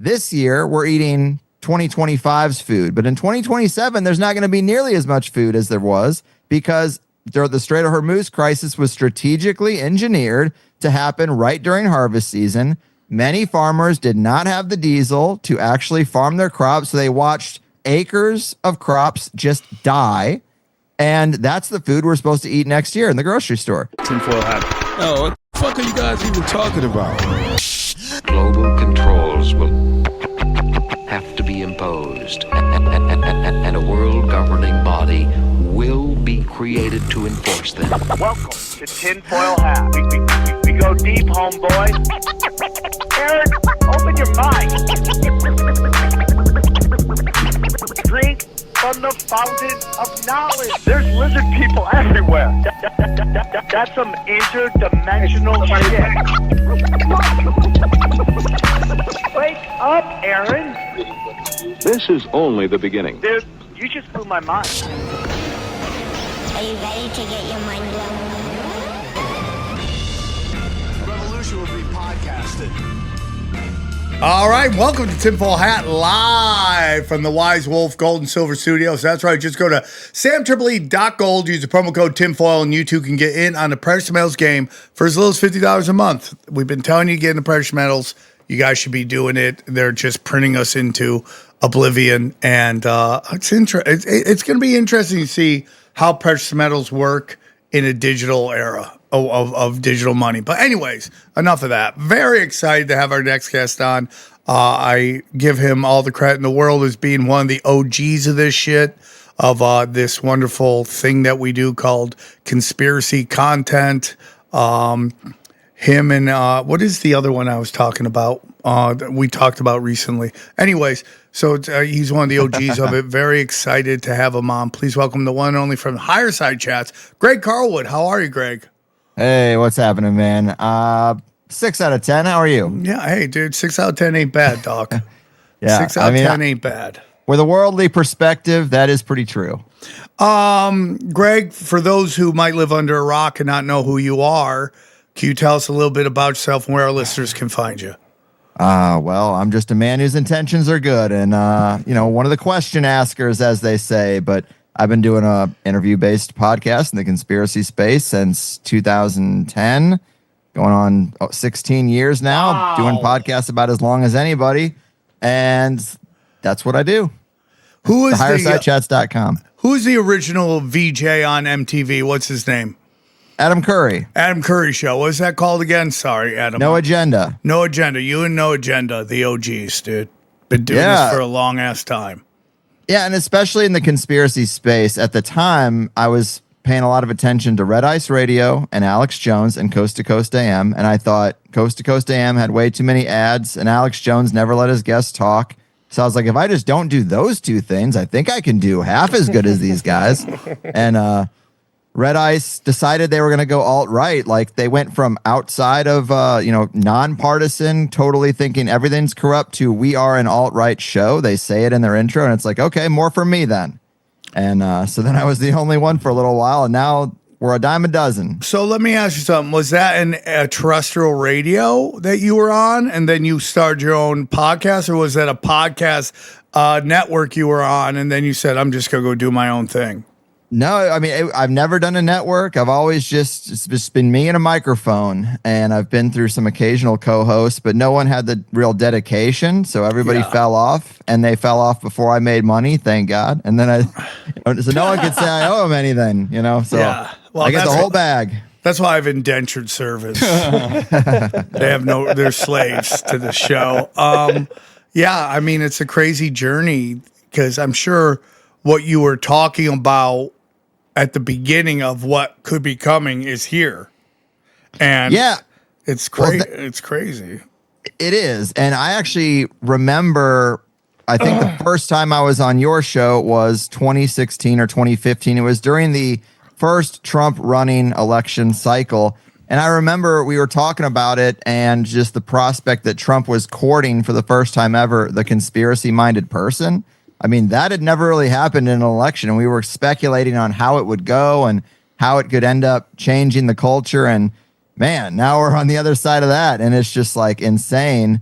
this year we're eating 2025's food, but in 2027 there's not going to be nearly as much food as there was because the Strait of Hormuz crisis was strategically engineered to happen right during harvest season. Many farmers did not have the diesel to actually farm their crops, so they watched acres of crops just die, and that's the food we're supposed to eat next year in the grocery store. Tinfoil hat. Oh, what the fuck are you guys even talking about? Global controls will have to be imposed, and a world governing body will be created to enforce them. Welcome to Tinfoil Hat. We go deep, homeboy. Aaron, open your mind. Drink from the fountain of knowledge. There's lizard people everywhere. That's some interdimensional shit. Wake up, Aaron. This is only the beginning. Dude, you just blew my mind. Are you ready to get your mind blown? Revolution will be podcasted. All right, welcome to Tinfoil Hat live from the Wise Wolf Gold and Silver Studios. That's right, just go to samtripoli.gold, use the promo code Tinfoil, and you too can get in on the precious metals game for as little as $50 a month. We've been telling you to get into precious metals. You guys should be doing it. They're just printing us into oblivion, and it's going to be interesting to see how precious metals work in a digital era of digital money. But anyways, enough of that. Very excited to have our next guest on. I give him all the credit in the world as being one of the OGs of this shit, of this wonderful thing that we do called conspiracy content. Him and what is the other one I was talking about? That we talked about recently. Anyways, so he's one of the OGs of it. Very excited to have him on. Please welcome the one and only from Higherside Chats, Greg Carlwood. How are you, Greg? Hey, what's happening, man? 6 out of 10. How are you? Yeah, hey, dude, 6 out of 10 ain't bad, doc. Yeah, 6 out of 10 ain't bad. With a worldly perspective, that is pretty true. Greg, for those who might live under a rock and not know who you are, can you tell us a little bit about yourself and where our listeners can find you? Well, I'm just a man whose intentions are good, and one of the question askers, as they say. But I've been doing a interview-based podcast in the conspiracy space since 2010, going on 16 years now. Wow. Doing podcasts about as long as anybody, and that's what I do. Who is HighersideChats.com. Who's the original VJ on MTV? What's his name? Adam Curry. Adam Curry Show. What's that called again? Sorry, Adam. No Agenda. No Agenda. You and No Agenda, the OGs, dude. Been doing this for a long ass time. Yeah, and especially in the conspiracy space. At the time, I was paying a lot of attention to Red Ice Radio and Alex Jones and Coast to Coast AM, and I thought Coast to Coast AM had way too many ads, and Alex Jones never let his guests talk. So I was like, if I just don't do those two things, I think I can do half as good as these guys. And Red Ice decided they were going to go alt-right. Like, they went from outside of, nonpartisan, totally thinking everything's corrupt, to we are an alt-right show. They say it in their intro, and it's like, okay, more for me then. And so then I was the only one for a little while, and now we're a dime a dozen. So let me ask you something. Was that a terrestrial radio that you were on, and then you started your own podcast, or was that a podcast network you were on, and then you said, I'm just going to go do my own thing? No, I mean, I've never done a network. I've always it's just been me and a microphone, and I've been through some occasional co-hosts, but no one had the real dedication. So everybody fell off, and they fell off before I made money, thank God. And then so no one could say I owe them anything, so well, I get the whole bag. That's why I've indentured service. They have they're slaves to the show. I mean, it's a crazy journey, because I'm sure what you were talking about at the beginning of what could be coming is here. And it's crazy. It's crazy. It is. And I actually remember, I think the first time I was on your show was 2016 or 2015. It was during the first Trump running election cycle. And I remember we were talking about it, and just the prospect that Trump was courting for the first time ever the conspiracy-minded person. I mean, that had never really happened in an election, and we were speculating on how it would go and how it could end up changing the culture. And man, now we're on the other side of that, and it's just like insane.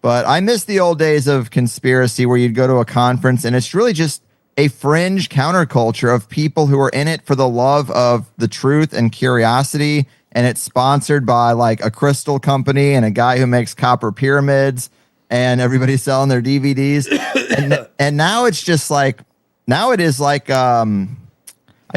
But I miss the old days of conspiracy where you'd go to a conference and it's really just a fringe counterculture of people who are in it for the love of the truth and curiosity. And it's sponsored by like a crystal company and a guy who makes copper pyramids, and everybody's selling their DVDs. and now it's just like, now it is like, I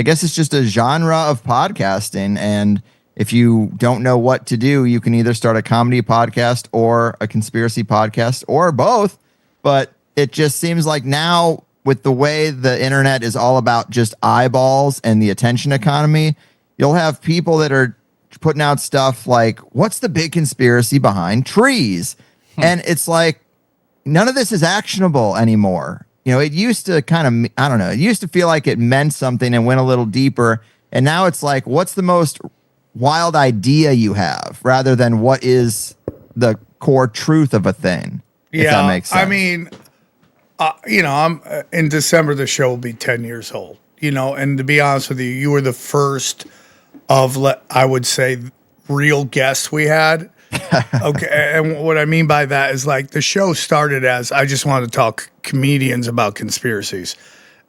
guess it's just a genre of podcasting. And if you don't know what to do, you can either start a comedy podcast or a conspiracy podcast or both. But it just seems like now, with the way the internet is all about just eyeballs and the attention economy, you'll have people that are putting out stuff like, what's the big conspiracy behind trees? And it's like, none of this is actionable anymore. You know, it used to kind of, I don't know, it used to feel like it meant something and went a little deeper. And now it's like, what's the most wild idea you have rather than what is the core truth of a thing? If that makes sense. I mean, I'm in December, the show will be 10 years old, and to be honest with you, you were the first of, I would say, real guests we had. Okay. And what I mean by that is like the show started as I just wanted to talk comedians about conspiracies.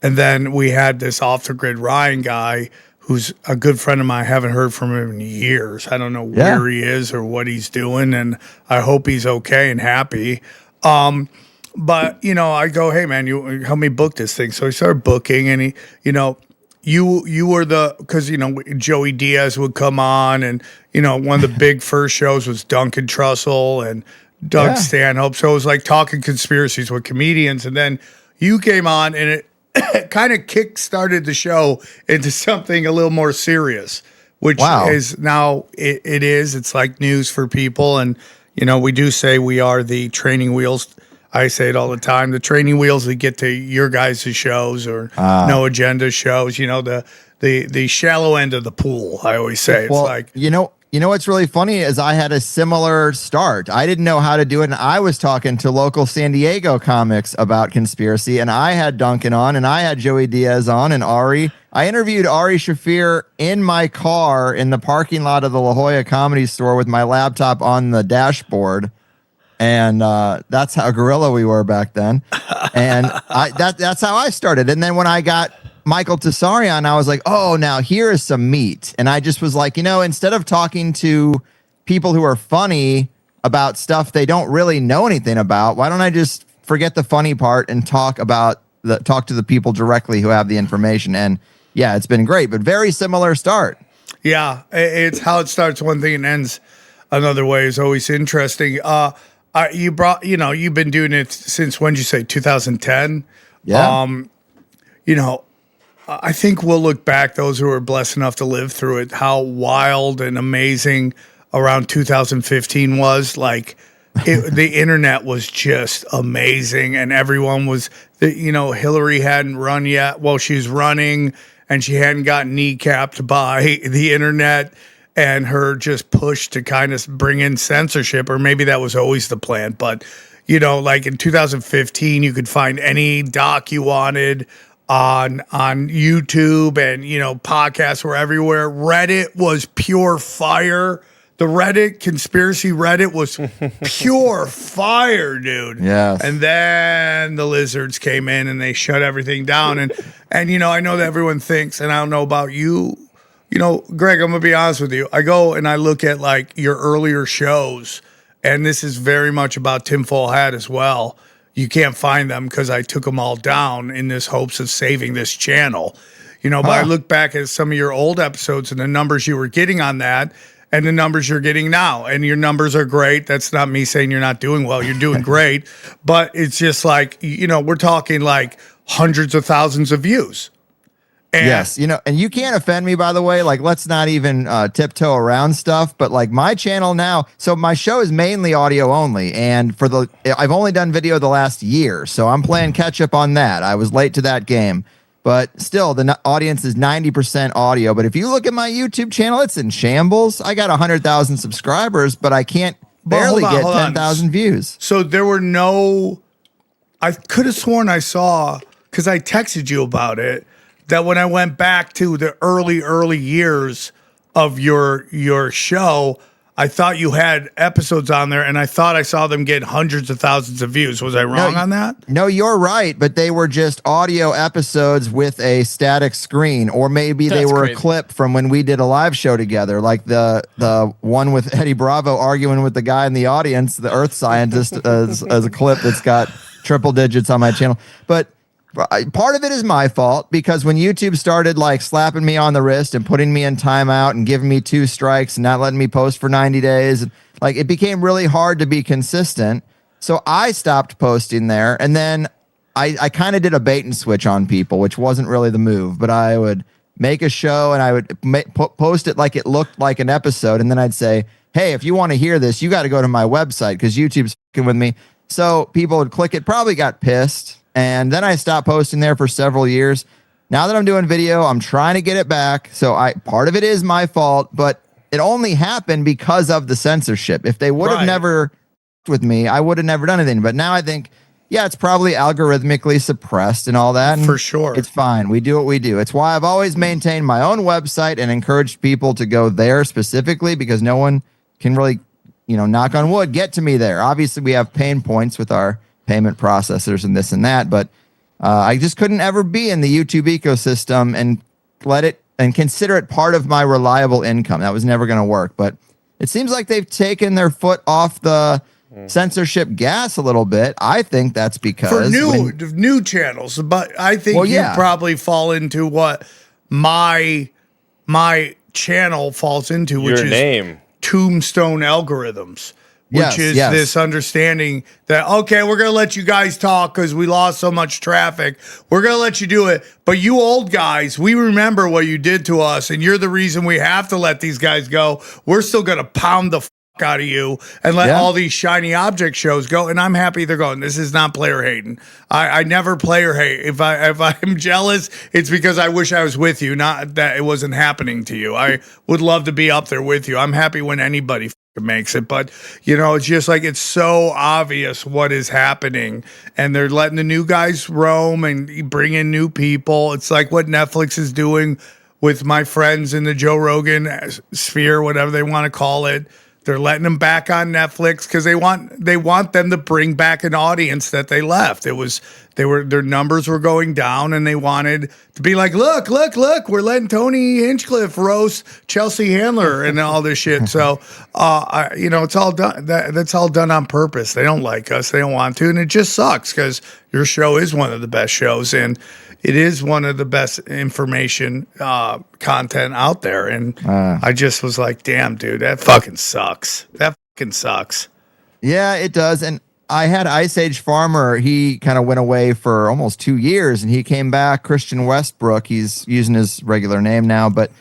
And then we had this off the grid Ryan guy who's a good friend of mine. I haven't heard from him in years. I don't know where he is or what he's doing. And I hope he's okay and happy. But, I go, hey, man, you help me book this thing. So he started booking, and he, you were because, Joey Diaz would come on, and, one of the big first shows was Duncan Trussell and Doug Stanhope. So it was like talking conspiracies with comedians. And then you came on, and it kind of kick-started the show into something a little more serious, which is now, it is. It's like news for people. And, we do say we are the training wheels. I say it all the time. The training wheels that get to your guys' shows or No Agenda shows. The shallow end of the pool. I always say it's like what's really funny is I had a similar start. I didn't know how to do it, and I was talking to local San Diego comics about conspiracy, and I had Duncan on, and I had Joey Diaz on, and Ari. I interviewed Ari Shafir in my car in the parking lot of the La Jolla Comedy Store with my laptop on the dashboard. And that's how guerrilla we were back then. And that's how I started. And then when I got Michael Tessarion, I was like, oh, now here is some meat. And I just was like, instead of talking to people who are funny about stuff they don't really know anything about, why don't I just forget the funny part and talk to the people directly who have the information? And yeah, it's been great, but very similar start. Yeah, it's how it starts one thing and ends another way is always interesting. You've been doing it since, when did you say, 2010? Yeah. I think we'll look back, those who were blessed enough to live through it, how wild and amazing around 2015 was. Like, the internet was just amazing, and everyone was, Hillary hadn't run yet. Well, she was running, and she hadn't gotten kneecapped by the internet. And her just push to kind of bring in censorship, or maybe that was always the plan. But, like in 2015, you could find any doc you wanted on YouTube, and, podcasts were everywhere. Reddit was pure fire. The conspiracy Reddit was pure fire, dude. Yes. And then the lizards came in and they shut everything down. And I know that everyone thinks, and I don't know about you, Greg, I'm going to be honest with you. I go and I look at like your earlier shows, and this is very much about Tinfoil Hat as well. You can't find them because I took them all down in this hopes of saving this channel. But I look back at some of your old episodes and the numbers you were getting on that and the numbers you're getting now. And your numbers are great. That's not me saying you're not doing well. You're doing great. But it's just like, we're talking like hundreds of thousands of views. And yes, and you can't offend me, by the way. Like, let's not even tiptoe around stuff. But like my channel now, so my show is mainly audio only, and I've only done video the last year, so I'm playing catch up on that. I was late to that game, but still, the audience is 90% audio. But if you look at my YouTube channel, it's in shambles. I got 100,000 subscribers, but I can't barely get 10,000 views. So there were I could have sworn I saw, because I texted you about it, that when I went back to the early years of your show, I thought you had episodes on there, and I thought I saw them get hundreds of thousands of views. Was I wrong on that? No, you're right, but they were just audio episodes with a static screen, or maybe they were a clip from when we did a live show together, like the one with Eddie Bravo arguing with the guy in the audience, the Earth scientist, as a clip that's got triple digits on my channel. But part of it is my fault, because when YouTube started like slapping me on the wrist and putting me in timeout and giving me 2 strikes and not letting me post for 90 days, like it became really hard to be consistent. So I stopped posting there, and then I kind of did a bait and switch on people, which wasn't really the move, but I would make a show and I would post it like it looked like an episode, and then I'd say, hey, if you want to hear this, you got to go to my website because YouTube's fucking with me. So people would click it, probably got pissed. And then I stopped posting there for several years. Now that I'm doing video, I'm trying to get it back. So part of it is my fault, but it only happened because of the censorship. If they would have never with me, I would have never done anything. But now I think, yeah, it's probably algorithmically suppressed and all that. And for sure. It's fine. We do what we do. It's why I've always maintained my own website and encouraged people to go there specifically, because no one can really, knock on wood, get to me there. Obviously, we have pain points with our payment processors and this and that, but I just couldn't ever be in the YouTube ecosystem and consider it part of my reliable income. That was never going to work. But it seems like they've taken their foot off the censorship gas a little bit. I think that's because for new channels, but I think you probably fall into what my channel falls into, which is tombstone algorithms. Which is this understanding that, okay, we're going to let you guys talk because we lost so much traffic. We're going to let you do it. But you old guys, we remember what you did to us, and you're the reason we have to let these guys go. We're still going to pound the out of you and let all these shiny object shows go. And I'm happy they're going. This is not player hating. I never player hate. If I'm jealous, it's because I wish I was with you, not that it wasn't happening to you. I would love to be up there with you. I'm happy when anybody makes it, but it's just like it's so obvious what is happening, and they're letting the new guys roam and bring in new people. It's like what Netflix is doing with my friends in the Joe Rogan sphere, whatever they want to call it. They're letting them back on Netflix because they want them to bring back an audience that they left. Their numbers were going down, and they wanted to be like, look, we're letting Tony Hinchcliffe roast Chelsea Handler and all this shit. So, it's all done. That's all done on purpose. They don't like us. They don't want to, and it just sucks because your show is one of the best shows, and it is one of the best information content out there. And I just was like, damn, dude, that fucking sucks. That fucking sucks. Yeah, it does. And I had Ice Age Farmer. He kind of went away for almost 2 years, and he came back. Christian Westbrook. He's using his regular name now, but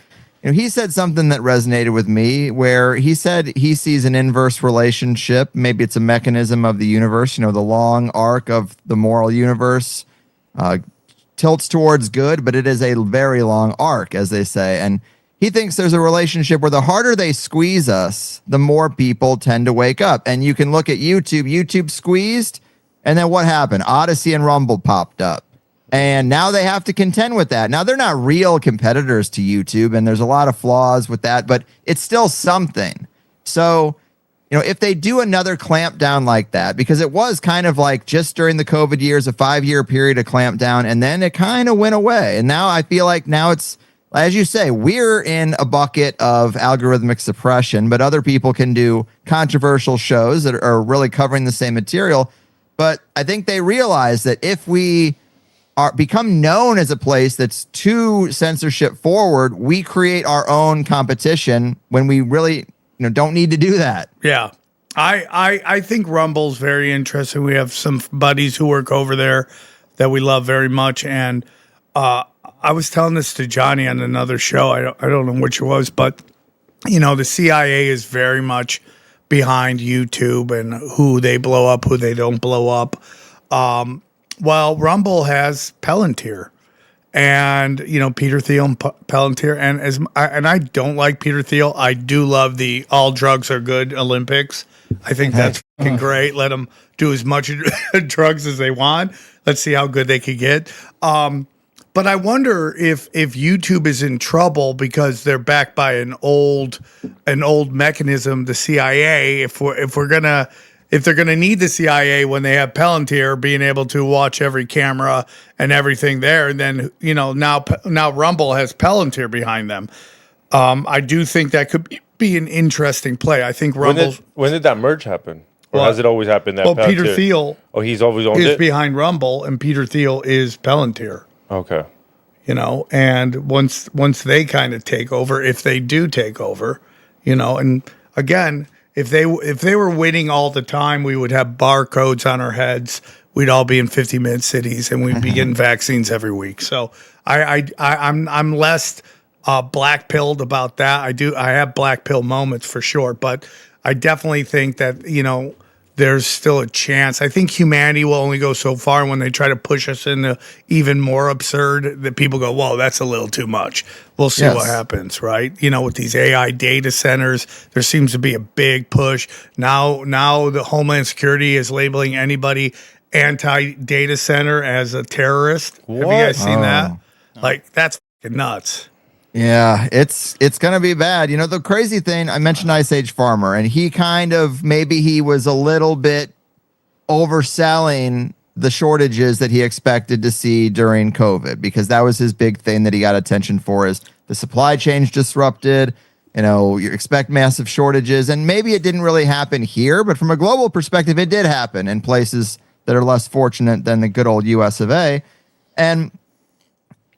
he said something that resonated with me, where he said he sees an inverse relationship. Maybe it's a mechanism of the universe. The long arc of the moral universe tilts towards good, but it is a very long arc, as they say. And he thinks there's a relationship where the harder they squeeze us, the more people tend to wake up. And you can look at YouTube. YouTube squeezed, and then what happened? Odyssey and Rumble popped up. And now they have to contend with that. Now, they're not real competitors to YouTube, and there's a lot of flaws with that, but it's still something. So, if they do another clamp down like that, because it was kind of like just during the COVID years, a 5-year period of clamp down, and then it kind of went away. And now I feel like now it's, as you say, we're in a bucket of algorithmic suppression, but other people can do controversial shows that are really covering the same material. But I think they realize that if we become known as a place that's too censorship forward, we create our own competition when we really don't need to do that. Yeah. I think Rumble's very interesting. We have some buddies who work over there that we love very much. And I was telling this to Johnny on another show. I don't know which it was, but the CIA is very much behind YouTube and who they blow up, who they don't blow up. Well, Rumble has Palantir. And Peter Thiel and Palantir, and I don't like Peter Thiel. I do love the all drugs are good Olympics. I think that's fucking great. Let them do as much drugs as they want. Let's see how good they could get. But I wonder if YouTube is in trouble because they're backed by an old mechanism, the CIA. If they're gonna need the CIA when they have Palantir being able to watch every camera and everything there, and then now Rumble has Palantir behind them. I do think that could be an interesting play. I think Rumble. When did that merge happen? Or has it always happened? Peter Thiel. Oh, he's always owned is it? behind Rumble, and Peter Thiel is Palantir. Okay. And once they kind of take over, if they do take over, and again, if they were winning all the time, we would have barcodes on our heads. We'd all be in 50-minute cities, and we'd be getting vaccines every week. So I'm less black pilled about that. I have black pill moments for sure, but I definitely think that there's still a chance. I think humanity will only go so far when they try to push us into even more absurd that people go, whoa, that's a little too much. We'll see what happens, right? With these AI data centers, there seems to be a big push. Now the Homeland Security is labeling anybody anti-data center as a terrorist. What? Have you guys seen that? Like, that's fucking nuts. Yeah, it's going to be bad. The crazy thing, I mentioned Ice Age Farmer, and he maybe he was a little bit overselling the shortages that he expected to see during COVID, because that was his big thing that he got attention for, is the supply chain's disrupted. You expect massive shortages, and maybe it didn't really happen here, but from a global perspective, it did happen in places that are less fortunate than the good old US of A. And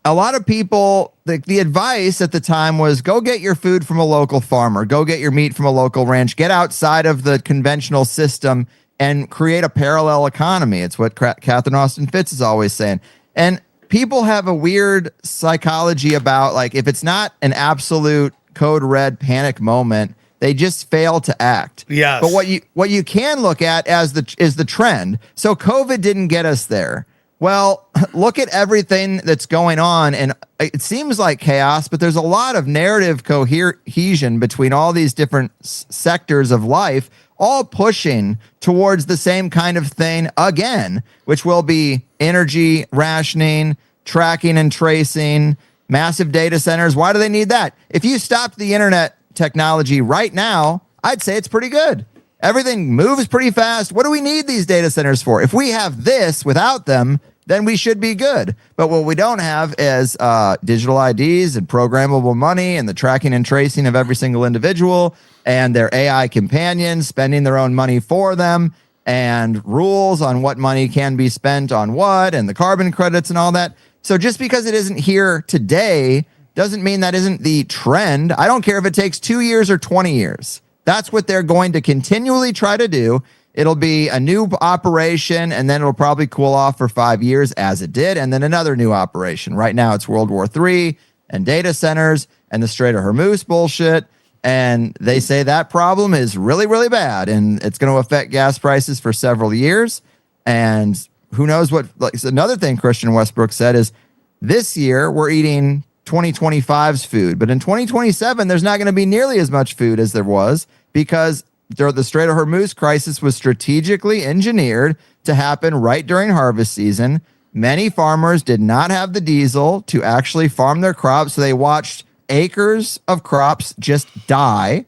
a lot of people, the advice at the time was, go get your food from a local farmer, go get your meat from a local ranch, get outside of the conventional system and create a parallel economy. It's what Catherine Austin Fitts is always saying. And people have a weird psychology about, like, if it's not an absolute code red panic moment, they just fail to act. Yes. But what you can look at is the trend. So COVID didn't get us there. Well, look at everything that's going on, and it seems like chaos, but there's a lot of narrative cohesion between all these different sectors of life, all pushing towards the same kind of thing again, which will be energy rationing, tracking and tracing, massive data centers. Why do they need that? If you stopped the internet technology right now, I'd say it's pretty good. Everything moves pretty fast. What do we need these data centers for? If we have this without them, then we should be good. But what we don't have is digital IDs and programmable money and the tracking and tracing of every single individual and their AI companions spending their own money for them, and rules on what money can be spent on what, and the carbon credits and all that. So just because it isn't here today doesn't mean that isn't the trend. I don't care if it takes 2 years or 20 years. That's what they're going to continually try to do. It'll be a new operation, and then it'll probably cool off for 5 years, as it did, and then another new operation. Right now, it's World War III and data centers and the Strait of Hormuz bullshit, and they say that problem is really, really bad, and it's going to affect gas prices for several years, and who knows what. Like, another thing Christian Westbrook said is, this year, we're eating 2025's food, but in 2027, there's not going to be nearly as much food as there was, because the Strait of Hormuz crisis was strategically engineered to happen right during harvest season. Many farmers did not have the diesel to actually farm their crops, so they watched acres of crops just die,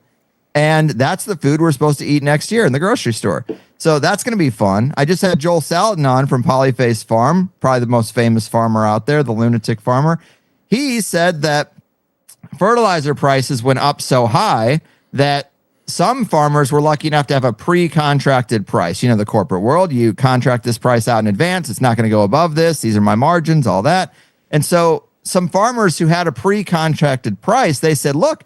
and that's the food we're supposed to eat next year in the grocery store. So that's going to be fun. I just had Joel Salatin on from Polyface Farm, probably the most famous farmer out there, the lunatic farmer. He said that fertilizer prices went up so high that some farmers were lucky enough to have a pre-contracted price. The corporate world, you contract this price out in advance. It's not going to go above this. These are my margins, all that. And so some farmers who had a pre-contracted price, they said, look,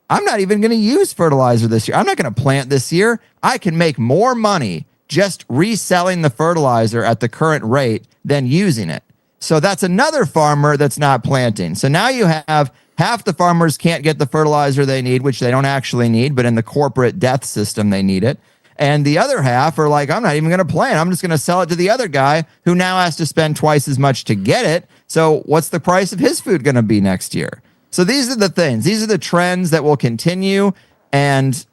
I'm not even going to use fertilizer this year. I'm not going to plant this year. I can make more money just reselling the fertilizer at the current rate than using it. So that's another farmer that's not planting. So now you have half the farmers can't get the fertilizer they need, which they don't actually need, but in the corporate death system, they need it. And the other half are like, I'm not even going to plant. I'm just going to sell it to the other guy who now has to spend twice as much to get it. So what's the price of his food going to be next year? So these are the things. These are the trends that will continue. And,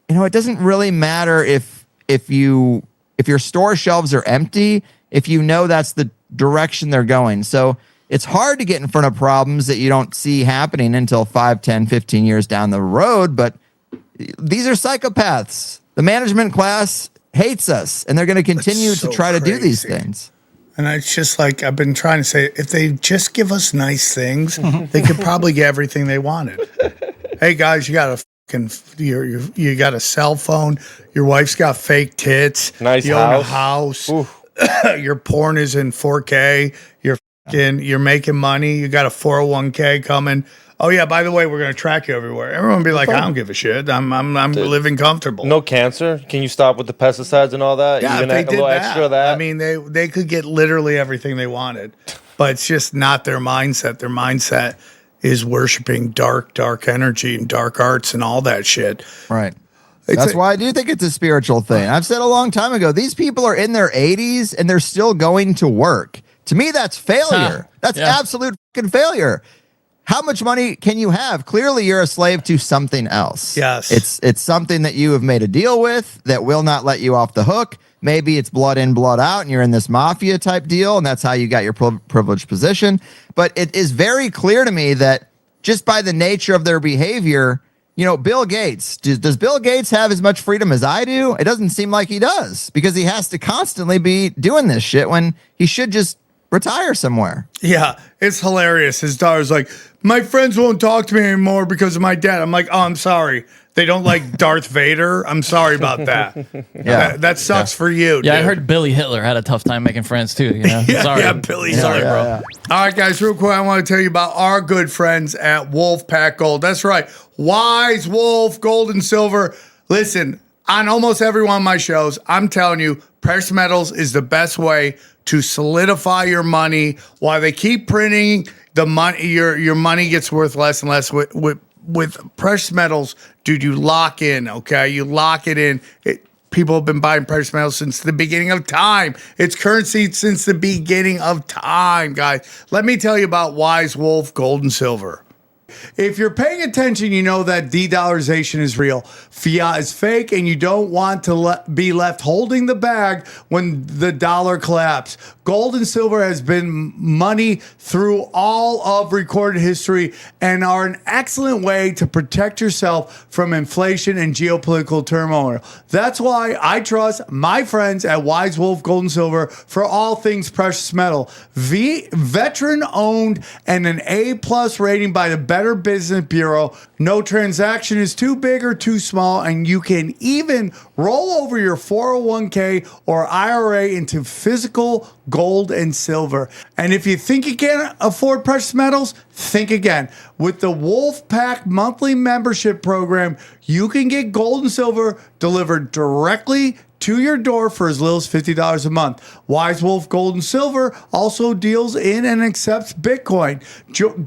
it doesn't really matter if your store shelves are empty, if that's the direction they're going. So it's hard to get in front of problems that you don't see happening until 5, 10, 15 years down the road. But these are psychopaths. The management class hates us, and they're going to continue to try to do these things. And it's just like I've been trying to say, if they just give us nice things, they could probably get everything they wanted. Hey guys, you got a you got a cell phone. Your wife's got fake tits. Nice you house. own a house. Your porn is in 4K. You're making money. You got a 401k coming. Oh yeah, by the way, we're gonna track you everywhere. Everyone will be like, I don't give a shit. I'm living comfortable. No cancer. Can you stop with the pesticides and all that? Yeah, Even if they a did little that, extra of that. I mean, they could get literally everything they wanted, but it's just not their mindset. Their mindset is worshiping dark energy and dark arts and all that shit. Right. That's why I do think it's a spiritual thing. I've said a long time ago, these people are in their 80s and they're still going to work. To me, that's failure. That's absolute fucking failure. How much money can you have? Clearly, you're a slave to something else. Yes. It's something that you have made a deal with that will not let you off the hook. Maybe it's blood in, blood out, and you're in this mafia type deal, and that's how you got your privileged position. But it is very clear to me that just by the nature of their behavior, you know, Bill Gates, does Bill Gates have as much freedom as I do? It doesn't seem like he does, because he has to constantly be doing this shit when he should just retire somewhere. Yeah, it's hilarious. His daughter's like, my friends won't talk to me anymore because of my dad. I'm like, oh, I'm sorry. They don't like Darth Vader. I'm sorry about that. Yeah, that sucks for you. Yeah, dude. I heard Billy Hitler had a tough time making friends too. You know? Yeah, Billy. Sorry, Hitler. bro. Yeah. All right, guys, real quick, I want to tell you about our good friends at Wolfpack Gold. That's right. Wise Wolf, gold and silver. Listen, on almost every one of my shows, I'm telling you, precious metals is the best way to solidify your money. While they keep printing the money, your money gets worth less and less. With precious metals, dude, you lock in, okay? You lock it in. People have been buying precious metals since the beginning of time. It's currency since the beginning of time, guys. Let me tell you about Wise Wolf Gold and Silver. If you're paying attention, you know that de-dollarization is real. Fiat is fake, and you don't want to be left holding the bag when the dollar collapses. Gold and silver has been money through all of recorded history and are an excellent way to protect yourself from inflation and geopolitical turmoil. That's why I trust my friends at Wise Wolf Gold and Silver for all things precious metal. Veteran-owned and an A+ rating by the Better Business Bureau. No transaction is too big or too small, and you can even roll over your 401k or IRA into physical gold and silver. And if you think you can't afford precious metals, think again. With the Wolfpack monthly membership program, you can get gold and silver delivered directly to your door for as little as $50 a month. Wise Wolf Gold and Silver also deals in and accepts Bitcoin.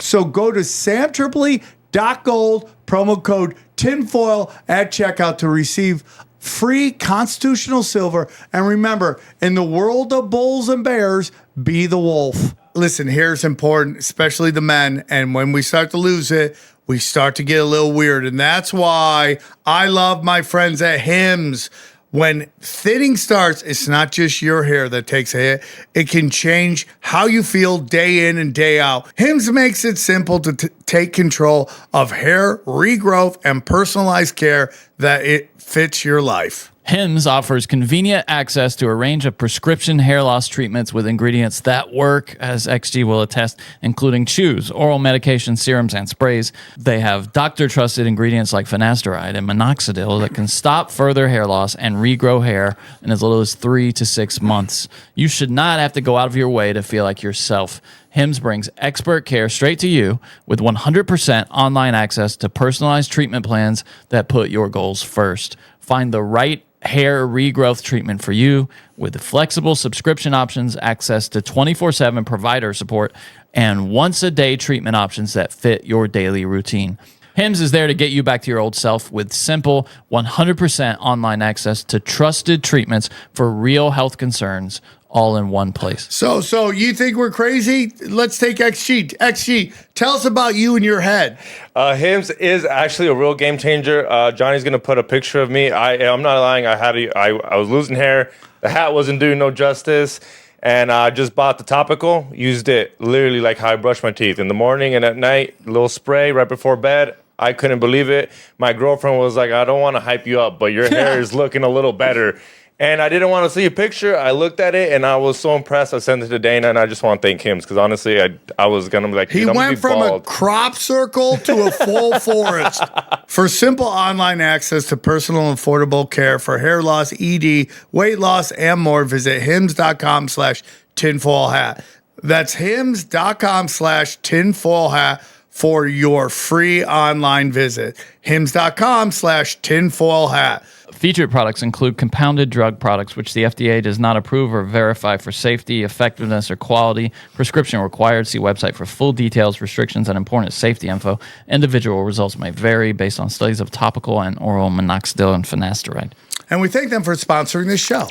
So go to samtripoli.gold, promo code tinfoil at checkout to receive free constitutional silver. And remember, in the world of bulls and bears, be the wolf. Listen, here's important, especially the men. And when we start to lose it, we start to get a little weird. And that's why I love my friends at Hims. When thinning starts, it's not just your hair that takes a hit. It can change how you feel day in and day out. Hims makes it simple to take control of hair regrowth and personalized care that it fits your life. Hims offers convenient access to a range of prescription hair loss treatments with ingredients that work, as XG will attest, including chews, oral medication, serums, and sprays. They have doctor-trusted ingredients like finasteride and minoxidil that can stop further hair loss and regrow hair in as little as 3 to 6 months. You should not have to go out of your way to feel like yourself. Hims brings expert care straight to you with 100% online access to personalized treatment plans that put your goals first. Find the right hair regrowth treatment for you with flexible subscription options, access to 24/7 provider support, and once-a-day treatment options that fit your daily routine. Hims is there to get you back to your old self with simple 100% online access to trusted treatments for real health concerns, all in one place. So you think we're crazy? Let's take XG. XG, tell us about you and your head. Hims is actually a real game changer. Johnny's gonna put a picture of me. I'm not lying. I was losing hair. The hat wasn't doing no justice. And I just bought the topical, used it literally like how I brush my teeth in the morning and at night, a little spray right before bed. I couldn't believe it. My girlfriend was like, I don't want to hype you up, but your hair is looking a little better. And I didn't want to see a picture. I looked at it and I was so impressed. I sent it to Dana and I just want to thank him because honestly, I was going to be like, he went from a crop circle to a full forest. For simple online access to personal and affordable care for hair loss, ED, weight loss, and more, visit hims.com/tinfoil hat. That's hims.com/tinfoil hat for your free online visit. hims.com/tinfoil hat. Featured products include compounded drug products, which the FDA does not approve or verify for safety, effectiveness, or quality. Prescription required. See website for full details, restrictions, and important safety info. Individual results may vary based on studies of topical and oral minoxidil and finasteride. And we thank them for sponsoring this show.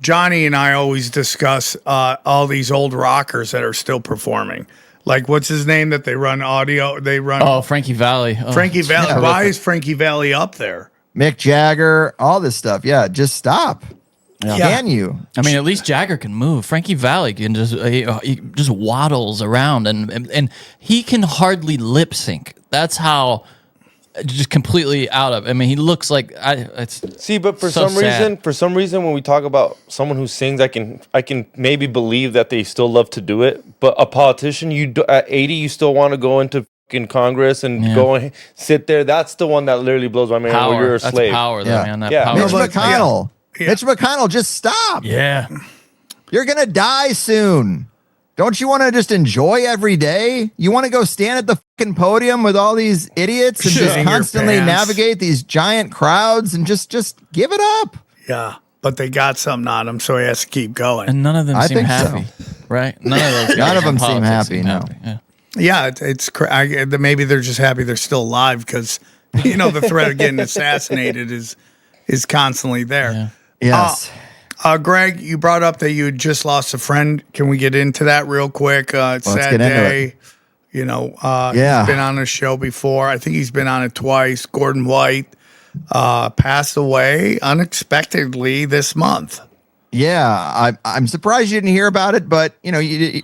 Johnny and I always discuss all these old rockers that are still performing. Like, what's his name that they run audio? They run. Oh, Frankie Valli. Oh. Frankie Valli. Yeah, why is Frankie Valli up there? Mick Jagger, all this stuff. Yeah, just stop. Yeah. Can you? I mean, at least Jagger can move. Frankie Valli can he just waddles around, and he can hardly lip sync. That's how. Just completely out of. I mean, he looks like but for some reason, when we talk about someone who sings, I can maybe believe that they still love to do it. But a politician, at 80, you still want to go into fucking Congress and go and sit there. That's the one that literally blows my mind. Power. You're a That's slave. Power, though, man. That yeah. power. Mitch McConnell. Yeah. Mitch McConnell, just stop. Yeah. You're gonna die soon. Don't you want to just enjoy every day? You want to go stand at the fucking podium with all these idiots and just constantly navigate these giant crowds and just give it up. Yeah, but they got something on them, so he has to keep going. And none of them seem happy, right? None of them seem happy. No. Yeah, it's maybe they're just happy they're still alive because the threat of getting assassinated is constantly there. Yeah. Yes. Greg, you brought up that you had just lost a friend. Can we get into that real quick? It's sad day. He's been on the show before. I think he's been on it twice. Gordon White passed away unexpectedly this month. Yeah, I'm surprised you didn't hear about it, but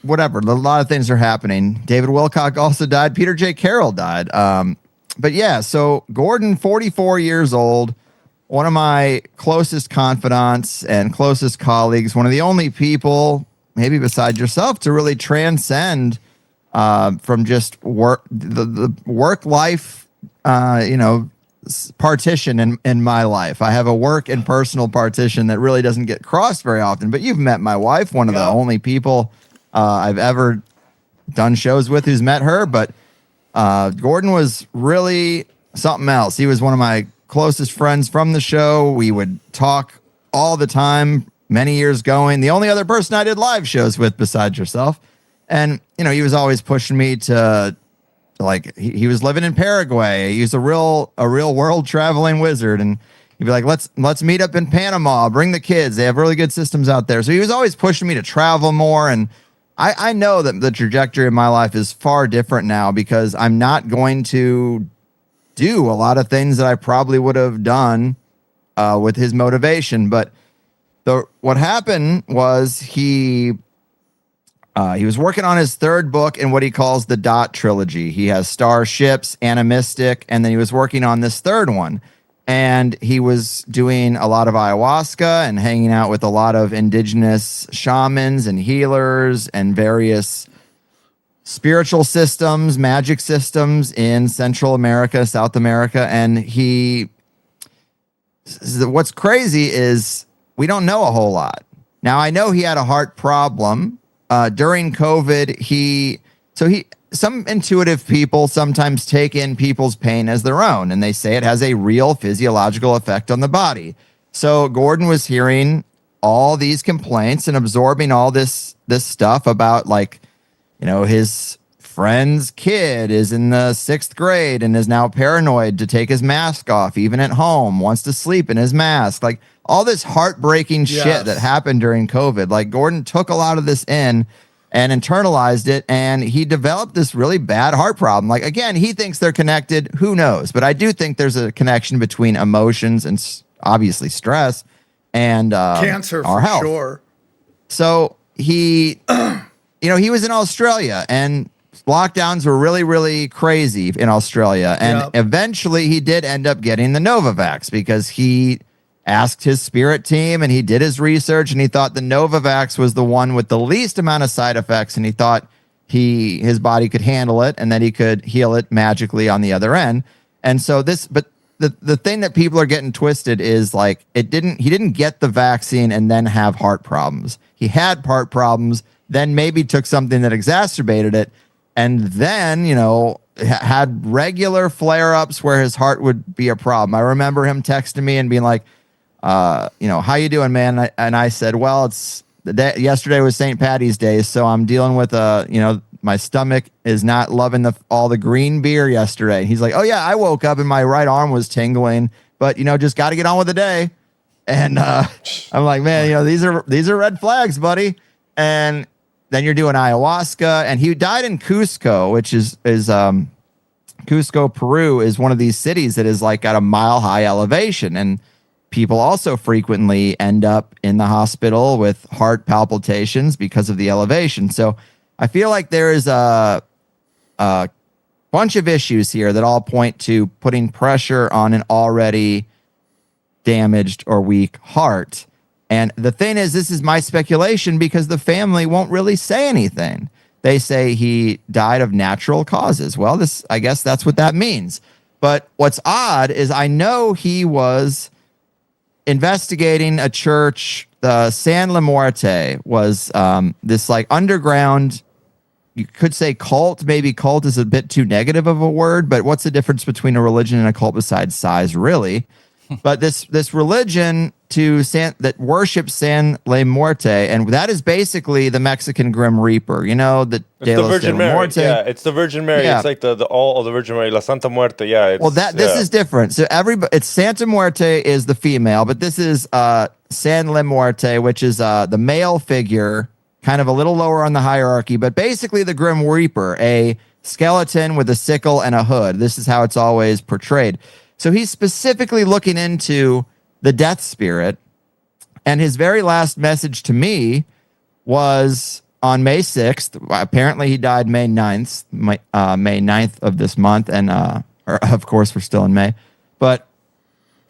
whatever. A lot of things are happening. David Wilcock also died. Peter J. Carroll died. But yeah, so Gordon, 44 years old. One of my closest confidants and closest colleagues, one of the only people, maybe besides yourself, to really transcend from just work, the work life, partition in my life. I have a work and personal partition that really doesn't get crossed very often. But you've met my wife, one of the only people I've ever done shows with who's met her. But Gordon was really something else. He was one of my closest friends from the show. We would talk all the time, many years going. The only other person I did live shows with besides yourself. And, he was always pushing me to, like, he was living in Paraguay. He's a real world traveling wizard. And he'd be like, let's meet up in Panama, bring the kids. They have really good systems out there. So he was always pushing me to travel more. And I know that the trajectory of my life is far different now because I'm not going to do a lot of things that I probably would have done with his motivation. But what happened was he was working on his third book in what he calls the Dot Trilogy. He has Starships, Animistic, and then he was working on this third one. And he was doing a lot of ayahuasca and hanging out with a lot of indigenous shamans and healers and various spiritual systems, magic systems in Central America, South America. And what's crazy is we don't know a whole lot. Now, I know he had a heart problem during COVID. Some intuitive people sometimes take in people's pain as their own, and they say it has a real physiological effect on the body. So Gordon was hearing all these complaints and absorbing all this stuff about, like, his friend's kid is in the 6th grade and is now paranoid to take his mask off, even at home, wants to sleep in his mask. Like, all this heartbreaking shit that happened during COVID. Like, Gordon took a lot of this in and internalized it, and he developed this really bad heart problem. Like, again, he thinks they're connected. Who knows? But I do think there's a connection between emotions and obviously stress and Cancer our for health. sure. So he, he was in Australia, and lockdowns were really, really crazy in Australia. And eventually he did end up getting the Novavax because he asked his spirit team and he did his research and he thought the Novavax was the one with the least amount of side effects. And he thought his body could handle it and that he could heal it magically on the other end. And so the thing that people are getting twisted is like, he didn't get the vaccine and then have heart problems. He had heart problems, then maybe took something that exacerbated it, and then, had regular flare-ups where his heart would be a problem. I remember him texting me and being like, how you doing, man? And I said, well, it's the day, yesterday was St. Patty's Day, so I'm dealing with my stomach is not loving all the green beer yesterday. He's like, oh yeah, I woke up and my right arm was tingling, but just got to get on with the day. And I'm like, man, these are red flags, buddy. And then you're doing ayahuasca, and he died in Cusco, which is Cusco, Peru, is one of these cities that is like at a mile-high elevation, and people also frequently end up in the hospital with heart palpitations because of the elevation. So I feel like there is a bunch of issues here that all point to putting pressure on an already damaged or weak heart. And the thing is, this is my speculation because the family won't really say anything. They say he died of natural causes. Well, I guess that's what that means. But what's odd is I know he was investigating a church. The San La Muerte was this like underground, you could say cult. Maybe cult is a bit too negative of a word, but what's the difference between a religion and a cult besides size, really? But this religion that worships San La Muerte, and that is basically the Mexican Grim Reaper. The Virgin Mary. Yeah, it's the Virgin Mary. Yeah. It's like the Virgin Mary, La Santa Muerte. Yeah. This is different. So it's Santa Muerte is the female, but this is San La Muerte, which is the male figure, kind of a little lower on the hierarchy, but basically the Grim Reaper, a skeleton with a sickle and a hood. This is how it's always portrayed. So he's specifically looking into the death spirit, and his very last message to me was on May 6th. Apparently he died May 9th, May 9th of this month, and of course we're still in May. But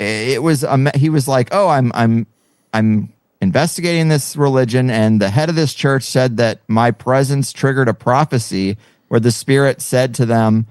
it was he was like, "Oh, I'm investigating this religion, and the head of this church said that my presence triggered a prophecy where the spirit said to them,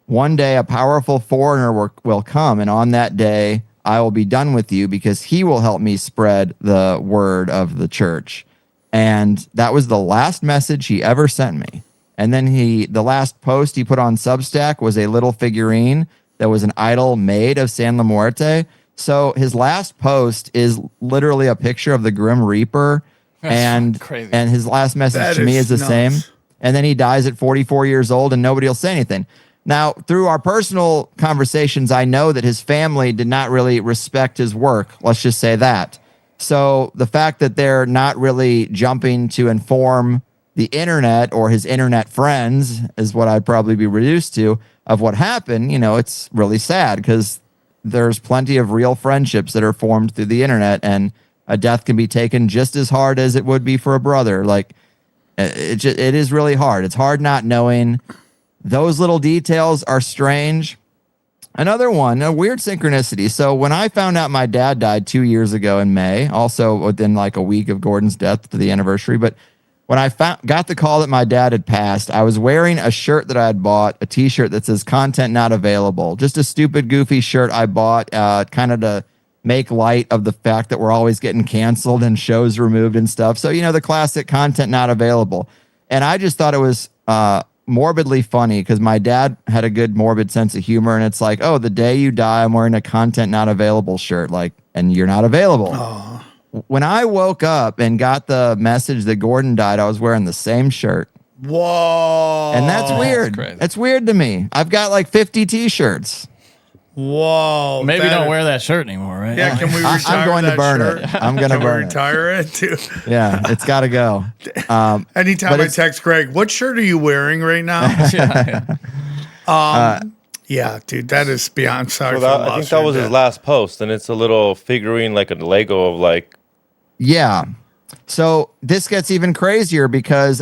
one day a powerful foreigner will come, and on that day I will be done with you because he will help me spread the word of the church." And that was the last message he ever sent me. And then the last post he put on Substack was a little figurine that was an idol made of San La Muerte. So his last post is literally a picture of the Grim Reaper. And crazy. And his last message to me is the nuts. same. And then he dies at 44 years old and nobody will say anything. Now, through our personal conversations, I know that his family did not really respect his work. Let's just say that. So the fact that they're not really jumping to inform the internet or his internet friends is what I'd probably be reduced to of what happened. It's really sad because there's plenty of real friendships that are formed through the internet, and a death can be taken just as hard as it would be for a brother. Like it is really hard. It's hard not knowing. Those little details are strange. Another one, a weird synchronicity. So when I found out my dad died 2 years ago in May, also within like a week of Gordon's death to the anniversary, but when I got the call that my dad had passed, I was wearing a shirt that I had bought, a t-shirt that says content not available. Just a stupid, goofy shirt I bought kind of to make light of the fact that we're always getting canceled and shows removed and stuff. So, the classic content not available. And I just thought it was morbidly funny because my dad had a good morbid sense of humor, and it's like, oh, the day you die, I'm wearing a content not available shirt, like, and you're not available. Oh. When I woke up and got the message that Gordon died, I was wearing the same shirt. Whoa. And that's weird. That's weird to me. I've got like 50 t-shirts. Whoa. Maybe don't wear that shirt anymore, right? Yeah, can we retire I'm going to burn shirt? it. I'm going to burn it. Retire it too. Yeah, it's got to go. Anytime I text Greg, what shirt are you wearing right now? Yeah, dude, that is beyond. I'm sorry. I think that was his last post, and it's a little figurine, like a Lego of like Yeah. So this gets even crazier because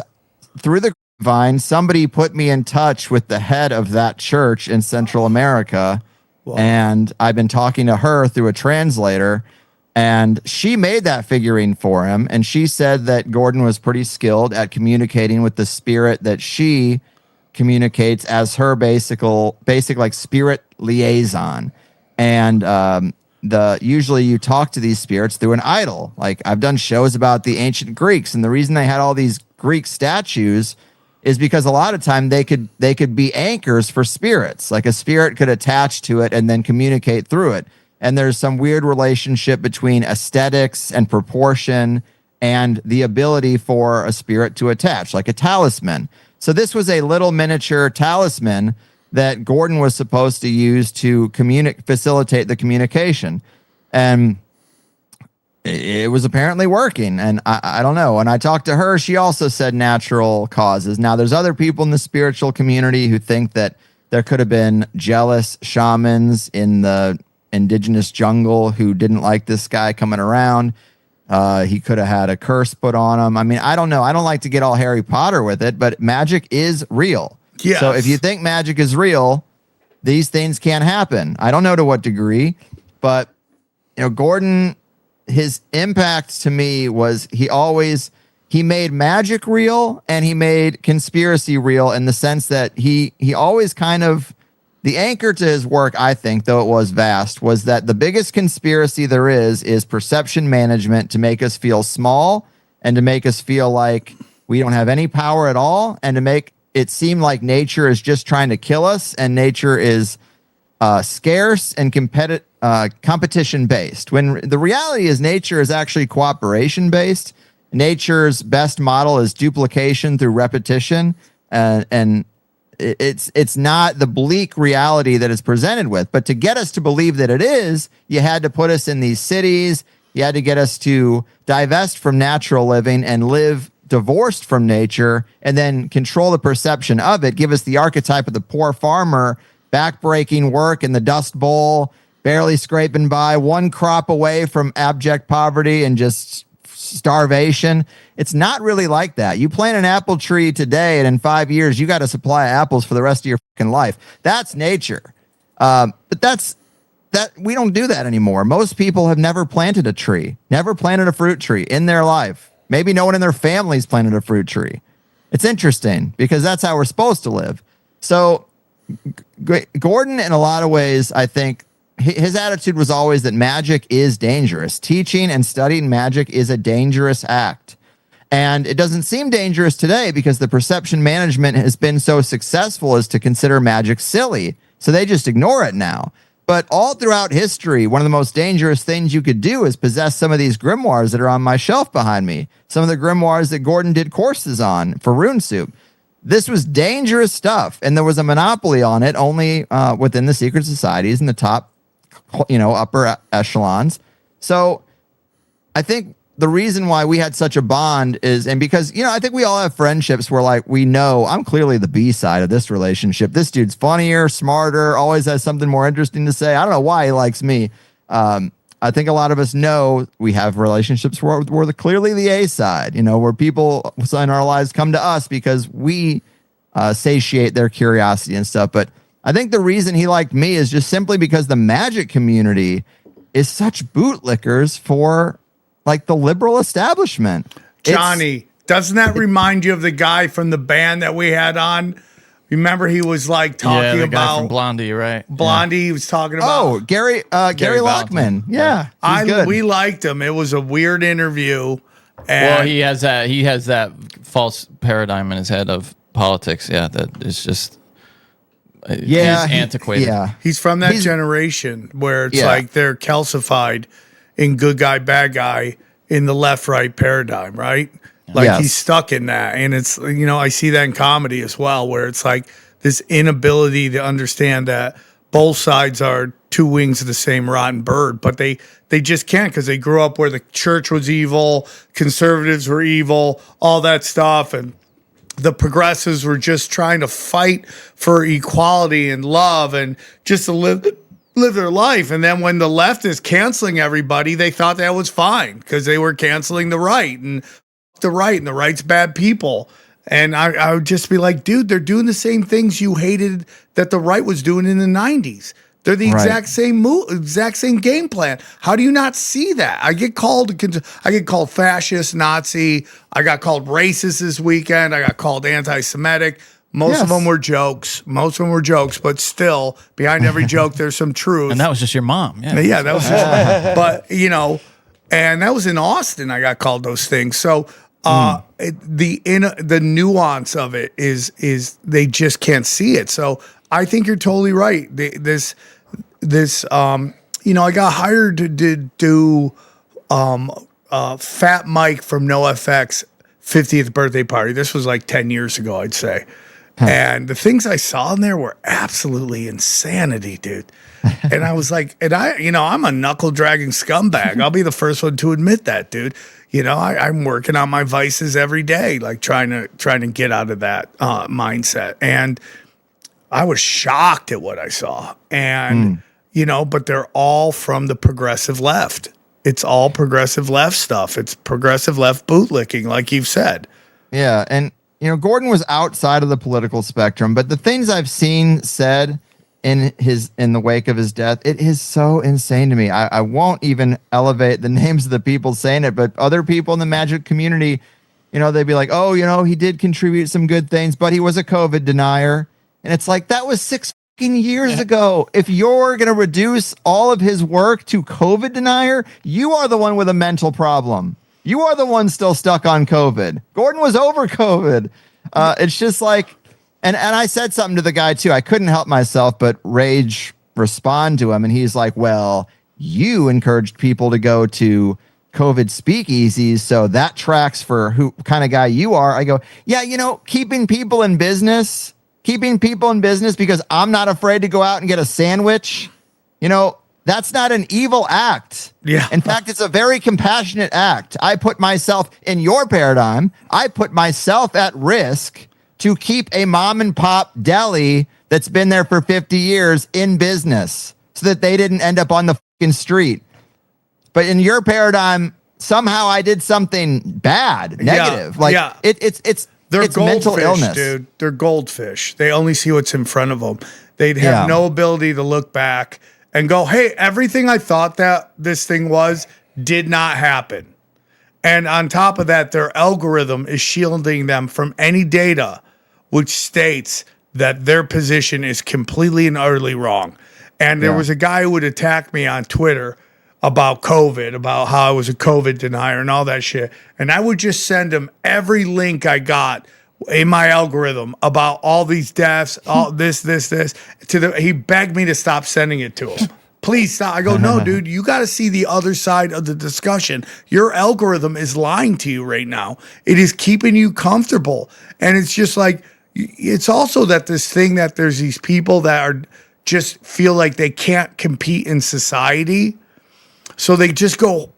through the vine, somebody put me in touch with the head of that church in Central America. Wow. And I've been talking to her through a translator, and she made that figurine for him. And she said that Gordon was pretty skilled at communicating with the spirit that she communicates as her basic like spirit liaison. And usually you talk to these spirits through an idol. Like I've done shows about the ancient Greeks, and the reason they had all these Greek statues is because a lot of time they could be anchors for spirits. Like a spirit could attach to it and then communicate through it. And there's some weird relationship between aesthetics and proportion and the ability for a spirit to attach, like a talisman. So this was a little miniature talisman that Gordon was supposed to use to facilitate the communication. And it was apparently working. And I don't know. When I talked to her, she also said natural causes. Now, there's other people in the spiritual community who think that there could have been jealous shamans in the indigenous jungle who didn't like this guy coming around. He could have had a curse put on him. I mean, I don't know. I don't like to get all Harry Potter with it, but magic is real. Yes. So if you think magic is real, these things can't happen. I don't know to what degree, but Gordon, his impact to me was he made magic real and he made conspiracy real in the sense that he always kind of, the anchor to his work, I think, though it was vast, was that the biggest conspiracy there is perception management to make us feel small and to make us feel like we don't have any power at all, and to make it seem like nature is just trying to kill us, and nature is scarce and competition based. When the reality is nature is actually cooperation based. Nature's best model is duplication through repetition, and it's not the bleak reality that it's presented with. But to get us to believe that it is, you had to put us in these cities. You had to get us to divest from natural living and live divorced from nature, and then control the perception of it. Give us the archetype of the poor farmer, backbreaking work in the Dust Bowl, barely scraping by, one crop away from abject poverty and just starvation. It's not really like that. You plant an apple tree today, and in 5 years, you got a supply of apples for the rest of your fucking life. That's nature. But we don't do that anymore. Most people have never planted a tree, never planted a fruit tree in their life. Maybe no one in their family's planted a fruit tree. It's interesting because that's how we're supposed to live. So Gordon, in a lot of ways, I think his attitude was always that magic is dangerous. Teaching and studying magic is a dangerous act. And it doesn't seem dangerous today because the perception management has been so successful as to consider magic silly. So they just ignore it now. But all throughout history, one of the most dangerous things you could do is possess some of these grimoires that are on my shelf behind me. Some of the grimoires that Gordon did courses on for Rune Soup. This was dangerous stuff, and there was a monopoly on it only within the secret societies and the top, upper echelons. So I think the reason why we had such a bond is, and because, I think we all have friendships where, like, we know I'm clearly the B side of this relationship. This dude's funnier, smarter, always has something more interesting to say. I don't know why he likes me. I think a lot of us know we have relationships where we're clearly the A side, where people in our lives come to us because we satiate their curiosity and stuff. But I think the reason he liked me is just simply because the magic community is such bootlickers for, like, the liberal establishment. Johnny, doesn't that remind you of the guy from the band that we had on? Remember, he was like talking the guy about from Blondie, right? Blondie. He was talking about Gary Lockman. Yeah, we liked him. It was a weird interview. Well, he has that false paradigm in his head of politics. Yeah, that is just he's antiquated. He's from that generation where it's like they're calcified in good guy, bad guy in the left-right paradigm, right? Like he's stuck in that. And it's, I see that in comedy as well, where it's like this inability to understand that both sides are two wings of the same rotten bird, but they just can't because they grew up where the church was evil, conservatives were evil, all that stuff. And the progressives were just trying to fight for equality and love and just to live live their life. And then when the left is canceling everybody, they thought that was fine because they were canceling the right and the right's bad people. And I would just be like, dude, they're doing the same things you hated that the right was doing in the 90s. They're the exact same game plan. How do you not see that? I get called fascist, Nazi. I got called racist this weekend. I got called anti-Semitic. Most of them were jokes. But still, behind every joke, there's some truth. And that was just your mom. Yeah, that was just, but and that was in Austin. I got called those things. So the nuance of it is they just can't see it. So I think you're totally right. I got hired to do Fat Mike from NoFX 50th birthday party. This was like 10 years ago, I'd say. And the things I saw in there were absolutely insanity, dude. And I was like, I'm a knuckle dragging scumbag. I'll be the first one to admit that, dude. I'm working on my vices every day, like trying to get out of that mindset. And I was shocked at what I saw. And, but they're all from the progressive left. It's all progressive left stuff. It's progressive left bootlicking, like you've said. Yeah. And, Gordon was outside of the political spectrum, but the things I've seen said in the wake of his death, it is so insane to me. I won't even elevate the names of the people saying it, but other people in the magic community, they'd be like, oh, he did contribute some good things, but he was a COVID denier. And it's like, that was 6 years ago. If you're going to reduce all of his work to COVID denier, you are the one with a mental problem. You are the one still stuck on COVID. Gordon was over COVID. It's just like, and I said something to the guy too. I couldn't help myself but rage respond to him. And he's like, well, you encouraged people to go to COVID speakeasies, so that tracks for who kind of guy you are. I go, yeah, keeping people in business because I'm not afraid to go out and get a sandwich. That's not an evil act. Yeah. In fact, it's a very compassionate act. I put myself in your paradigm. I put myself at risk to keep a mom and pop deli that's been there for 50 years in business so that they didn't end up on the fucking street. But in your paradigm, somehow I did something bad, negative. They're it's mental goldfish, illness. dude. They're goldfish. They only see what's in front of them. They'd have no ability to look back and go, hey, everything I thought that this thing was did not happen. And on top of that, their algorithm is shielding them from any data which states that their position is completely and utterly wrong. And there was a guy who would attack me on Twitter about COVID, about how I was a COVID denier and all that shit. And I would just send him every link I got in my algorithm about all these deaths, all this. He begged me to stop sending it to him. Please stop. I go, no, dude, you got to see the other side of the discussion. Your algorithm is lying to you right now. It is keeping you comfortable. And it's just like, it's also that this thing that there's these people that are just feel like they can't compete in society. So they just go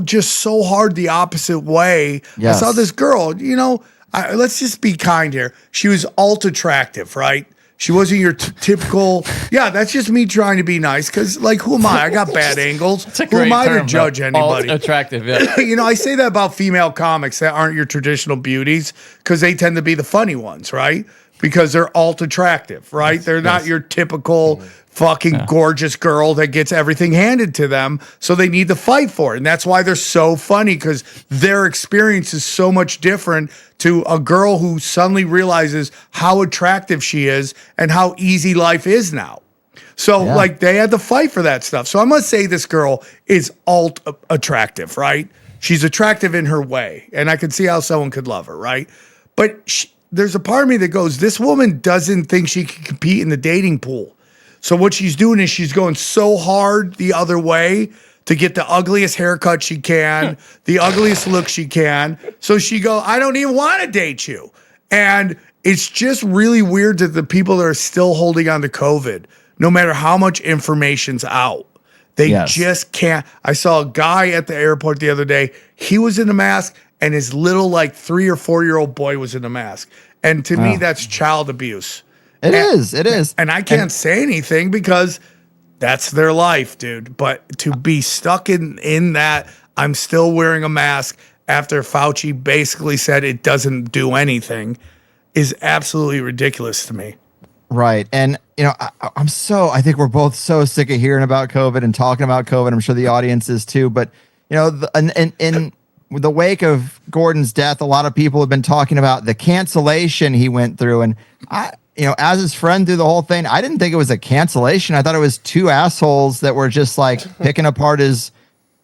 just so hard the opposite way. Yes. I saw this girl, let's just be kind here. She was alt attractive, right? She wasn't your typical. Yeah, that's just me trying to be nice. Because, who am I? I got bad angles. Who am I to judge anybody? Attractive, yeah. I say that about female comics that aren't your traditional beauties because they tend to be the funny ones, right? Because they're alt attractive, right? They're not your typical fucking gorgeous girl that gets everything handed to them. So they need to fight for it. And that's why they're so funny, because their experience is so much different to a girl who suddenly realizes how attractive she is and how easy life is now. So they had to fight for that stuff. So I must say this girl is alt attractive, right? She's attractive in her way. And I can see how someone could love her, right? But there's a part of me that goes, this woman doesn't think she can compete in the dating pool. So what she's doing is she's going so hard the other way to get the ugliest haircut she can, the ugliest look she can. So she go, I don't even want to date you. And it's just really weird that the people that are still holding on to COVID, no matter how much information's out, they just can't. I saw a guy at the airport the other day. He was in a mask and his little 3 or 4-year-old boy was in a mask. And to me, that's child abuse. It is. And I can't say anything because That's their life, dude. But to be stuck in that, I'm still wearing a mask after Fauci basically said it doesn't do anything is absolutely ridiculous to me. Right. And, I think we're both so sick of hearing about COVID and talking about COVID. I'm sure the audience is too. But, in the wake of Gordon's death, a lot of people have been talking about the cancellation he went through. And as his friend through the whole thing, I didn't think it was a cancellation. I thought it was two assholes that were just like picking apart his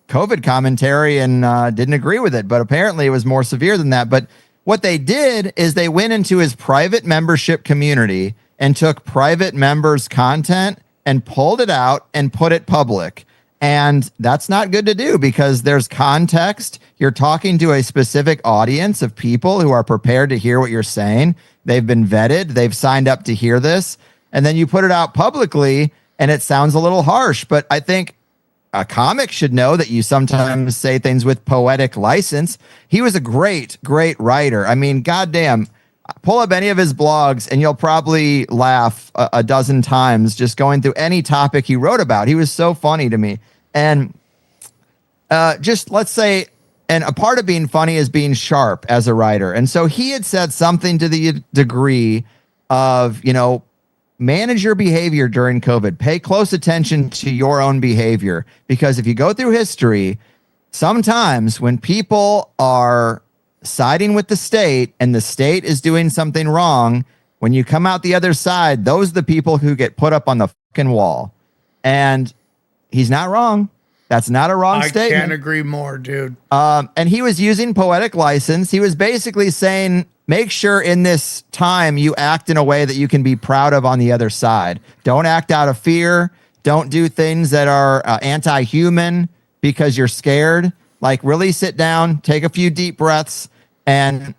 COVID commentary and didn't agree with it. But apparently it was more severe than that. But what they did is they went into his private membership community and took private members' content and pulled it out and put it public. And that's not good to do because there's context. You're talking to a specific audience of people who are prepared to hear what you're saying. They've been vetted. They've signed up to hear this. And then you put it out publicly and it sounds a little harsh. But I think a comic should know that you sometimes say things with poetic license. He was a great, great writer. I mean, goddamn, pull up any of his blogs and you'll probably laugh a dozen times just going through any topic he wrote about. He was so funny to me. And just let's say, and a part of being funny is being sharp as a writer. And so he had said something to the degree of, manage your behavior during COVID. Pay close attention to your own behavior. Because if you go through history, sometimes when people are siding with the state and the state is doing something wrong, when you come out the other side, those are the people who get put up on the fucking wall. And he's not wrong. That's not a wrong statement. I can't agree more, dude. And he was using poetic license. He was basically saying, make sure in this time you act in a way that you can be proud of on the other side. Don't act out of fear. Don't do things that are anti-human because you're scared. Like really sit down, take a few deep breaths, and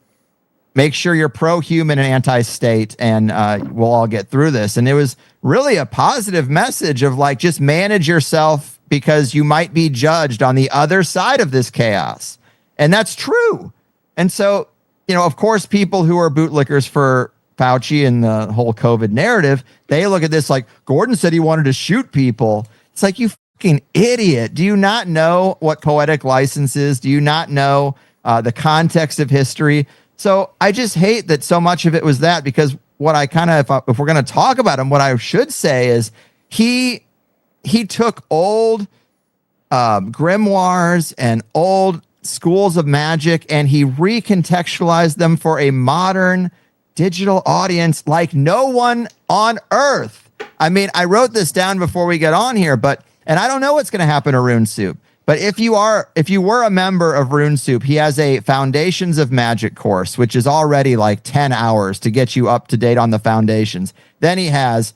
make sure you're pro-human and anti-state, and we'll all get through this. And it was really a positive message of like, just manage yourself because you might be judged on the other side of this chaos. And that's true. And so, of course, people who are bootlickers for Fauci and the whole COVID narrative, they look at this like, Gordon said he wanted to shoot people. It's like, you fucking idiot. Do you not know what poetic license is? Do you not know the context of history? So I just hate that so much of it was that, because what I kind of, if we're going to talk about him, what I should say is he took old grimoires and old schools of magic and he recontextualized them for a modern digital audience like no one on earth. I mean, I wrote this down before we get on here, and I don't know what's going to happen to Rune Soup. But if you were a member of Rune Soup, he has a Foundations of Magic course, which is already like 10 hours to get you up to date on the foundations. Then he has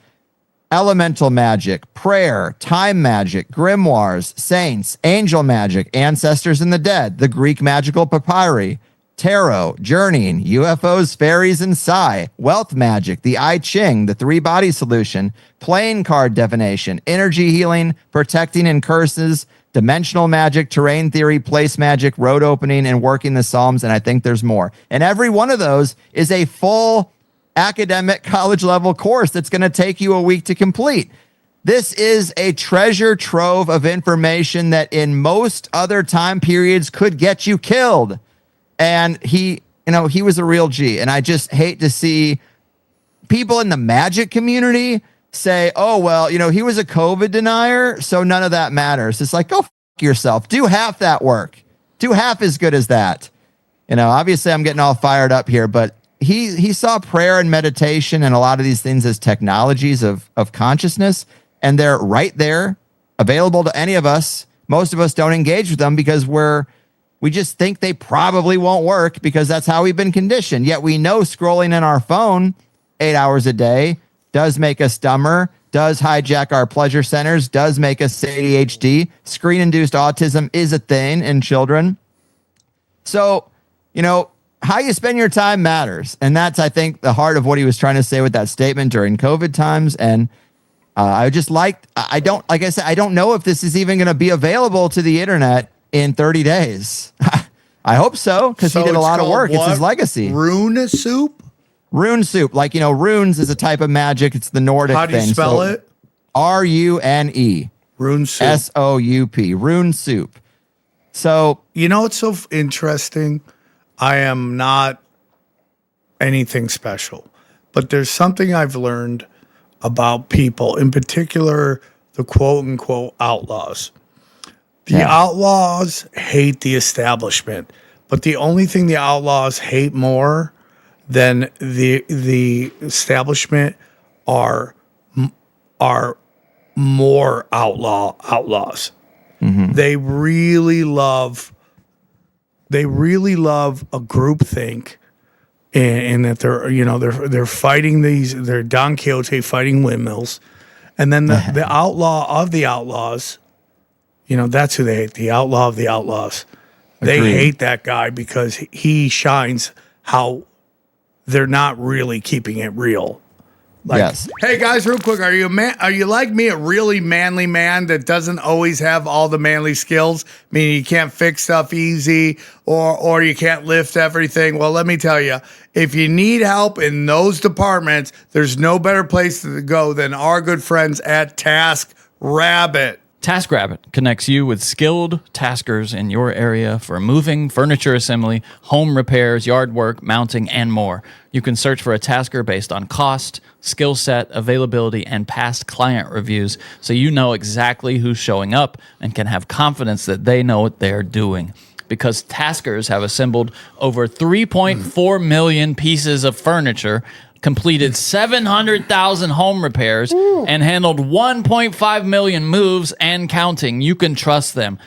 elemental magic, prayer, time magic, grimoires, saints, angel magic, ancestors and the dead, the Greek magical papyri, tarot, journeying, UFOs, fairies, and psi, wealth magic, the I Ching, the three-body solution, playing card divination, energy healing, protecting and curses, dimensional magic, terrain theory, place magic, road opening, and working the Psalms, and I think there's more. And every one of those is a full academic college level course that's going to take you a week to complete. This is a treasure trove of information that in most other time periods could get you killed. And he was a real G. And I just hate to see people in the magic community say, oh, well, he was a COVID denier, so none of that matters. It's like, go f*** yourself. Do half that work. Do half as good as that. Obviously I'm getting all fired up here, but he saw prayer and meditation and a lot of these things as technologies of consciousness, and they're right there, available to any of us. Most of us don't engage with them because we just think they probably won't work because that's how we've been conditioned. Yet we know scrolling in our phone 8 hours a day does make us dumber, does hijack our pleasure centers, does make us ADHD. Screen-induced autism is a thing in children. So, how you spend your time matters. And that's, I think, the heart of what he was trying to say with that statement during COVID times. And I don't know if this is even going to be available to the internet in 30 days. I hope so, because he did a lot of work. What? It's his legacy. Rune Soup? Rune Soup. Like, runes is a type of magic. It's the Nordic thing. How do you spell it? RUNE. Rune soup. SOUP. Rune soup. So, You know what's so interesting? I am not anything special, but there's something I've learned about people, in particular, the quote unquote outlaws. The outlaws hate the establishment, but the only thing the outlaws hate more than the establishment are more outlaws. Mm-hmm. They really love a groupthink, and that they're fighting they're Don Quixote fighting windmills, and then the outlaw of the outlaws, that's who they hate. The outlaw of the outlaws. They Agreed. hate that guy because he shines how they're not really keeping it real. yes. Hey guys, real quick, are you a man? Are you like me, a really manly man that doesn't always have all the manly skills? Meaning you can't fix stuff easy, or you can't lift everything. Well, let me tell you, if you need help in those departments, there's no better place to go than our good friends at TaskRabbit. TaskRabbit connects you with skilled taskers in your area for moving, furniture assembly, home repairs, yard work, mounting, and more. You can search for a tasker based on cost, skill set, availability, and past client reviews, so you know exactly who's showing up and can have confidence that they know what they're doing. Because taskers have assembled over 3.4 million pieces of furniture, completed 700,000 home repairs, and handled 1.5 million moves and counting. You can trust them.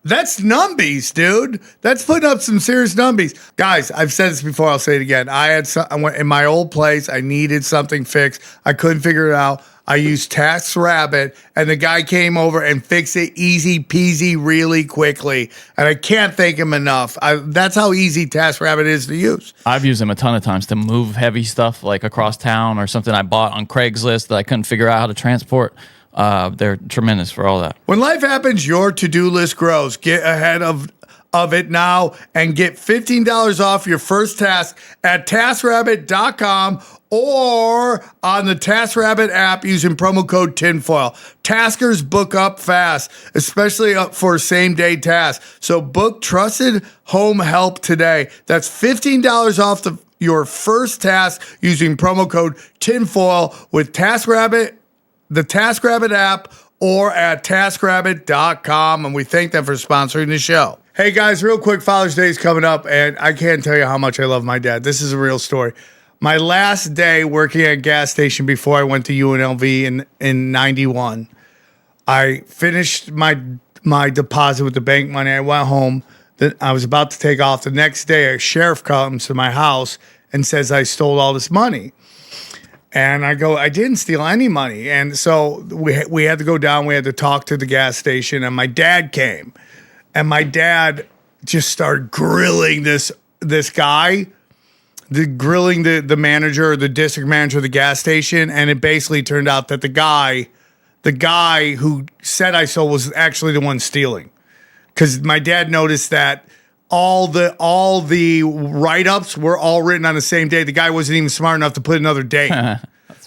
That's numbies, dude. That's putting up some serious numbies. Guys, I've said this before. I'll say it again. I went in my old place. I needed something fixed. I couldn't figure it out. I used TaskRabbit, and the guy came over and fixed it easy peasy really quickly. And I can't thank him enough. That's how easy TaskRabbit is to use. I've used them a ton of times to move heavy stuff like across town or something I bought on Craigslist that I couldn't figure out how to transport. They're tremendous for all that. When life happens, your to-do list grows. Get ahead of it now and get $15 off your first task at TaskRabbit.com or on the TaskRabbit app using promo code TINFOIL. Taskers book up fast, especially for same-day tasks. So book trusted home help today. That's $15 off your first task using promo code TINFOIL with TaskRabbit, the TaskRabbit app, or at TaskRabbit.com. And we thank them for sponsoring the show. Hey guys, real quick, Father's Day is coming up, and I can't tell you how much I love my dad. This is a real story. My last day working at a gas station before I went to UNLV in 91, I finished my deposit with the bank money. I went home. Then I was about to take off. The next day, a sheriff comes to my house and says I stole all this money. And I go, I didn't steal any money. And so we had to go down. We had to talk to the gas station, and my dad came. And my dad just started grilling this guy, grilling the manager, the district manager of the gas station. And it basically turned out that the guy who said I stole was actually the one stealing. Because my dad noticed that all the write-ups were all written on the same day. The guy wasn't even smart enough to put another date.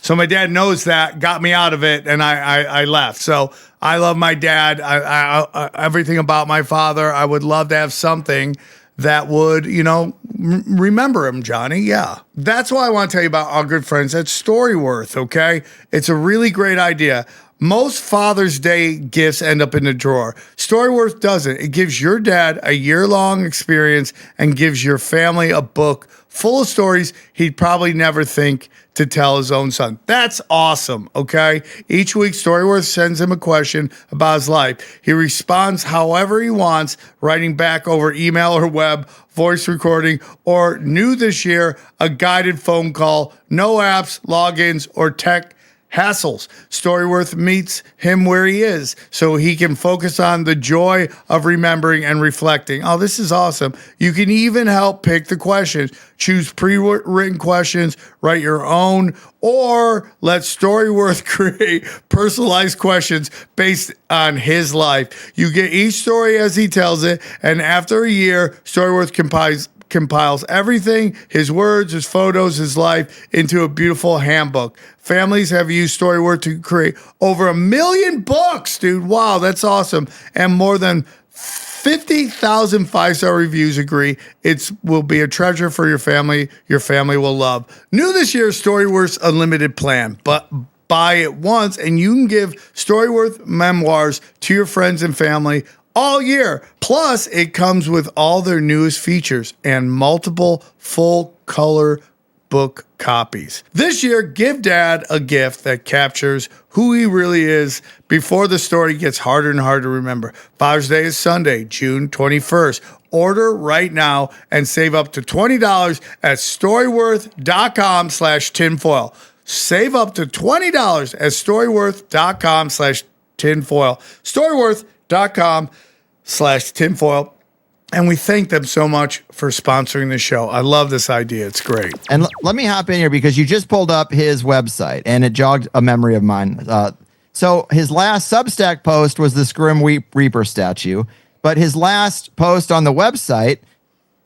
So my dad knows that, got me out of it, and I left. So I love my dad. I everything about my father. I would love to have something that would, remember him, Johnny. Yeah. That's why I want to tell you about our good friends at Storyworth, okay? It's a really great idea. Most Father's Day gifts end up in the drawer. Storyworth doesn't. It gives your dad a year-long experience and gives your family a book full of stories he'd probably never think to tell his own son. That's awesome, okay? Each week, Storyworth sends him a question about his life. He responds however he wants, writing back over email or web, voice recording, or new this year, a guided phone call, no apps, logins, or tech hassles. Storyworth meets him where he is so he can focus on the joy of remembering and reflecting. Oh, this is awesome. You can even help pick the questions. Choose pre-written questions, write your own, or let Storyworth create personalized questions based on his compiles everything, his words, his photos, his life, into a beautiful handbook. Families have used Storyworth to create over 1 million books, dude. Wow, that's awesome. And more than 50,000 five-star reviews agree it will be a treasure for your family will love. New this year, Storyworth's Unlimited plan, but buy it once and you can give Storyworth memoirs to your friends and family all year. Plus, it comes with all their newest features and multiple full-color book copies. This year, give Dad a gift that captures who he really is before the story gets harder and harder to remember. Father's Day is Sunday, June 21st. Order right now and save up to $20 at storyworth.com/tinfoil. Save up to $20 at storyworth.com/tinfoil. Storyworth.com/tinfoil. And we thank them so much for sponsoring the show. I love this idea. It's great. And let me hop in here because you just pulled up his website and it jogged a memory of mine. So his last Substack post was the Grim Reaper statue, but his last post on the website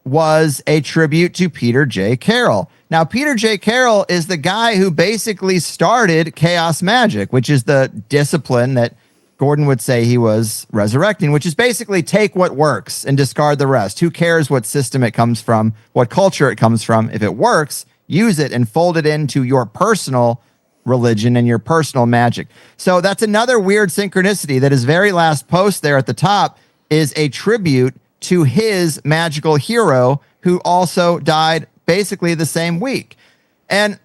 was a tribute to Peter J. Carroll. Now, Peter J. Carroll is the guy who basically started chaos magic, which is the discipline that Gordon would say he was resurrecting, which is basically take what works and discard the rest. Who cares what system it comes from, what culture it comes from? If it works, use it and fold it into your personal religion and your personal magic. So that's another weird synchronicity that his very last post there at the top is a tribute to his magical hero who also died basically the same week. And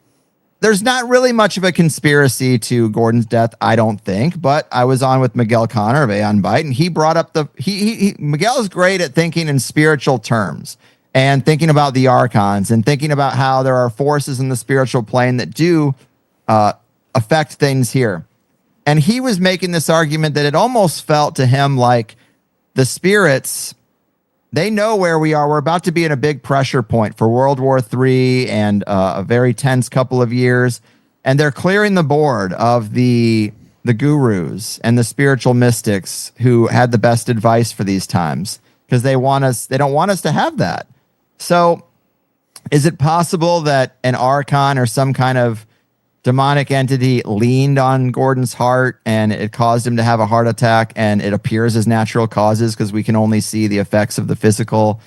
there's not really much of a conspiracy to Gordon's death, I don't think, but I was on with Miguel Connor of Aeon Byte, and he brought up Miguel is great at thinking in spiritual terms and thinking about the archons and thinking about how there are forces in the spiritual plane that do affect things here. And he was making this argument that it almost felt to him like the spirits, they know where we are. We're about to be in a big pressure point for World War III and a very tense couple of years. And they're clearing the board of the gurus and the spiritual mystics who had the best advice for these times because they don't want us to have that. So is it possible that an archon or some kind of demonic entity leaned on Gordon's heart and it caused him to have a heart attack and it appears as natural causes because we can only see the effects of the physical?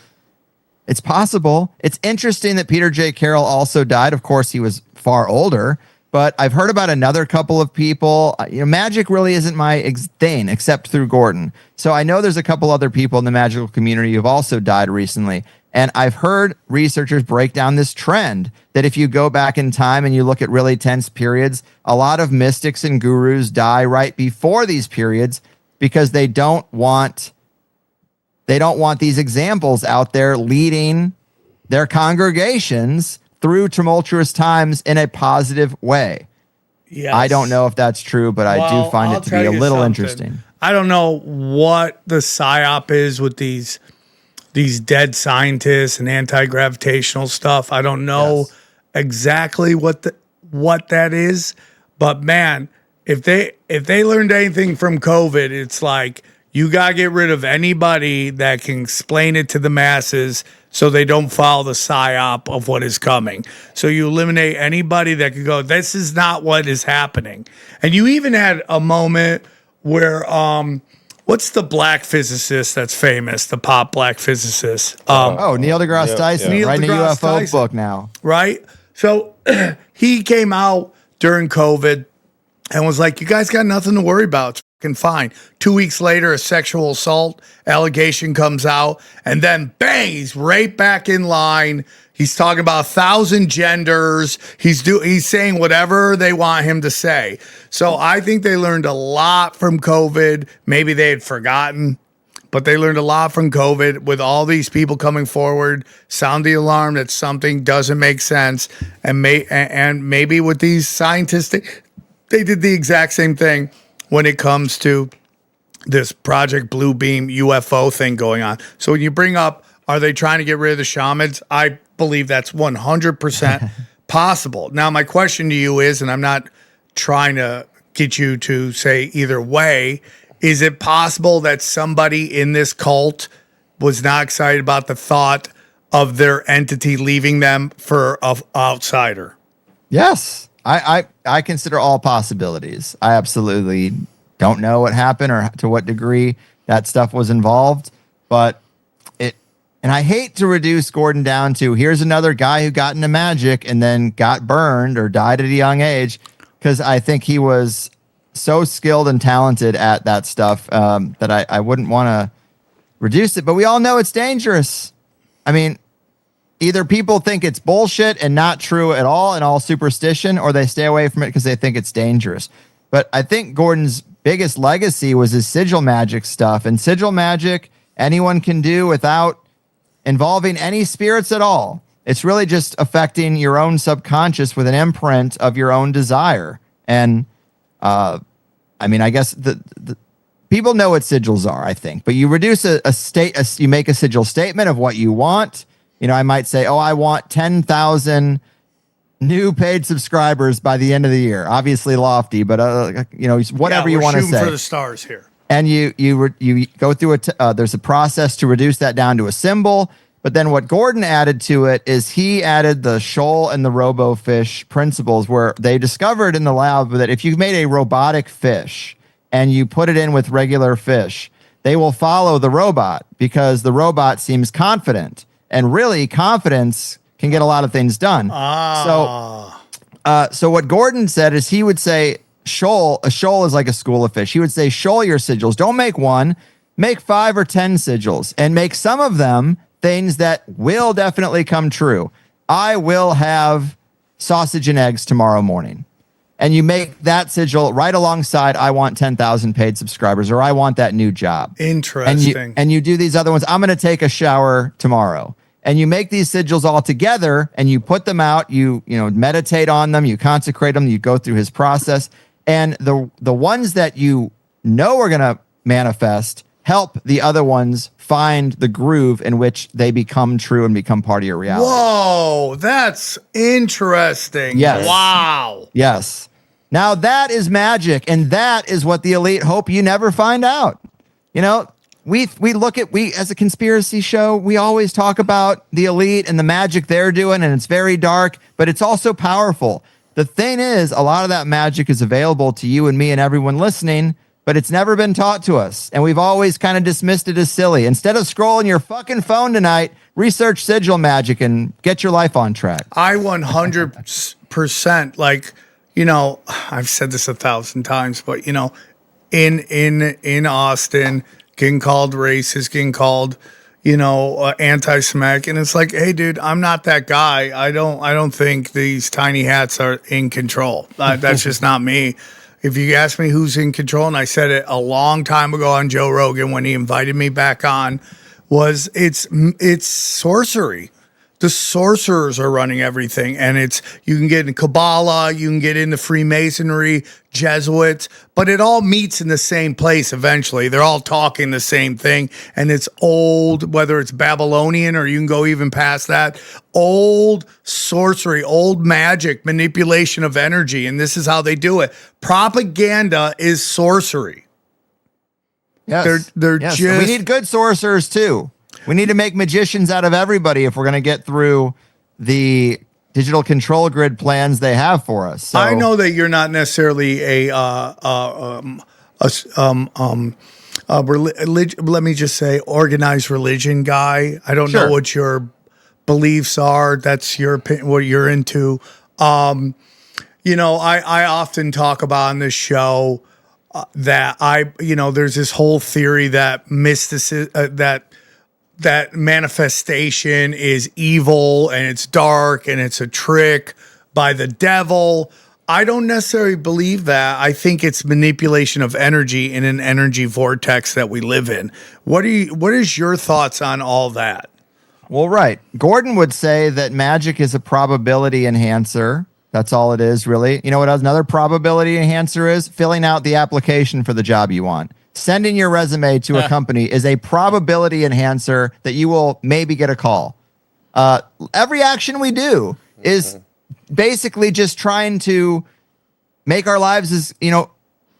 It's possible. It's interesting that Peter J. Carroll also died. Of course, he was far older, but I've heard about another couple of people. Magic really isn't my thing except through Gordon. So I know there's a couple other people in the magical community who've also died recently. And I've heard researchers break down this trend that if you go back in time and you look at really tense periods, a lot of mystics and gurus die right before these periods because they don't want these examples out there leading their congregations through tumultuous times in a positive way. Yes. I don't know if that's true, but I do find it to be a little interesting. I don't know what the psyop is with these dead scientists and anti-gravitational stuff. I don't know exactly what that is, but man, if they learned anything from COVID, it's like you gotta get rid of anybody that can explain it to the masses so they don't follow the psyop of what is coming. So you eliminate anybody that could go, this is not what is happening. And you even had a moment where what's the black physicist that's famous? The pop black physicist. Neil deGrasse Tyson, Neil writing a deGrasse UFO Tyson. book now. Right? So he came out during COVID and was like, you guys got nothing to worry about. It's fucking fine. 2 weeks later, a sexual assault allegation comes out, and then bang, he's right back in line. He's talking about 1,000 genders. He's saying whatever they want him to say. So I think they learned a lot from COVID. Maybe they had forgotten, but they learned a lot from COVID with all these people coming forward, sound the alarm that something doesn't make sense. And maybe with these scientists, they did the exact same thing when it comes to this Project Blue Beam UFO thing going on. So when you bring up, are they trying to get rid of the shamans? I believe that's 100% possible. Now, my question to you is, and I'm not trying to get you to say either way, is it possible that somebody in this cult was not excited about the thought of their entity leaving them for an outsider. Yes. I consider all possibilities. I absolutely don't know what happened or to what degree that stuff was involved, but and I hate to reduce Gordon down to here's another guy who got into magic and then got burned or died at a young age, because I think he was so skilled and talented at that stuff that I wouldn't want to reduce it. But we all know it's dangerous. I mean, either people think it's bullshit and not true at all and all superstition, or they stay away from it because they think it's dangerous. But I think Gordon's biggest legacy was his sigil magic stuff. And sigil magic, anyone can do without involving any spirits at all. It's really just affecting your own subconscious with an imprint of your own desire. And I mean, I guess the people know what sigils are, I think, but you reduce you make a sigil statement of what you want. You know, I might say, oh, I want 10,000 new paid subscribers by the end of the year. Obviously lofty, but you know, whatever you want to say. Shooting for the stars here. And you go through there's a process to reduce that down to a symbol. But then what Gordon added to it is he added the shoal and the robo-fish principles, where they discovered in the lab that if you made a robotic fish and you put it in with regular fish, they will follow the robot because the robot seems confident. And really, confidence can get a lot of things done. So what Gordon said is he would say, a shoal is like a school of fish. He would say, shoal your sigils. Don't make one, make 5 or 10 sigils, and make some of them things that will definitely come true. I will have sausage and eggs tomorrow morning. And you make that sigil right alongside, I want 10,000 paid subscribers, or I want that new job. Interesting. And you do these other ones. I'm going to take a shower tomorrow. And you make these sigils all together and you put them out, you meditate on them, you consecrate them, you go through his process. And the ones that you know are going to manifest help the other ones find the groove in which they become true and become part of your reality. Whoa, that's interesting. Yes. Wow. Yes. Now that is magic, and that is what the elite hope you never find out. You know, we as a conspiracy show, we always talk about the elite and the magic they're doing, and it's very dark, but it's also powerful. The thing is, a lot of that magic is available to you and me and everyone listening, but it's never been taught to us. And we've always kind of dismissed it as silly. Instead of scrolling your fucking phone tonight, research sigil magic and get your life on track. I 100%, like, you know, I've said this 1,000 times, but, you know, in Austin, getting called racist, getting called, you know, anti-Semitic, and it's like, hey, dude, I'm not that guy. I don't think these tiny hats are in control. That's just not me. If you ask me who's in control, and I said it a long time ago on Joe Rogan when he invited me back on, was it's sorcery. The sorcerers are running everything, and you can get in Kabbalah, you can get into Freemasonry, Jesuits, but it all meets in the same place eventually. They're all talking the same thing, and it's old, whether it's Babylonian or you can go even past that, old sorcery, old magic, manipulation of energy, and this is how they do it. Propaganda is sorcery. Yes. They're yes. just... We need good sorcerers too. We need to make magicians out of everybody if we're going to get through the digital control grid plans they have for us. So, I know that you're not necessarily let me just say, organized religion guy. I don't know what your beliefs are. That's your opinion, what you're into. You know, I often talk about on this show that there's this whole theory that that manifestation is evil and it's dark and it's a trick by the devil. I don't necessarily believe that. I think it's manipulation of energy in an energy vortex that we live in. What is your thoughts on all that? Well, right. Gordon would say that magic is a probability enhancer. That's all it is, really. You know what another probability enhancer is? Filling out the application for the job you want. Sending your resume to a company is a probability enhancer that you will maybe get a call. Every action we do is basically just trying to make our lives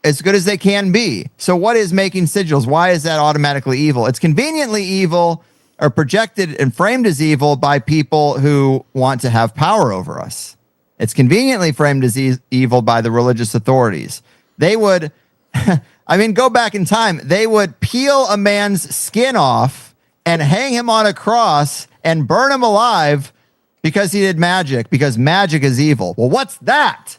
as good as they can be. So what is making sigils? Why is that automatically evil? It's conveniently evil, are projected and framed as evil by people who want to have power over us. It's conveniently framed as evil by the religious authorities. They would, I mean, go back in time. They would peel a man's skin off and hang him on a cross and burn him alive because he did magic, because magic is evil. Well, what's that?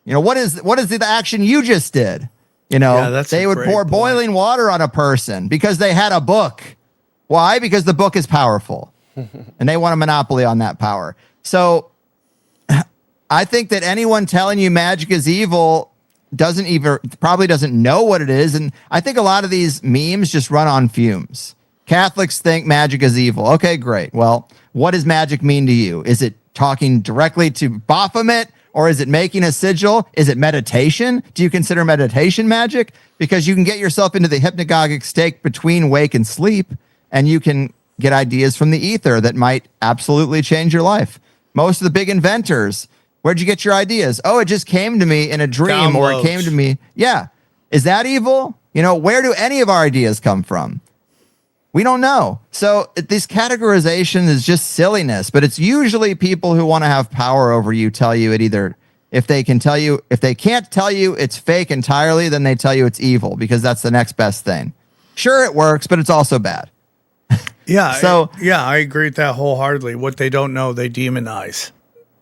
You know, what is the action you just did? You know, they would pour boiling water on a person because they had a book. Why? Because the book is powerful and they want a monopoly on that power. So I think that anyone telling you magic is evil probably doesn't know what it is. And I think a lot of these memes just run on fumes. Catholics think magic is evil. Okay, great. Well, what does magic mean to you? Is it talking directly to Baphomet, or is it making a sigil? Is it meditation? Do you consider meditation magic? Because you can get yourself into the hypnagogic state between wake and sleep, and you can get ideas from the ether that might absolutely change your life. Most of the big inventors, where'd you get your ideas? Oh, it just came to me in a dream, or it came to me. Yeah. Is that evil? You know, where do any of our ideas come from? We don't know. So this categorization is just silliness, but it's usually people who want to have power over you tell you it either, if they can't tell you it's fake entirely, then they tell you it's evil because that's the next best thing. Sure, it works, but it's also bad. Yeah. So I agree with that wholeheartedly. What they don't know, they demonize.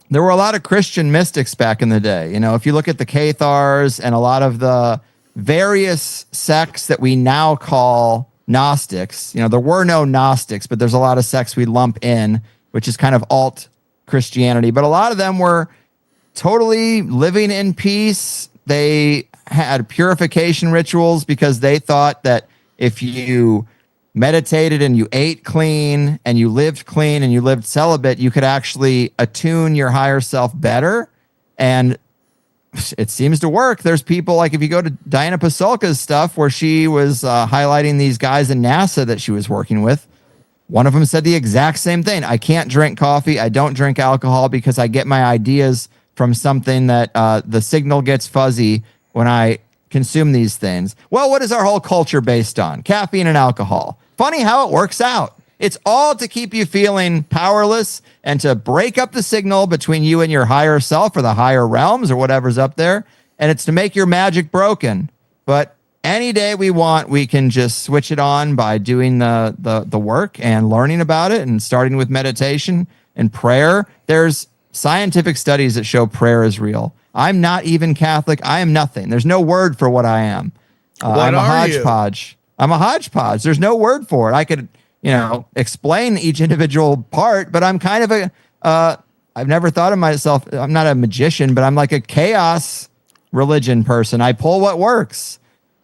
There were a lot of Christian mystics back in the day. You know, if you look at the Cathars and a lot of the various sects that we now call Gnostics, you know, there were no Gnostics, but there's a lot of sects we lump in, which is kind of alt Christianity. But a lot of them were totally living in peace. They had purification rituals because they thought that if you meditated and you ate clean and you lived clean and you lived celibate, you could actually attune your higher self better. And it seems to work. There's people like, if you go to Diana Pasulka's stuff where she was highlighting these guys in NASA that she was working with, one of them said the exact same thing. I can't drink coffee. I don't drink alcohol because I get my ideas from something that the signal gets fuzzy when I consume these things. Well, what is our whole culture based on? Caffeine and alcohol. Funny how it works out. It's all to keep you feeling powerless and to break up the signal between you and your higher self or the higher realms or whatever's up there. And it's to make your magic broken. But any day we want, we can just switch it on by doing the work and learning about it and starting with meditation and prayer. There's scientific studies that show prayer is real. I'm not even Catholic. I am nothing. There's no word for what I am. I'm a hodgepodge. I'm a hodgepodge. There's no word for it. I could, explain each individual part, but I'm kind of I've never thought of myself, I'm not a magician, but I'm like a chaos religion person. I pull what works.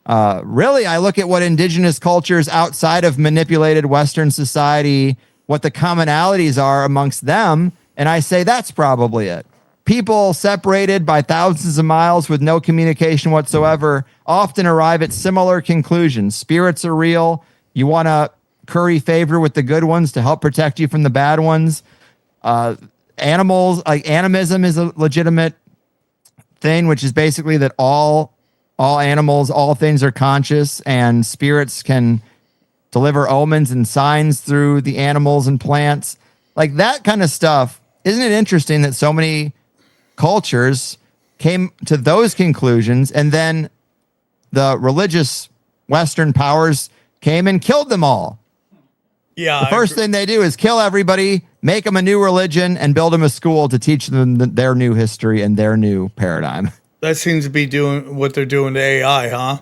Really, I look at what indigenous cultures outside of manipulated Western society, what the commonalities are amongst them, and I say that's probably it. People separated by thousands of miles with no communication whatsoever often arrive at similar conclusions. Spirits are real. You want to curry favor with the good ones to help protect you from the bad ones. Animals, like animism is a legitimate thing, which is basically that all animals, all things are conscious, and spirits can deliver omens and signs through the animals and plants. Like that kind of stuff. Isn't it interesting that so many cultures came to those conclusions, and then the religious Western powers came and killed them all? Yeah. The first thing they do is kill everybody, make them a new religion, and build them a school to teach them their new history and their new paradigm. That seems to be doing what they're doing to AI, huh?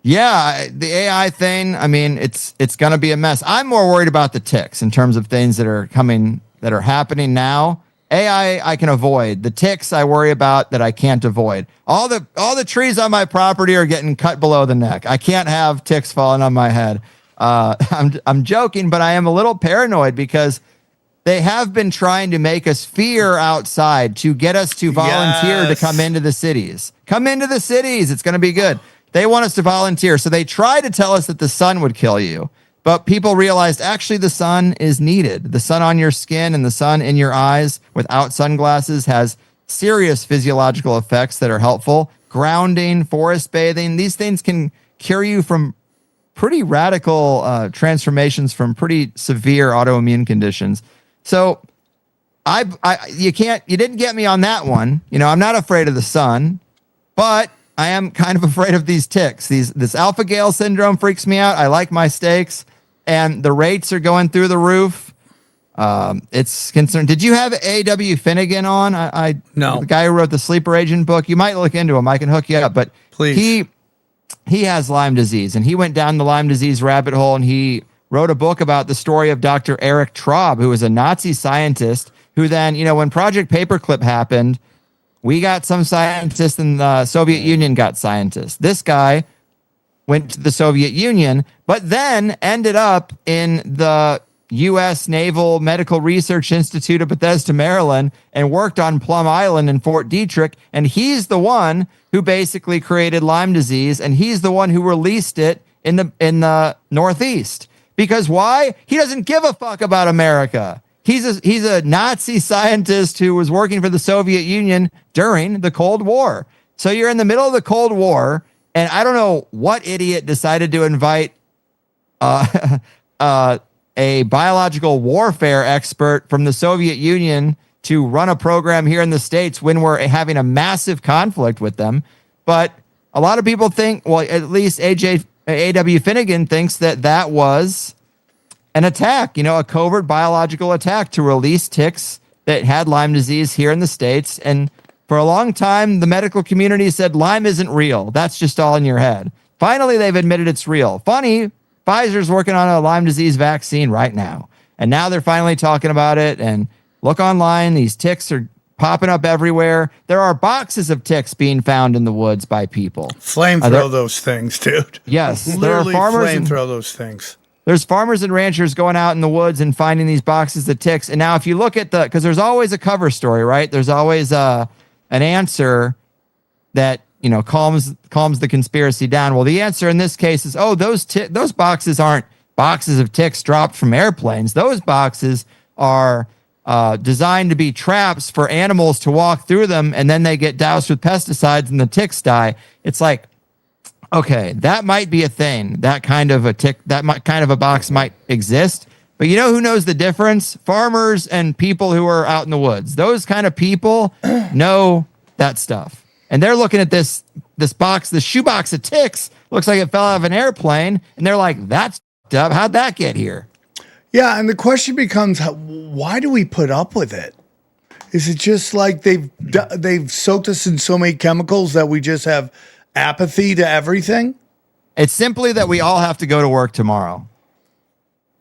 Yeah, the AI thing, I mean, it's going to be a mess. I'm more worried about the ticks in terms of things that are coming, that are happening now. AI, I can avoid. The ticks I worry about that I can't avoid. All the trees on my property are getting cut below the neck. I can't have ticks falling on my head. I'm joking, but I am a little paranoid because they have been trying to make us fear outside to get us to volunteer to come into the cities. Come into the cities. It's going to be good. They want us to volunteer. So they try to tell us that the sun would kill you. But people realized actually the sun is needed. The sun on your skin and the sun in your eyes without sunglasses has serious physiological effects that are helpful. Grounding, forest bathing, these things can cure you from pretty radical transformations from pretty severe autoimmune conditions. So you didn't get me on that one. You know, I'm not afraid of the sun, but I am kind of afraid of these ticks. This alpha Gale syndrome freaks me out. I like my steaks, and the rates are going through the roof. It's concerned. Did you have A.W. Finnegan on? No. The guy who wrote the Sleeper Agent book. You might look into him. I can hook you up. But Please. He has Lyme disease, and he went down the Lyme disease rabbit hole, and he wrote a book about the story of Dr. Erich Traub, who was a Nazi scientist who then, you know, when Project Paperclip happened, we got some scientists and the Soviet Union got scientists. This guy went to the Soviet Union, but then ended up in the U.S. Naval Medical Research Institute of Bethesda, Maryland, and worked on Plum Island in Fort Detrick. And he's the one who basically created Lyme disease, and he's the one who released it in the Northeast. Because why? He doesn't give a fuck about America. He's a Nazi scientist who was working for the Soviet Union during the Cold War. So you're in the middle of the Cold War, and I don't know what idiot decided to invite a biological warfare expert from the Soviet Union to run a program here in the States when we're having a massive conflict with them. But a lot of people think, well, at least A.W. Finnegan thinks that was an attack, you know, a covert biological attack to release ticks that had Lyme disease here in the States. And for a long time, the medical community said Lyme isn't real. That's just all in your head. Finally, they've admitted it's real. Funny, Pfizer's working on a Lyme disease vaccine right now. And now they're finally talking about it. And look online, these ticks are popping up everywhere. There are boxes of ticks being found in the woods by people. Flamethrow those things, dude. Yes. Literally there are farmers flamethrow those things. There's farmers and ranchers going out in the woods and finding these boxes of ticks. And now if you look at because there's always a cover story, right? There's always an answer that, you know, calms the conspiracy down. Well, the answer in this case is, those boxes aren't boxes of ticks dropped from airplanes. Those boxes are designed to be traps for animals to walk through them, and then they get doused with pesticides and the ticks die. It's like, okay, that might be a thing. That kind of a box might exist. But you know who knows the difference? Farmers and people who are out in the woods. Those kind of people know that stuff. And they're looking at this box, the shoebox of ticks, looks like it fell out of an airplane. And they're like, that's fucked up. How'd that get here? Yeah, and the question becomes, why do we put up with it? Is it just like they've soaked us in so many chemicals that we just have apathy to everything? It's simply that we all have to go to work tomorrow.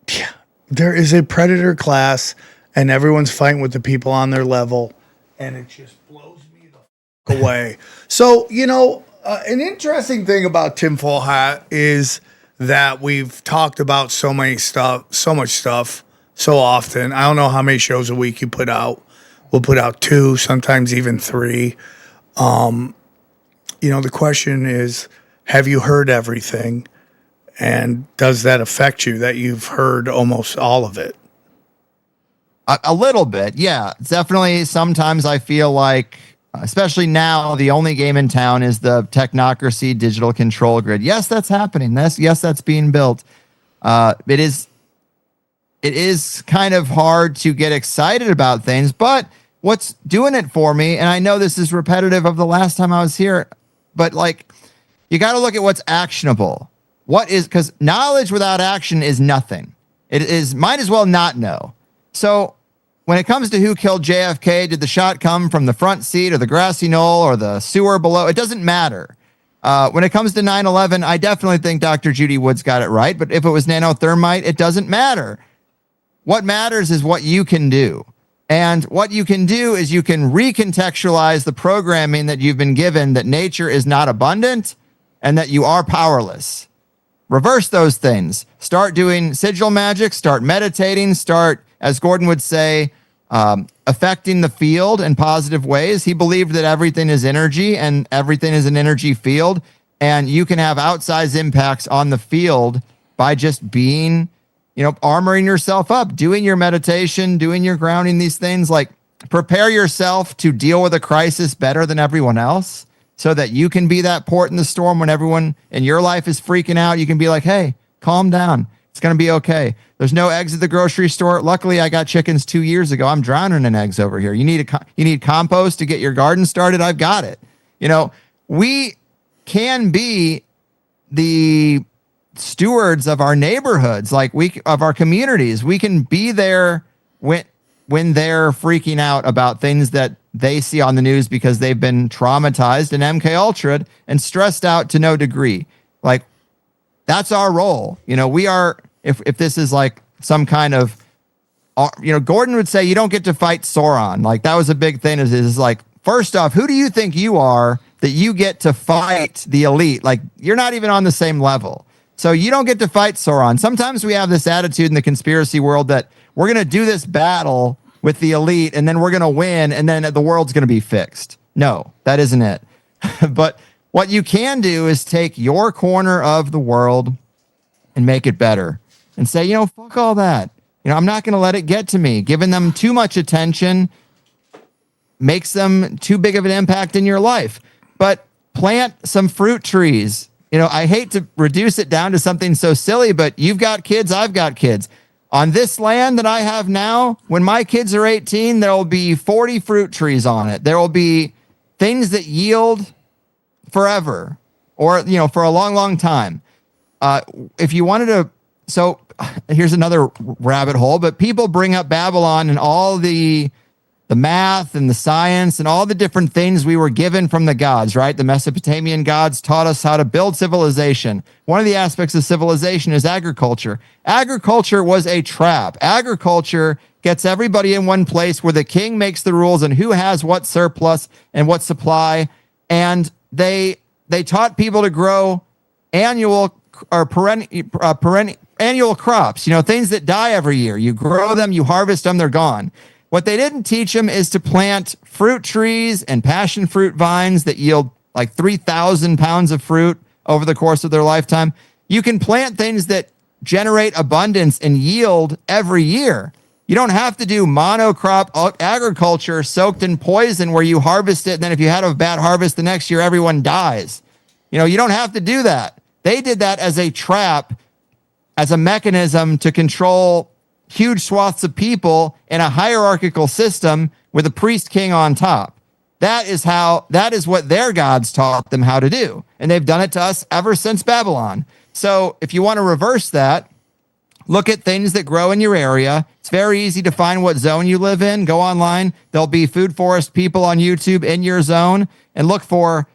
Yeah, there is a predator class, and everyone's fighting with the people on their level, and it just blows me the fuck away. So, you know, an interesting thing about Tinfoil Hat is that we've talked about so much stuff, so often. I don't know how many shows a week you put out. We'll put out 2, sometimes even 3. You know, the question is, have you heard everything? And does that affect you that you've heard almost all of it? A little bit, yeah. Definitely sometimes I feel like, especially now, the only game in town is the technocracy digital control grid. Yes, that's happening. Yes, that's being built. It is kind of hard to get excited about things, but what's doing it for me, and I know this is repetitive of the last time I was here, but like, you got to look at what's actionable. Because knowledge without action is nothing. Might as well not know. So when it comes to who killed JFK, did the shot come from the front seat or the grassy knoll or the sewer below? It doesn't matter. When it comes to 9/11, I definitely think Dr. Judy Woods got it right. But if it was nanothermite, it doesn't matter. What matters is what you can do. And what you can do is you can recontextualize the programming that you've been given, that nature is not abundant and that you are powerless. Reverse those things. Start doing sigil magic, start meditating, start, as Gordon would say, affecting the field in positive ways. He believed that everything is energy and everything is an energy field, and you can have outsized impacts on the field by just being, armoring yourself up, doing your meditation, doing your grounding, these things. Like, prepare yourself to deal with a crisis better than everyone else, so that you can be that port in the storm when everyone in your life is freaking out. You can be like, hey, calm down. It's going to be okay. There's no eggs at the grocery store. Luckily, I got chickens 2 years ago. I'm drowning in eggs over here. You need compost to get your garden started. I've got it. We can be the stewards of our neighborhoods, of our communities. We can be there when they're freaking out about things that they see on the news because they've been traumatized and MK Ultra'd and stressed out to no degree. That's our role. We are, if this is like some kind of, Gordon would say you don't get to fight Sauron. That was a big thing is first off, who do you think you are that you get to fight the elite? You're not even on the same level. So you don't get to fight Sauron. Sometimes we have this attitude in the conspiracy world that we're going to do this battle with the elite and then we're going to win and then the world's going to be fixed. No, that isn't it. But what you can do is take your corner of the world and make it better and say, fuck all that. I'm not going to let it get to me. Giving them too much attention makes them too big of an impact in your life. But plant some fruit trees. I hate to reduce it down to something so silly, but you've got kids, I've got kids. On this land that I have now, when my kids are 18, there will be 40 fruit trees on it. There will be things that yield forever or, for a long, long time. If you wanted to, so here's another rabbit hole, but people bring up Babylon and all the math and the science and all the different things we were given from the gods, right? The Mesopotamian gods taught us how to build civilization. One of the aspects of civilization is agriculture. Agriculture was a trap. Agriculture gets everybody in one place where the king makes the rules and who has what surplus and what supply. And they taught people to grow annual crops, things that die every year. You grow them, you harvest them, they're gone. What they didn't teach them is to plant fruit trees and passion fruit vines that yield 3,000 pounds of fruit over the course of their lifetime. You can plant things that generate abundance and yield every year. You don't have to do monocrop agriculture soaked in poison where you harvest it, and then if you had a bad harvest the next year, everyone dies. You don't have to do that. They did that as a trap, as a mechanism to control huge swaths of people in a hierarchical system with a priest king on top. That is what their gods taught them how to do. And they've done it to us ever since Babylon. So if you want to reverse that, look at things that grow in your area. It's very easy to find what zone you live in. Go online. There'll be food forest people on YouTube in your zone and look for,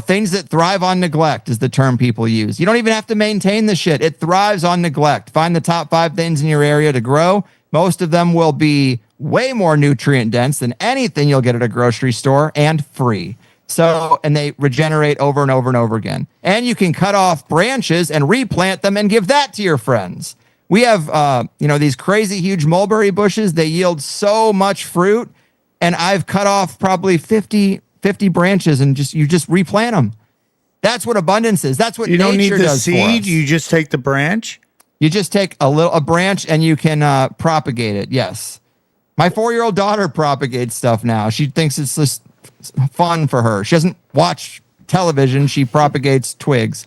things that thrive on neglect is the term people use. You don't even have to maintain the shit. It thrives on neglect. Find the top 5 things in your area to grow. Most of them will be way more nutrient dense than anything you'll get at a grocery store and free. So, and they regenerate over and over and over again. And you can cut off branches and replant them and give that to your friends. We have, these crazy huge mulberry bushes. They yield so much fruit. And I've cut off probably 50 branches and you just replant them. That's what abundance is. That's what you don't need nature the does seed. for us. You just take the branch. You just take a branch and you can propagate it. Yes. My 4-year-old daughter propagates stuff now. She thinks it's just fun for her. She doesn't watch television. She propagates twigs.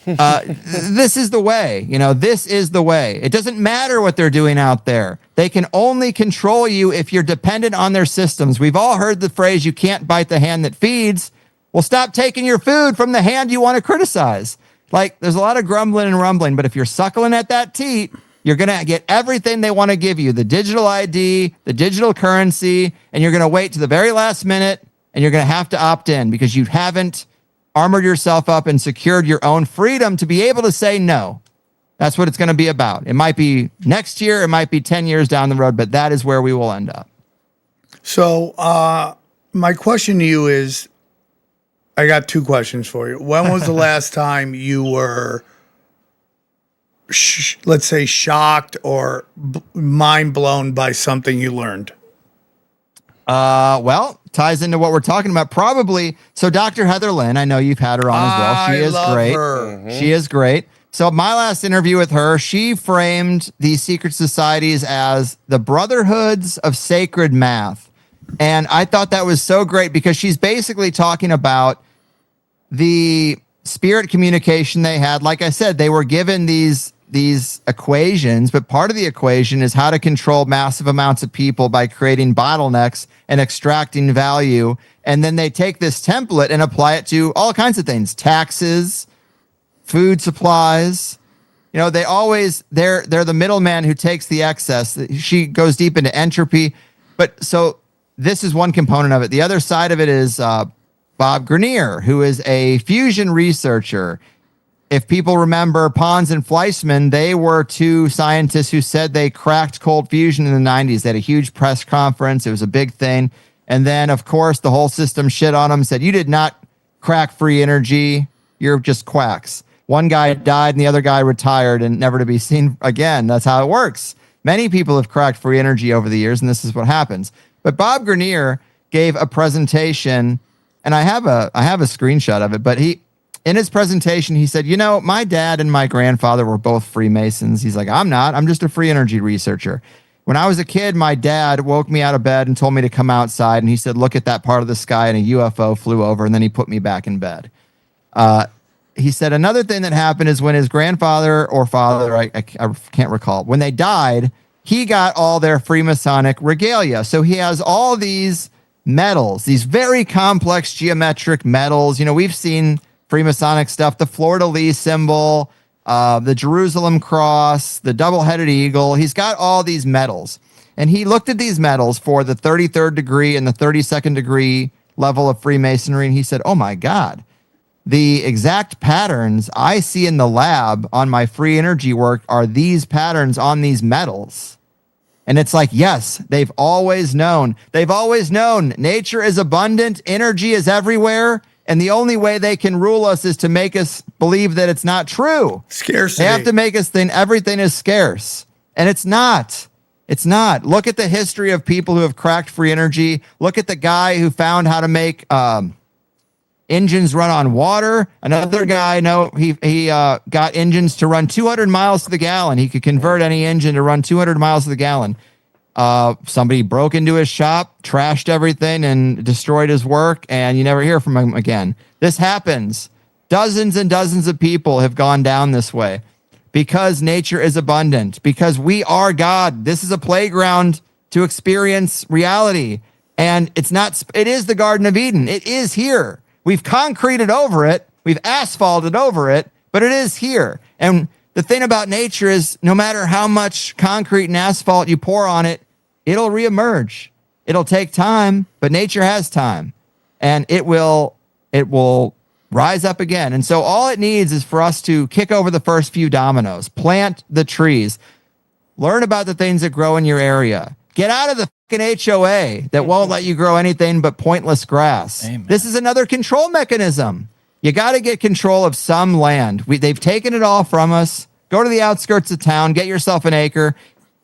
This is the way, this is the way. It doesn't matter what they're doing out there. They can only control you if you're dependent on their systems. We've all heard the phrase, you can't bite the hand that feeds. Well, stop taking your food from the hand you want to criticize. There's a lot of grumbling and rumbling, but if you're suckling at that teat, you're going to get everything they want to give you, the digital ID, the digital currency, and you're going to wait to the very last minute, and you're going to have to opt in because you haven't armored yourself up and secured your own freedom to be able to say no. That's what it's going to be about. It might be next year, it might be 10 years down the road, but that is where we will end up. So my question to you is, I got 2 questions for you. When was the last time you were, let's say, shocked or mind blown by something you learned? Well, ties into what we're talking about. Probably. So Dr. Heather Lynn, I know you've had her on as well. She is great. Her. She is great. So my last interview with her, she framed these secret societies as the Brotherhoods of Sacred Math. And I thought that was so great because she's basically talking about the spirit communication they had, like I said, they were given these equations, but part of the equation is how to control massive amounts of people by creating bottlenecks and extracting value. And then they take this template and apply it to all kinds of things, taxes, food supplies. You know, they're the middleman who takes the excess. She goes deep into entropy. But so this is one component of it. The other side of it is Bob Greenyer, who is a fusion researcher. If people remember Pons and Fleischmann, they were two scientists who said they cracked cold fusion in the 90s. They had a huge press conference. It was a big thing. And then, of course, the whole system shit on them, said, you did not crack free energy. You're just quacks. One guy died and the other guy retired and never to be seen again. That's how it works. Many people have cracked free energy over the years, and this is what happens. But Bob Greenyer gave a presentation, and I have a screenshot of it, but in his presentation, he said, you know, my dad and my grandfather were both Freemasons. He's like, I'm not. I'm just a free energy researcher. When I was a kid, my dad woke me out of bed and told me to come outside. And he said, look at that part of the sky, and a UFO flew over. And then he put me back in bed. He said another thing that happened is when his grandfather or father, I can't recall, when they died, he got all their Freemasonic regalia. So he has all these medals, these very complex geometric medals. You know, we've seen Freemasonic stuff, the fleur-de-lis symbol, the Jerusalem cross, the double-headed eagle. He's got all these medals. And he looked at these medals for the 33rd degree and the 32nd degree level of Freemasonry, and he said, oh my God, the exact patterns I see in the lab on my free energy work are these patterns on these medals. And it's like, yes, they've always known. They've always known nature is abundant, energy is everywhere, and the only way they can rule us is to make us believe that it's not true. Scarcity. They have to make us think everything is scarce. And it's not. It's not. Look at the history of people who have cracked free energy. Look at the guy who found how to make engines run on water. Another guy, he got engines to run 200 miles to the gallon. He could convert any engine to run 200 miles to the gallon. Somebody broke into his shop, trashed everything, and destroyed his work, and you never hear from him again. This happens. Dozens and dozens of people have gone down this way because nature is abundant, because we are God. This is a playground to experience reality, and it is the Garden of Eden. It is here. We've concreted over it. We've asphalted over it, but it is here. And the thing about nature is no matter how much concrete and asphalt you pour on it, it'll reemerge. It'll take time, but nature has time, and it will rise up again. And so all it needs is for us to kick over the first few dominoes, plant the trees, learn about the things that grow in your area, get out of the fucking HOA that won't let you grow anything but pointless grass. Amen. This is another control mechanism. You got to get control of some land. They've taken it all from us. Go to the outskirts of town, get yourself an acre.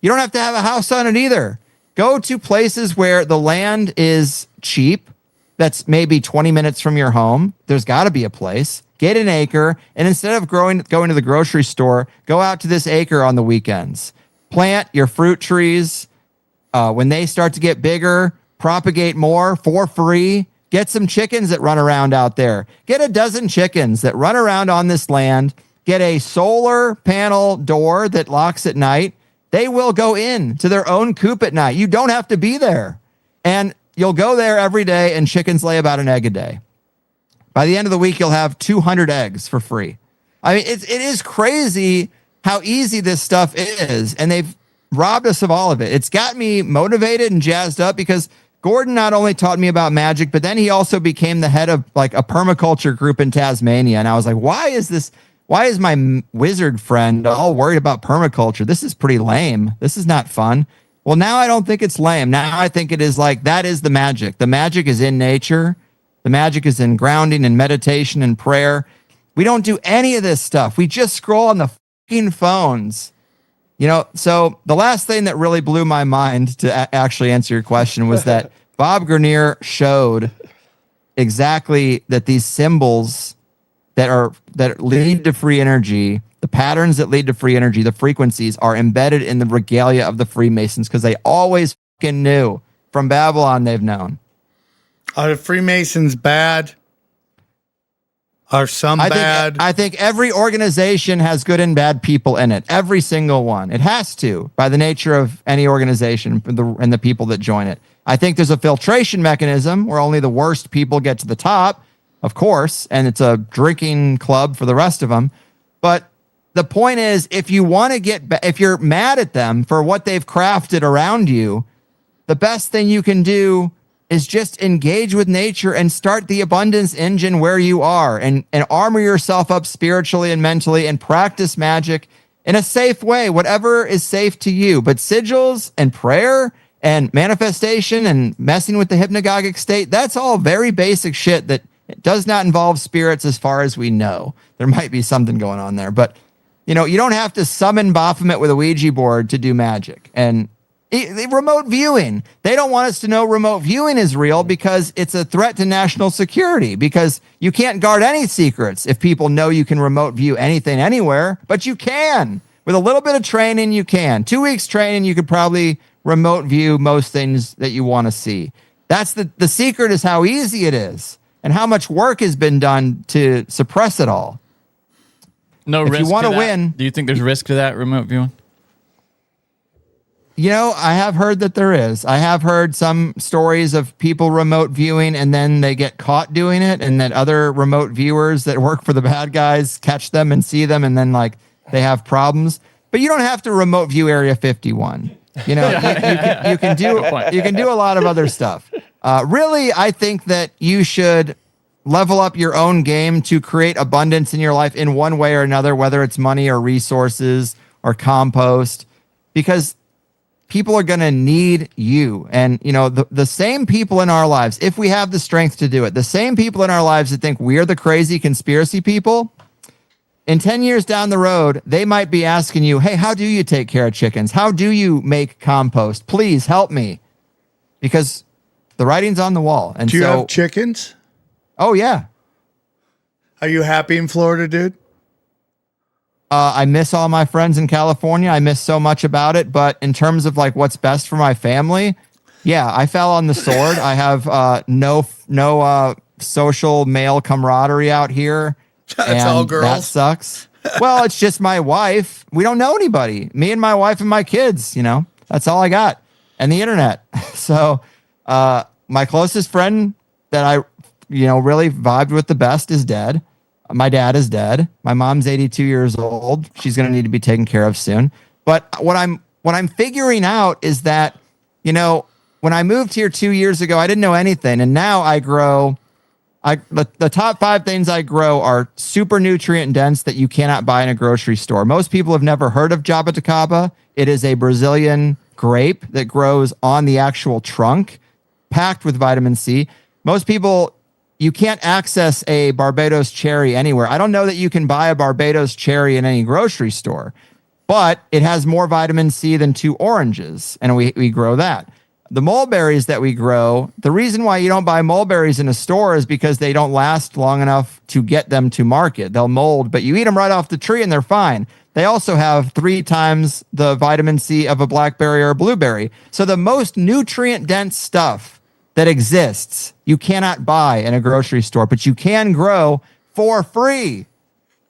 You don't have to have a house on it either. Go to places where the land is cheap. That's maybe 20 minutes from your home. There's got to be a place. Get an acre, and instead of going to the grocery store, go out to this acre on the weekends. Plant your fruit trees. When they start to get bigger, propagate more for free. Get some chickens that run around out there. Get a dozen chickens that run around on this land. Get a solar panel door that locks at night. They will go in to their own coop at night. You don't have to be there. And you'll go there every day, and chickens lay about an egg a day. By the end of the week, you'll have 200 eggs for free. I mean, it is crazy how easy this stuff is, and they've robbed us of all of it. It's got me motivated and jazzed up because Gordon not only taught me about magic, but then he also became the head of like a permaculture group in Tasmania. And I was like, why is my wizard friend all worried about permaculture? This is pretty lame. This is not fun. Well, now I don't think it's lame. Now I think it is like, that is the magic. The magic is in nature. The magic is in grounding and meditation and prayer. We don't do any of this stuff. We just scroll on the fucking phones. You know, so the last thing that really blew my mind to actually answer your question was that Bob Greenyer showed exactly that these symbols that lead to free energy, the patterns that lead to free energy, the frequencies are embedded in the regalia of the Freemasons because they always fucking knew. From Babylon, they've known. Are the Freemasons bad? Are some bad? I think every organization has good and bad people in it. Every single one. It has to, by the nature of any organization and the people that join it. I think there's a filtration mechanism where only the worst people get to the top, of course, and it's a drinking club for the rest of them. But the point is, if you want to if you're mad at them for what they've crafted around you, the best thing you can do is just engage with nature and start the abundance engine where you are and armor yourself up spiritually and mentally and practice magic in a safe way, whatever is safe to you. But sigils and prayer and manifestation and messing with the hypnagogic state, that's all very basic shit that does not involve spirits as far as we know. There might be something going on there, but you don't have to summon Baphomet with a Ouija board to do magic. And remote viewing. They don't want us to know remote viewing is real because it's a threat to national security, because you can't guard any secrets if people know you can remote view anything anywhere, but you can. With a little bit of training, you can. 2 weeks training, you could probably remote view most things that you want to see. That's the secret, is how easy it is and how much work has been done to suppress it all. No if risk. You want to win. Do you think there's risk to that remote viewing? I have heard that there is. I have heard some stories of people remote viewing and then they get caught doing it, and that other remote viewers that work for the bad guys catch them and see them, and then they have problems. But you don't have to remote view Area 51. You can do a lot of other stuff. Really, I think that you should level up your own game to create abundance in your life in one way or another, whether it's money or resources or compost, because people are going to need you. And, the same people in our lives, if we have the strength to do it, the same people in our lives that think we're the crazy conspiracy people, in 10 years down the road, they might be asking you, hey, how do you take care of chickens? How do you make compost? Please help me. Because the writing's on the wall. And do you have chickens? Oh, yeah. Are you happy in Florida, dude? I miss all my friends in California. I miss so much about it. But in terms of what's best for my family, yeah, I fell on the sword. I have no social male camaraderie out here. That's all girls. That sucks. Well, it's just my wife. We don't know anybody. Me and my wife and my kids, that's all I got. And the internet. So my closest friend that I, really vibed with the best is dead. My dad is dead. My mom's 82 years old. She's going to need to be taken care of soon. But what I'm figuring out is that, when I moved here 2 years ago, I didn't know anything. And now I grow. The top 5 things I grow are super nutrient dense that you cannot buy in a grocery store. Most people have never heard of jabuticaba. It is a Brazilian grape that grows on the actual trunk, packed with vitamin C. Most people, you can't access a Barbados cherry anywhere. I don't know that you can buy a Barbados cherry in any grocery store, but it has more vitamin C than 2 oranges, and we grow that. The mulberries that we grow, the reason why you don't buy mulberries in a store is because they don't last long enough to get them to market. They'll mold, but you eat them right off the tree and they're fine. They also have 3 times the vitamin C of a blackberry or a blueberry. So the most nutrient-dense stuff that exists, you cannot buy in a grocery store, but you can grow for free.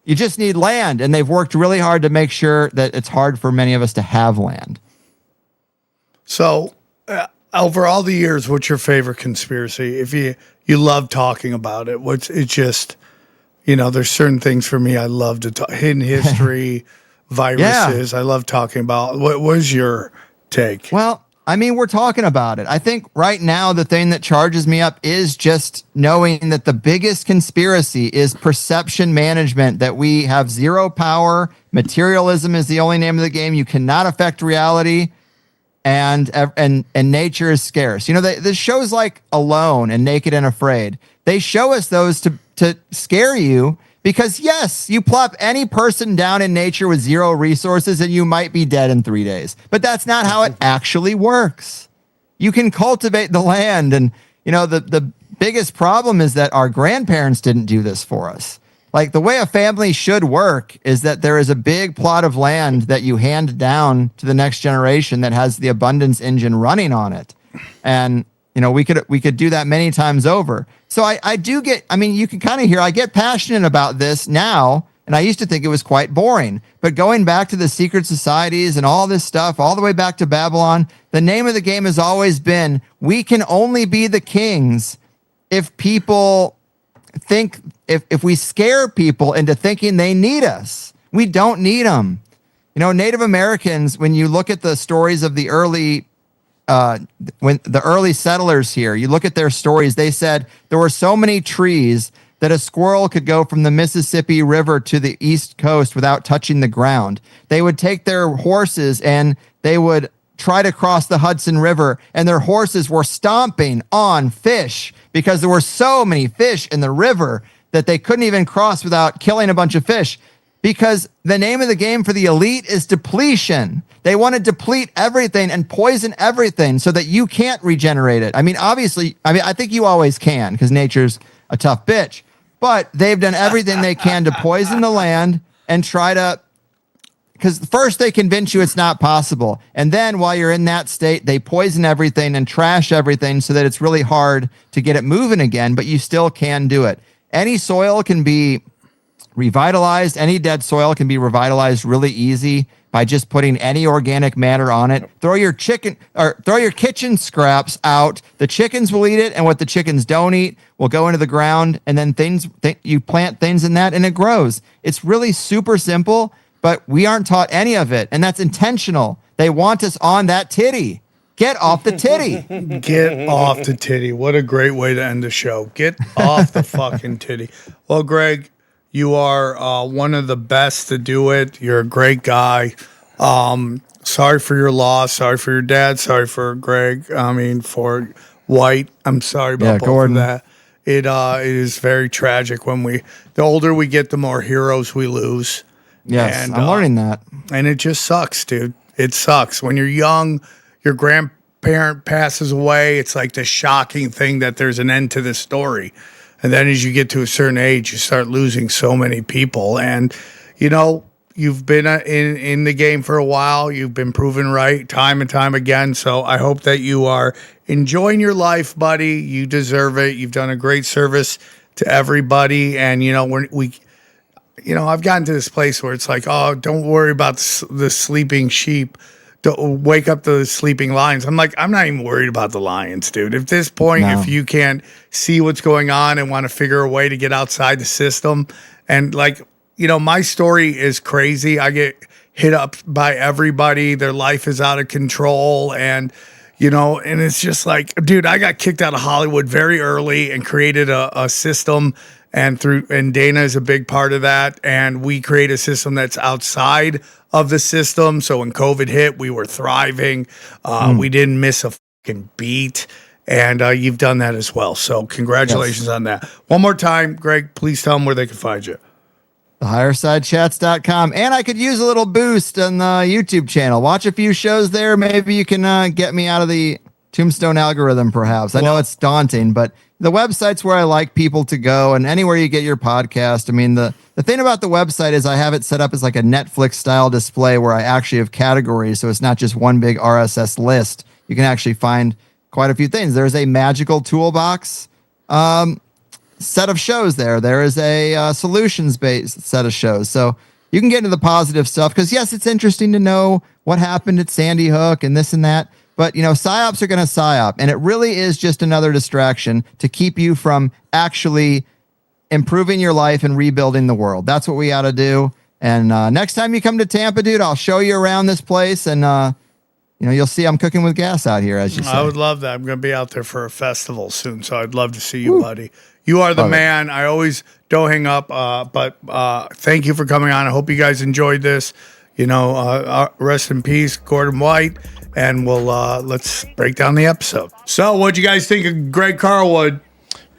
You just need land, and they've worked really hard to make sure that it's hard for many of us to have land. So, over all the years, what's your favorite conspiracy? If you love talking about it, it's just, there's certain things for me I love to talk. Hidden history, viruses. Yeah. I love talking about. What was your take? Well, we're talking about it. I think right now the thing that charges me up is just knowing that the biggest conspiracy is perception management, that we have zero power. Materialism is the only name of the game. You cannot affect reality. And nature is scarce. The shows like Alone and Naked and Afraid, they show us those to scare you because, yes, you plop any person down in nature with zero resources and you might be dead in 3 days. But that's not how it actually works. You can cultivate the land. And, the biggest problem is that our grandparents didn't do this for us. The way a family should work is that there is a big plot of land that you hand down to the next generation that has the abundance engine running on it. And we could do that many times over. So I do get, I mean, you can kind of hear, I get passionate about this now, and I used to think it was quite boring. But going back to the secret societies and all this stuff, all the way back to Babylon, the name of the game has always been, we can only be the kings if people think, if we scare people into thinking they need us. We don't need them. Native Americans, when you look at the stories of the early when the early settlers here, you look at their stories, they said there were so many trees that a squirrel could go from the Mississippi River to the East Coast without touching the ground. They would take their horses and they would try to cross the Hudson River, and their horses were stomping on fish because there were so many fish in the river that they couldn't even cross without killing a bunch of fish. Because the name of the game for the elite is depletion. They want to deplete everything and poison everything so that you can't regenerate it. I mean, obviously, I think you always can because nature's a tough bitch. But they've done everything they can to poison the land and try to, because first they convince you it's not possible. And then while you're in that state, they poison everything and trash everything so that it's really hard to get it moving again, but you still can do it. Any soil can be revitalized. Any dead soil can be revitalized really easy by just putting any organic matter on it. Throw your kitchen scraps out. The chickens will eat it, and what the chickens don't eat will go into the ground, and then you plant things in that, and it grows. It's really super simple, but we aren't taught any of it, and that's intentional. They want us on that titty. Get off the titty. Get off the titty. What a great way to end the show. Get off the fucking titty. Well, Greg, you are one of the best to do it. You're a great guy. Sorry for your loss. Sorry for your dad. Sorry for Greg. I mean, for White. I'm sorry about both Gordon. of that. It is very tragic when the older we get, the more heroes we lose. Yes, And, I'm learning that. And it just sucks, dude. It sucks. When you're young, your grandparent passes away. It's like the shocking thing that there's an end to the story. And then as you get to a certain age, you start losing so many people. And, you've been in the game for a while. You've been proven right time and time again. So I hope that you are enjoying your life, buddy. You deserve it. You've done a great service to everybody. And, I've gotten to this place where it's like, oh, don't worry about the sleeping sheep. Don't wake up the sleeping lions. I'm like, I'm not even worried about the lions, dude. At this point, if you can't see what's going on and want to figure a way to get outside the system, and my story is crazy. I get hit up by everybody. Their life is out of control. And, and it's just like, dude, I got kicked out of Hollywood very early and created a system. And Dana is a big part of that. And we create a system that's outside of the system. So when COVID hit, we were thriving. We didn't miss a fucking beat. And you've done that as well. So congratulations on that. One more time, Greg, please tell them where they can find you. TheHighersideChats.com. And I could use a little boost on the YouTube channel. Watch a few shows there. Maybe you can get me out of the Tombstone algorithm, perhaps. I know it's daunting, but the website's where I like people to go, and anywhere you get your podcast. I mean, the thing about the website is I have it set up as like a Netflix style display where I actually have categories, so it's not just one big RSS list. You can actually find quite a few things. There's a magical toolbox set of shows there. There is a solutions-based set of shows. So you can get into the positive stuff because, yes, it's interesting to know what happened at Sandy Hook and this and that. But, PSYOPs are going to PSYOP, and it really is just another distraction to keep you from actually improving your life and rebuilding the world. That's what we ought to do. And next time you come to Tampa, dude, I'll show you around this place, and you'll see I'm cooking with gas out here, as you say. I would love that. I'm going to be out there for a festival soon, so I'd love to see you, buddy. You are the man. I always don't hang up, but thank you for coming on. I hope you guys enjoyed this. Rest in peace, Gordon White. And let's break down the episode. So, what'd you guys think of Greg Carlwood?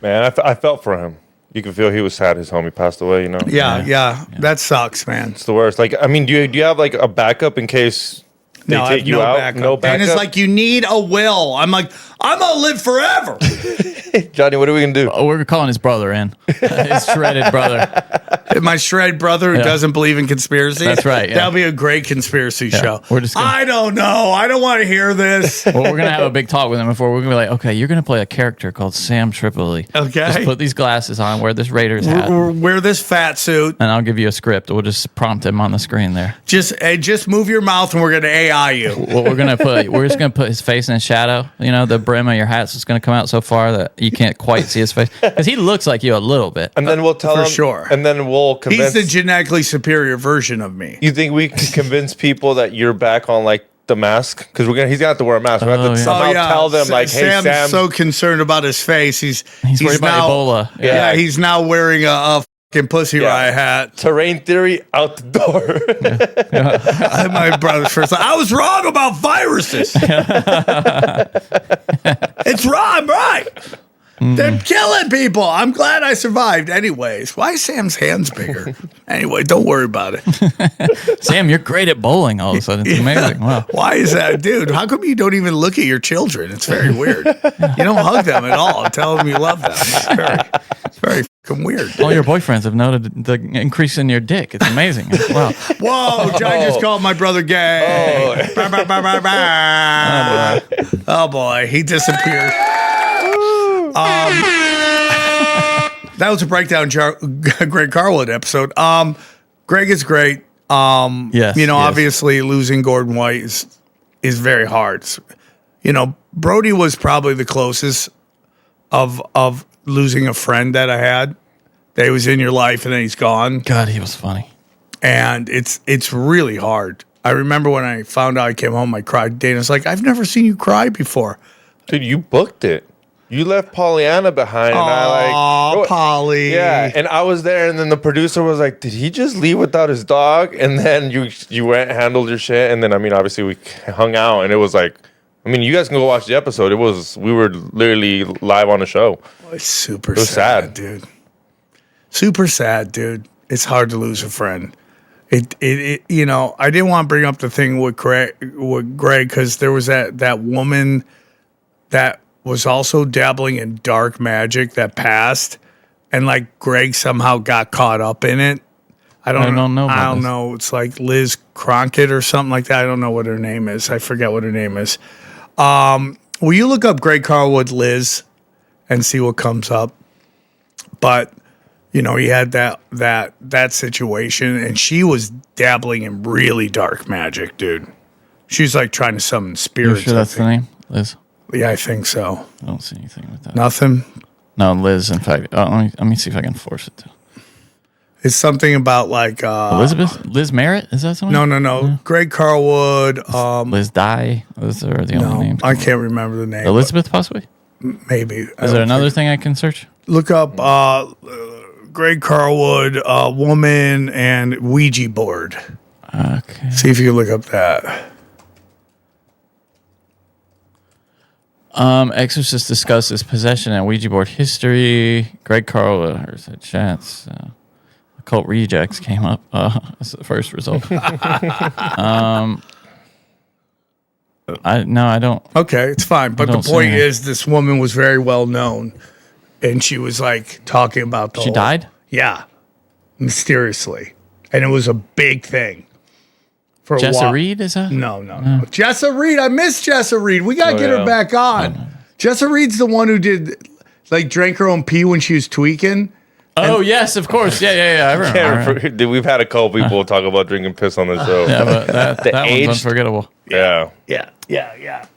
Man, I felt for him. You can feel he was sad his homie passed away, Yeah. That sucks, man. It's the worst. Like, I mean, do you have like a backup in case they take you out? Backup. No backup? And it's like, you need a will. I'm like, I'm going to live forever. Johnny, what are we going to do? Oh, we're calling his brother in. His shredded brother. My shred brother who doesn't believe in conspiracy. That's right, yeah. That'll be a great conspiracy show. We're just gonna- I don't know. I don't want to hear this. Well, we're gonna have a big talk with him before. We're gonna be like, okay, you're gonna play a character called Sam Tripoli. Okay. Just put these glasses on, wear this Raiders hat, Wear this fat suit. and I'll give you a script. We'll just prompt him on the screen there. Just move your mouth and we're going to AI you. What we're just gonna put his face in a shadow. You know, the brim of your hat's just gonna come out so far that you can't quite see his face because he looks like you a little bit. And then we'll tell For him. sure. And then we'll convince. He's the genetically superior version of me. You think we can convince people that you're back on like the mask? Because he's gonna have to wear a mask. We have to somehow tell them like, hey, Sam's so concerned about his face. He's worried about Ebola. Yeah, he's now wearing a fucking pussy riot hat. Terrain theory out the door. My brother's first. I was wrong about viruses. It's wrong. I'm right. They're killing people. I'm glad I survived. Anyways, why is Sam's hands bigger? Anyway, don't worry about it. Sam, you're great at bowling all of a sudden. It's amazing. Wow. Why is that, dude? How come you don't even look at your children? It's very weird. You don't hug them at all and tell them you love them. It's very fucking weird. All your boyfriends have noted the increase in your dick. It's amazing. Wow. Whoa, Johnny just called my brother gay. Bah, bah, bah, bah, bah. Oh boy, he disappeared. That was a breakdown, Greg Carlwood episode. Greg is great. Yes, obviously losing Gordon White is very hard. Brody was probably the closest of losing a friend that I had. That he was in your life and then he's gone. God, he was funny. And it's really hard. I remember when I found out I came home, I cried. Dana's like, I've never seen you cry before. Dude, you booked it. You left Pollyanna behind. Aww, Polly. Yeah, and I was there, and then the producer was like, did he just leave without his dog? And then you went and handled your shit, and then, obviously we hung out, and it was like, you guys can go watch the episode. We were literally live on the show. It's super sad, dude. Super sad, dude. It's hard to lose a friend. I didn't want to bring up the thing with Greg because there was that woman that was also dabbling in dark magic that passed, and like Greg somehow got caught up in it. I don't know. It's like Liz Cronkite or something like that. I don't know what her name is. I forget what her name is. Will you look up Greg Carlwood Liz and see what comes up? But he had that situation, and she was dabbling in really dark magic, dude. She's like trying to summon spirits. You sure that's the name, Liz? Yeah, I think so. I don't see anything with that. Nothing? No, Liz, in fact. Let me see if I can force it to. It's something about like... Elizabeth? Liz Merritt? Is that something? No. Yeah. Greg Carlwood. Liz Dye? Those are the only names. I can't remember the name. Elizabeth, possibly? Maybe. Is there another thing I can search? Look up Greg Carlwood, woman, and Ouija board. Okay. See if you can look up that. Exorcist discusses possession and Ouija board history. Greg Carlwood said chance. Occult rejects came up. That's the first result. I don't. Okay, it's fine. But the point is, this woman was very well known, and she was like talking about the. She died? Yeah, mysteriously, and it was a big thing. For Jessa Reed, is that? No. Jessa Reed. I miss Jessa Reed. We got to get her back on. Jessa Reed's the one who did, like, drank her own pee when she was tweaking. Oh, yes, of course. Yeah. I remember. Dude, we've had a couple people talk about drinking piss on the show. Yeah, but that one's unforgettable. Yeah.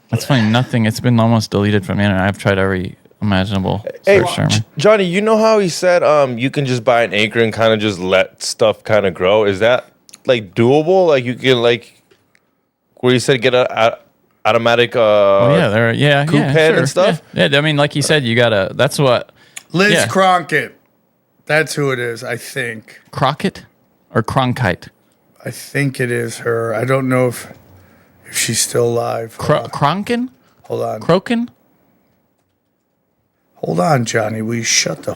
That's funny. Nothing. It's been almost deleted from the internet. I've tried every imaginable search term. Johnny, you know how he said you can just buy an acre and kind of just let stuff kind of grow? Is that like doable? Like you can where you said get a automatic coop pen and stuff? Yeah, I mean, like you said, you gotta. That's what Liz Cronkite. That's who it is, I think. Crockett or Cronkite? I think it is her. I don't know if she's still alive. Kronkin? Hold on. Crokin? Hold on, Johnny. We shut the.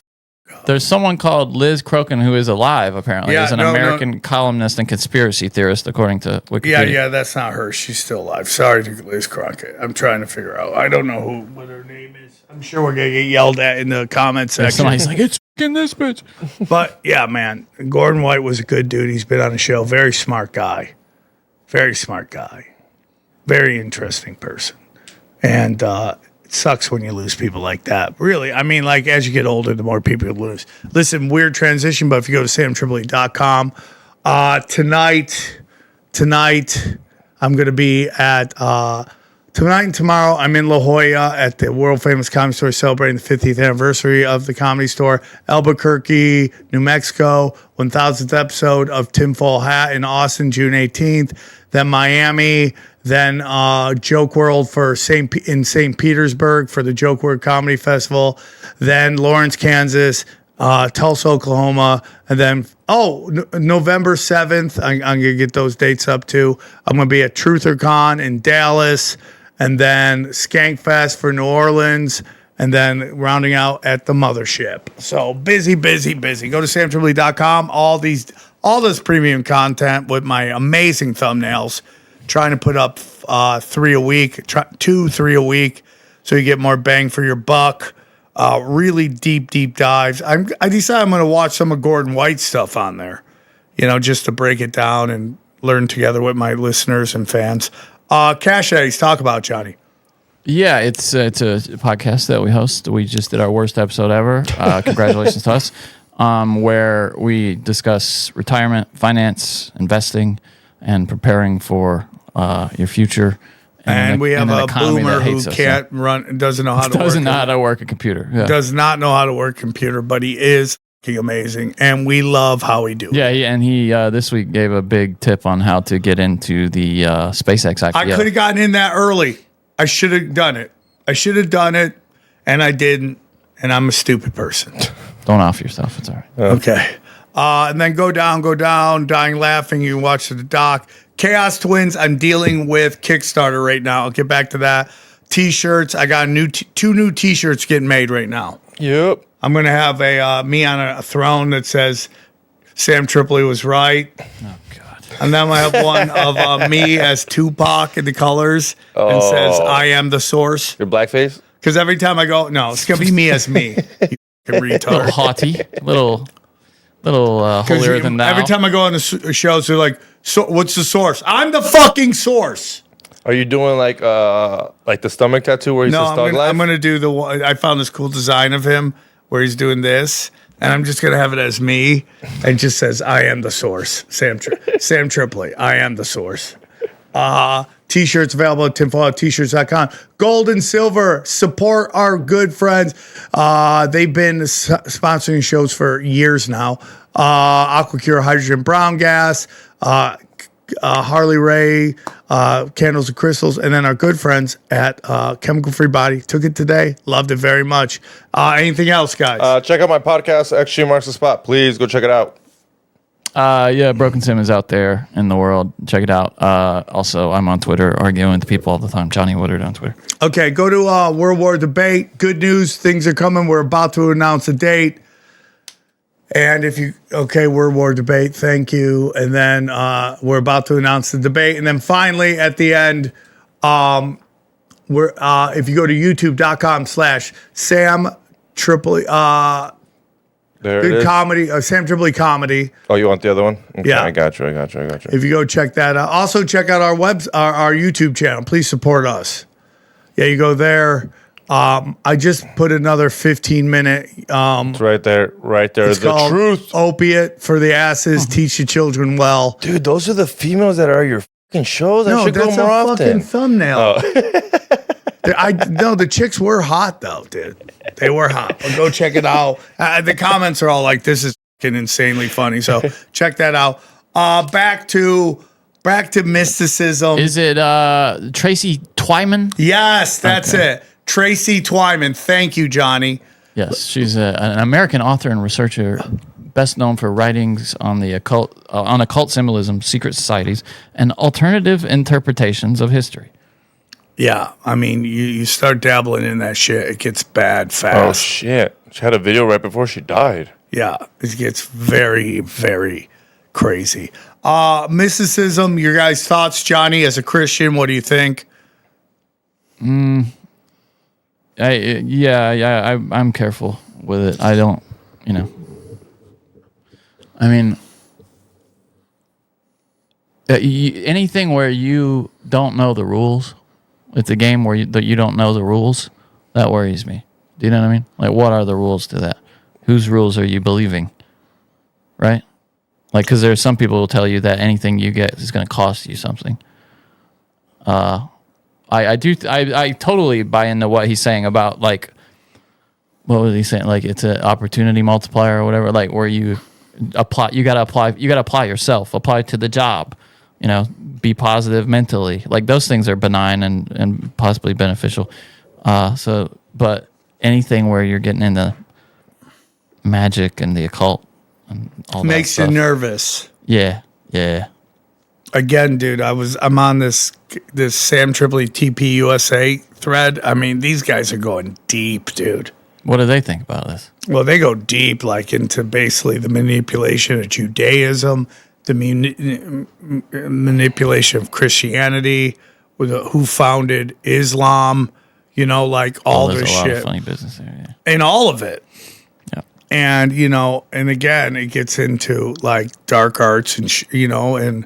There's someone called Liz Crokin who is alive, apparently. He's an American columnist and conspiracy theorist, according to Wikipedia. Yeah, that's not her. She's still alive. Sorry to Liz Cronkite. I'm trying to figure out. I don't know what her name is. I'm sure we're going to get yelled at in the comments section. Somebody's like, it's In this bitch. But yeah, man, Gordon White was a good dude. He's been on the show. Very smart guy. Very smart guy. Very interesting person. And it sucks when you lose people like that. Really, I mean, like as you get older, the more people you lose. Listen, weird transition, but if you go to samtripoli.com, tonight I'm going to be at tonight and tomorrow, I'm in La Jolla at the world famous comedy store celebrating the 50th anniversary of the comedy store. Albuquerque, New Mexico, 1000th episode of Tinfoil Hat in Austin, June 18th. Then Miami, then Joke World in St. Petersburg for the Joke World Comedy Festival. Then Lawrence, Kansas, Tulsa, Oklahoma, and then November 7th. I'm gonna get those dates up too. I'm gonna be at TrutherCon in Dallas. And then Skankfest for New Orleans, and then rounding out at the Mothership. So busy. Go to samtripoli.com. All this premium content with my amazing thumbnails. Trying to put up 3 a week, 3 a week, so you get more bang for your buck. Really deep dives. I decided I'm going to watch some of Gordon White's stuff on there, just to break it down and learn together with my listeners and fans. Cash Daddies, talk about Johnny. Yeah, it's a podcast that we host. We just did our worst episode ever. Congratulations to us. Where we discuss retirement, finance, investing, and preparing for your future. And we have a boomer who can't run, doesn't know how to work a computer. Yeah. Does not know how to work a computer, but he is amazing, and we love how we do it. Yeah, and he this week gave a big tip on how to get into the SpaceX IPO. I could have gotten in that early. I should have done it, and I didn't, and I'm a stupid person. Don't off yourself. It's all right. Okay. And then go down, dying laughing. You can watch the doc. Chaos Twins, I'm dealing with Kickstarter right now. I'll get back to that. T-shirts, I got two new T-shirts getting made right now. Yep. I'm going to have me on a throne that says Sam Tripoli was right. Oh, God. And then I have one of me as Tupac in the colors and says, I am the source. Your blackface? Because every time I go, no, it's going to be me as me. You retard. Little haughty. Little holier than thou. Every time I go on the shows, they're like, so, what's the source? I'm the fucking source. Are you doing like the stomach tattoo where he says Thug Life? I'm going to do the one. I found this cool design of him where he's doing this, and I'm just going to have it as me, and just says, I am the source. Sam Tripoli, I am the source. T-shirts available at tinfoilt-shirts.com. Gold and silver, support our good friends. They've been sponsoring shows for years now. Aquacure Hydrogen Brown Gas, Harley Ray, Candles and Crystals, and then our good friends at Chemical Free Body. Took it today. Loved it very much. Anything else, guys? Check out my podcast, XG Marks the Spot. Please go check it out. Broken Sim is out there in the world. Check it out. Also, I'm on Twitter arguing with people all the time. Johnny Woodard on Twitter. Okay, go to World War Debate. Good news. Things are coming. We're about to announce a date. And World War Debate, thank you. And then we're about to announce the debate. And then finally, at the end, if you go to youtube.com/Sam Tripoli, there good it is. comedy, Sam Tripoli Comedy. Oh, you want the other one? Okay, Yeah. I got you. If you go check that out. Also, check out our our YouTube channel. Please support us. Yeah, you go there. I just put another 15-minute. It's right there. It's The called truth. Opiate for the Asses. Teach the children well. Dude, those are the females that are your fucking shows. I should go that's more a often. fucking thumbnail. Oh. The chicks were hot though, dude. They were hot. But go check it out. The comments are all like, "This is fucking insanely funny." So check that out. Back to mysticism. Is it Tracy Twyman? Yes, that's it. Tracy Twyman. Thank you, Johnny. Yes, she's an American author and researcher, best known for writings on the occult symbolism, secret societies, and alternative interpretations of history. Yeah, I mean, you start dabbling in that shit, it gets bad fast. Oh, shit. She had a video right before she died. Yeah, it gets very, very crazy. Mysticism, your guys' thoughts, Johnny, as a Christian, what do you think? I'm careful with it. I don't you know, I mean, anything where you don't know the rules, it's a game where you don't know the rules, that worries me. Do you know what I mean? Like, what are the rules to that? Whose rules are you believing? Right? Like, because there's some people who will tell you that anything you get is going to cost you something. I totally buy into what he's saying about, like, what was he saying? Like, it's an opportunity multiplier or whatever. Like, where you gotta apply yourself, apply to the job. You know, be positive mentally. Like, those things are benign and possibly beneficial. But anything where you're getting into magic and the occult and all Makes that you stuff. nervous. Yeah. Again, dude, I'm on this Sam Tripoli TP USA thread. I mean, these guys are going deep, dude. What do they think about this? Well, they go deep, like, into basically the manipulation of Judaism, the manipulation of Christianity, with who founded Islam, you know, like all there's this a lot shit. of funny business there, yeah. And all of it. Yeah. And, you know, and again, it gets into like dark arts and, you know, and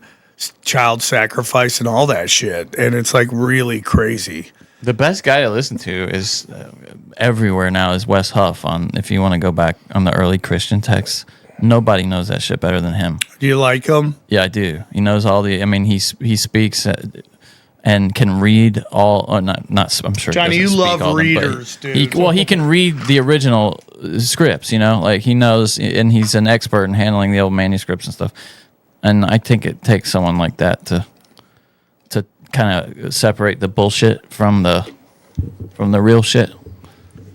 child sacrifice and all that shit. And it's like really crazy. The best guy to listen to is everywhere now is Wes Huff. If you want to go back on the early Christian texts, nobody knows that shit better than him. Do you like him? Yeah, I do. He knows all the. I mean, he speaks and can read all. Or not. I'm sure. Johnny, he you doesn't speak love all of them, but readers, dude. He can read the original scripts. You know, like he knows, and he's an expert in handling the old manuscripts and stuff. And I think it takes someone like that to kind of separate the bullshit from the real shit.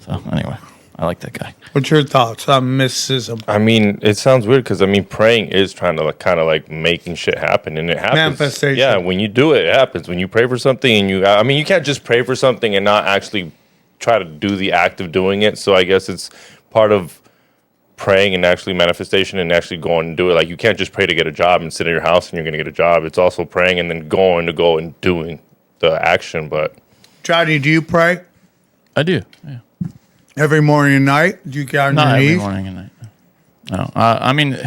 So anyway, I like that guy. What's your thoughts on mysticism? I mean, it sounds weird because, I mean, praying is trying to kind of like making shit happen, and it happens. Manifestation. Yeah, when you do it, it happens. When you pray for something, and you can't just pray for something and not actually try to do the act of doing it. So I guess it's part of praying and actually manifestation and actually going and do it. Like, you can't just pray to get a job and sit in your house and you're going to get a job. It's also praying and then going to go and doing the action. But Johnny, do you pray I do. Yeah. every morning and night? Do you get on Not your every knees? morning and night. No. I mean,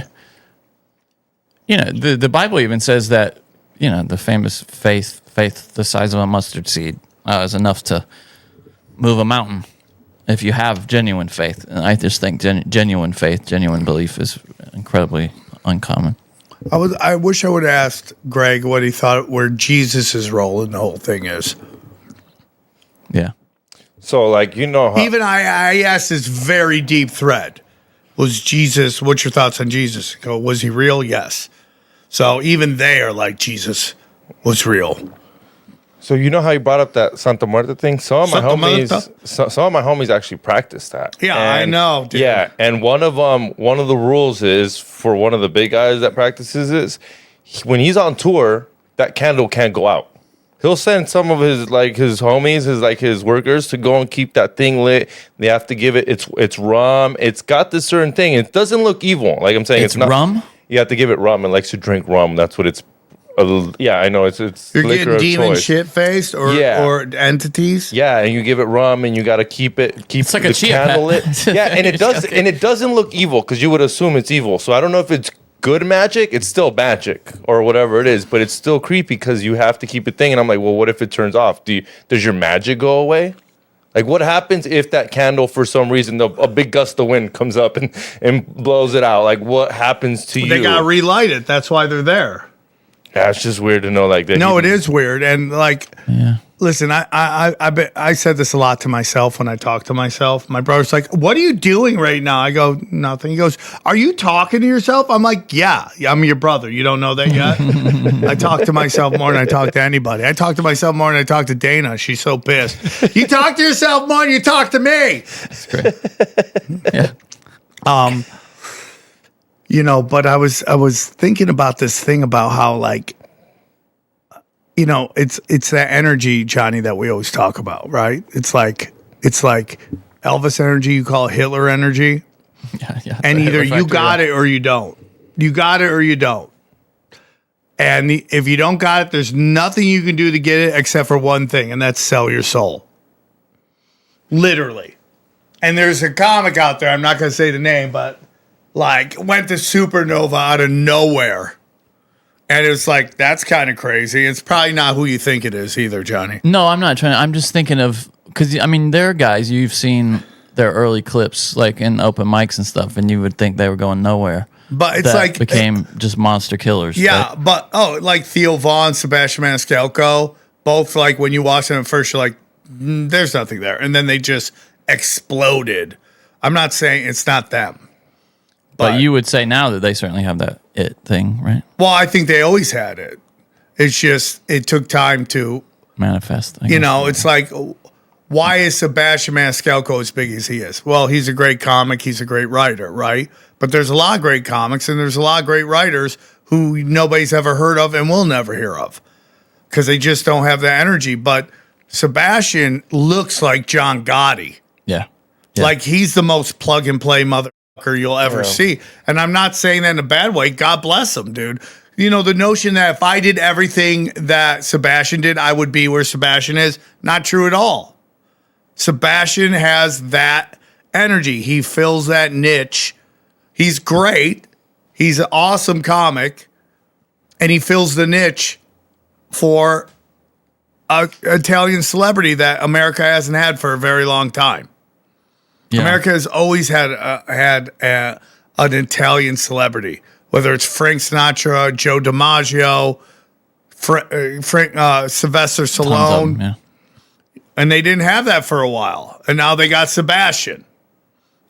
you know, the Bible even says that, you know, the famous faith the size of a mustard seed is enough to move a mountain if you have genuine faith. And I just think genuine faith, genuine belief is incredibly uncommon. I wish I would have asked Greg what he thought where Jesus' role in the whole thing is. Yeah. so, like, you know how. Even I asked this very deep thread. Was Jesus, what's your thoughts on Jesus? Go, was he real? Yes. So even they are like, Jesus was real. So you know how you brought up that Santa Muerte thing? Some of my homies actually practice that. Yeah, I know, dude. Yeah, and one of the rules is for one of the big guys that practices is when he's on tour, that candle can't go out. He'll send some of his homies, his workers to go and keep that thing lit. They have to give it it's rum. It's got this certain thing. It doesn't look evil. Like I'm saying, It's not rum? You have to give it rum. It likes to drink rum. That's what it's. Yeah, I know it's You're liquor getting of demon choice. shit faced or entities. Yeah, and you give it rum, and you got to keep It's like the a chia candle pet. lit. Yeah, and it does, and it doesn't look evil because you would assume it's evil. So I don't know if it's good magic. It's still magic or whatever it is, but it's still creepy because you have to keep it thing. And I'm like, well, what if it turns off? Does your magic go away? Like, what happens if that candle, for some reason, a big gust of wind comes up and blows it out? Like, what happens to you? They got to relight it. That's why they're there. Yeah, it's just weird to know like that. No, it is weird. And like, listen, I said this a lot to myself when I talk to myself. My brother's like, what are you doing right now? I go, nothing. He goes, are you talking to yourself? I'm like, yeah, I'm your brother. You don't know that yet? I talk to myself more than I talk to anybody. I talk to myself more than I talk to Dana. She's so pissed. You talk to yourself more than you talk to me. That's great. Yeah. You know, but I was thinking about this thing about how, like, you know, it's that energy, Johnny, that we always talk about, right? It's like Elvis energy, you call it Hitler energy. Yeah. And either you got it or you don't. You got it or you don't. And if you don't got it, there's nothing you can do to get it except for one thing, and that's sell your soul. Literally. And there's a comic out there, I'm not going to say the name, but like went to supernova out of nowhere. And it's like, that's kind of crazy. It's probably not who you think it is either, Johnny. No, I'm not trying. I'm just thinking of, because I mean, there are guys you've seen their early clips, like in open mics and stuff, and you would think they were going nowhere. But it's that like became just monster killers. Yeah, right? but like Theo Vaughn, Sebastian Maniscalco, both like when you watch them at first, you're like, there's nothing there, and then they just exploded. I'm not saying it's not them, but you would say now that they certainly have that it thing, right? Well, I think they always had it. It's just it took time to manifest. You know, it's like, why is Sebastian Maniscalco as big as he is? Well, he's a great comic. He's a great writer, right? But there's a lot of great comics and there's a lot of great writers who nobody's ever heard of and will never hear of because they just don't have the energy. But Sebastian looks like John Gotti. Yeah. Like he's the most plug and play motherfucker you'll ever see. And I'm not saying that in a bad way. God bless him, dude. You know, the notion that if I did everything that Sebastian did, I would be where Sebastian is, not true at all. Sebastian has that energy. He fills that niche. He's great. He's an awesome comic. And he fills the niche for an Italian celebrity that America hasn't had for a very long time. Yeah. America has always had an Italian celebrity, whether it's Frank Sinatra, Joe DiMaggio, Sylvester Stallone. Yeah. And they didn't have that for a while. And now they got Sebastian.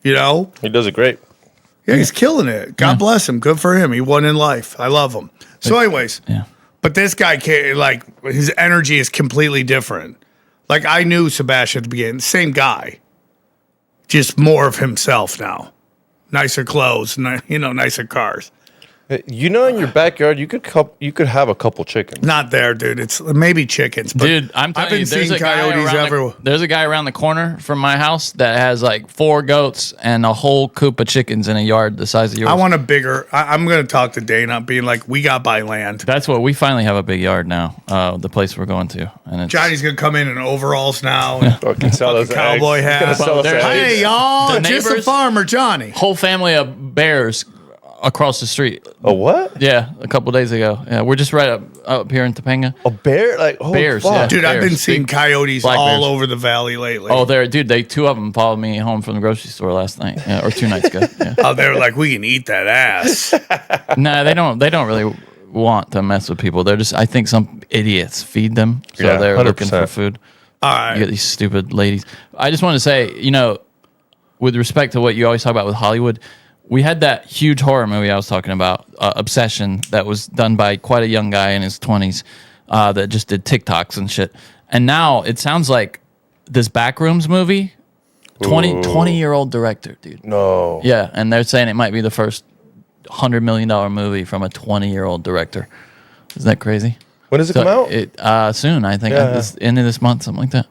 You know? He does it great. Yeah, he's killing it. God bless him. Good for him. He won in life. I love him. So anyways, but this guy can't, like, his energy is completely different. Like, I knew Sebastian at the beginning. Same guy. Just more of himself now. Nicer clothes, nicer cars. You know, in your backyard, you could have a couple chickens. Not there, dude. It's maybe chickens. But dude, I'm telling I've been seeing coyotes everywhere. There's a guy around the corner from my house that has like 4 goats and a whole coop of chickens in a yard the size of yours. I want a bigger. I'm going to talk to Dana, being like, we got buy land. That's what we finally have a big yard now. The place we're going to, and it's, Johnny's going to come in overalls now. And fucking sell us cowboy hat. Hey y'all, just a farmer, Johnny. Whole family of bears across the street. A what? Yeah, a couple days ago. Yeah, we're just right up here in Topanga. A bear? Like bears? Fuck. Yeah, dude, bears. I've been seeing coyotes all bears. over the valley lately. Oh, dude, 2 of them followed me home from the grocery store last night, or 2 nights ago. Yeah. Oh, they were like, we can eat that ass. Nah, they don't really want to mess with people. They're just, I think some idiots feed them, so they're 100%. looking for food. All right, you get these stupid ladies. I just want to say, with respect to what you always talk about with Hollywood. We had that huge horror movie I was talking about, Obsession, that was done by quite a young guy in his 20s that just did TikToks and shit. And now it sounds like this Backrooms movie, 20-year-old director, dude. No. Yeah, and they're saying it might be the first $100 million movie from a 20-year-old director. Isn't that crazy? When does it come out? Soon, I think. End of this month, something like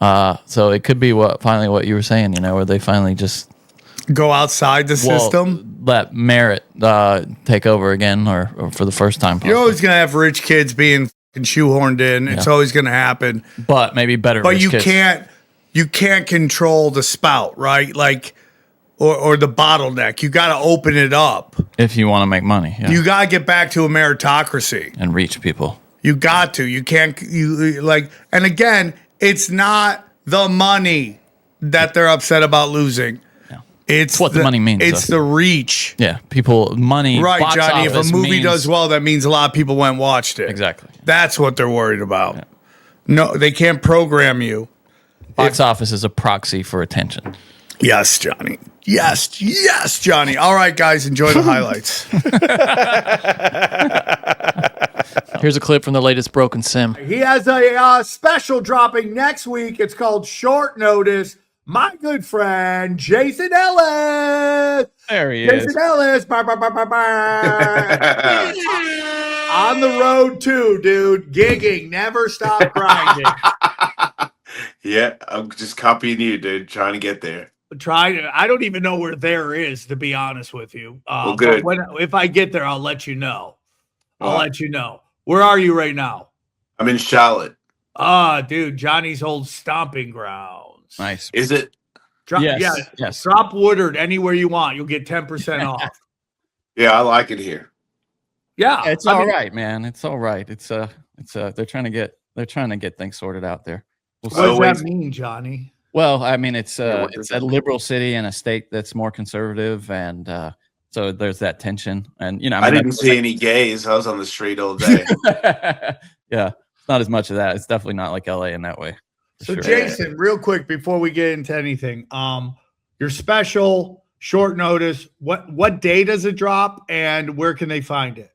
that. So it could be finally what you were saying, where they finally just... go outside the system. Let merit take over again, or for the first time. Possibly. You're always gonna have rich kids being shoehorned in. It's always gonna happen. But maybe better. But rich kids. you can't control the spout, right? Like, or the bottleneck. You got to open it up if you want to make money. Yeah. You got to get back to a meritocracy and reach people. You got to. You can't. And again, it's not the money that they're upset about losing. It's what the money means. It's the reach. Yeah, people, money. Right, box Johnny. If a movie does well, that means a lot of people went and watched it. Exactly. That's what they're worried about. Yeah. No, they can't program you. Box office is a proxy for attention. Yes, Johnny. Yes, Johnny. All right, guys, enjoy the highlights. Here's a clip from the latest Broken Sim. He has a special dropping next week. It's called Short Notice. My good friend, Jason Ellis. There he is. Jason Ellis. On the road, too, dude. Gigging. Never stop grinding. Yeah, I'm just copying you, dude. Trying to get there. I don't even know where there is, to be honest with you. Well, good. If I get there, I'll let you know. Let you know. Where are you right now? I'm in Charlotte. Dude, Johnny's old stomping ground. Nice. Is it? Drop Woodard anywhere you want. You'll get 10% off. Yeah, I like it here. Yeah, it's all right, man. It's all right. It's they're trying to get things sorted out there. What does that mean, Johnny? Well, I mean, it's a liberal city and a state that's more conservative, and so there's that tension. And I didn't see any gays. I was on the street all day. Yeah, it's not as much of that. It's definitely not like LA in that way. So, Jason, real quick before we get into anything, your special short notice. What day does it drop, and where can they find it?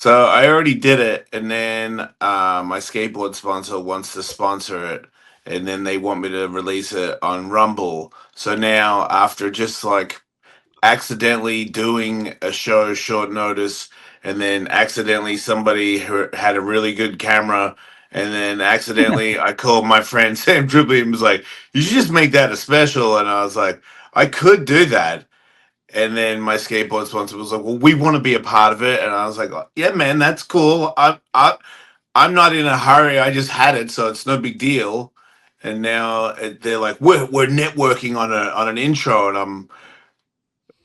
So I already did it, and then my skateboard sponsor wants to sponsor it, and then they want me to release it on Rumble. So now, after just like accidentally doing a show short notice, and then accidentally somebody had a really good camera, and then accidentally I called my friend Sam Tripoli and was like, "You should just make that a special," and I was like, "I could do that." And then my skateboard sponsor was like, "Well, we want to be a part of it." And I was like, "Yeah, man, that's cool. I'm not in a hurry. I just had it, so it's no big deal." And now they're like, "We're networking on an intro," and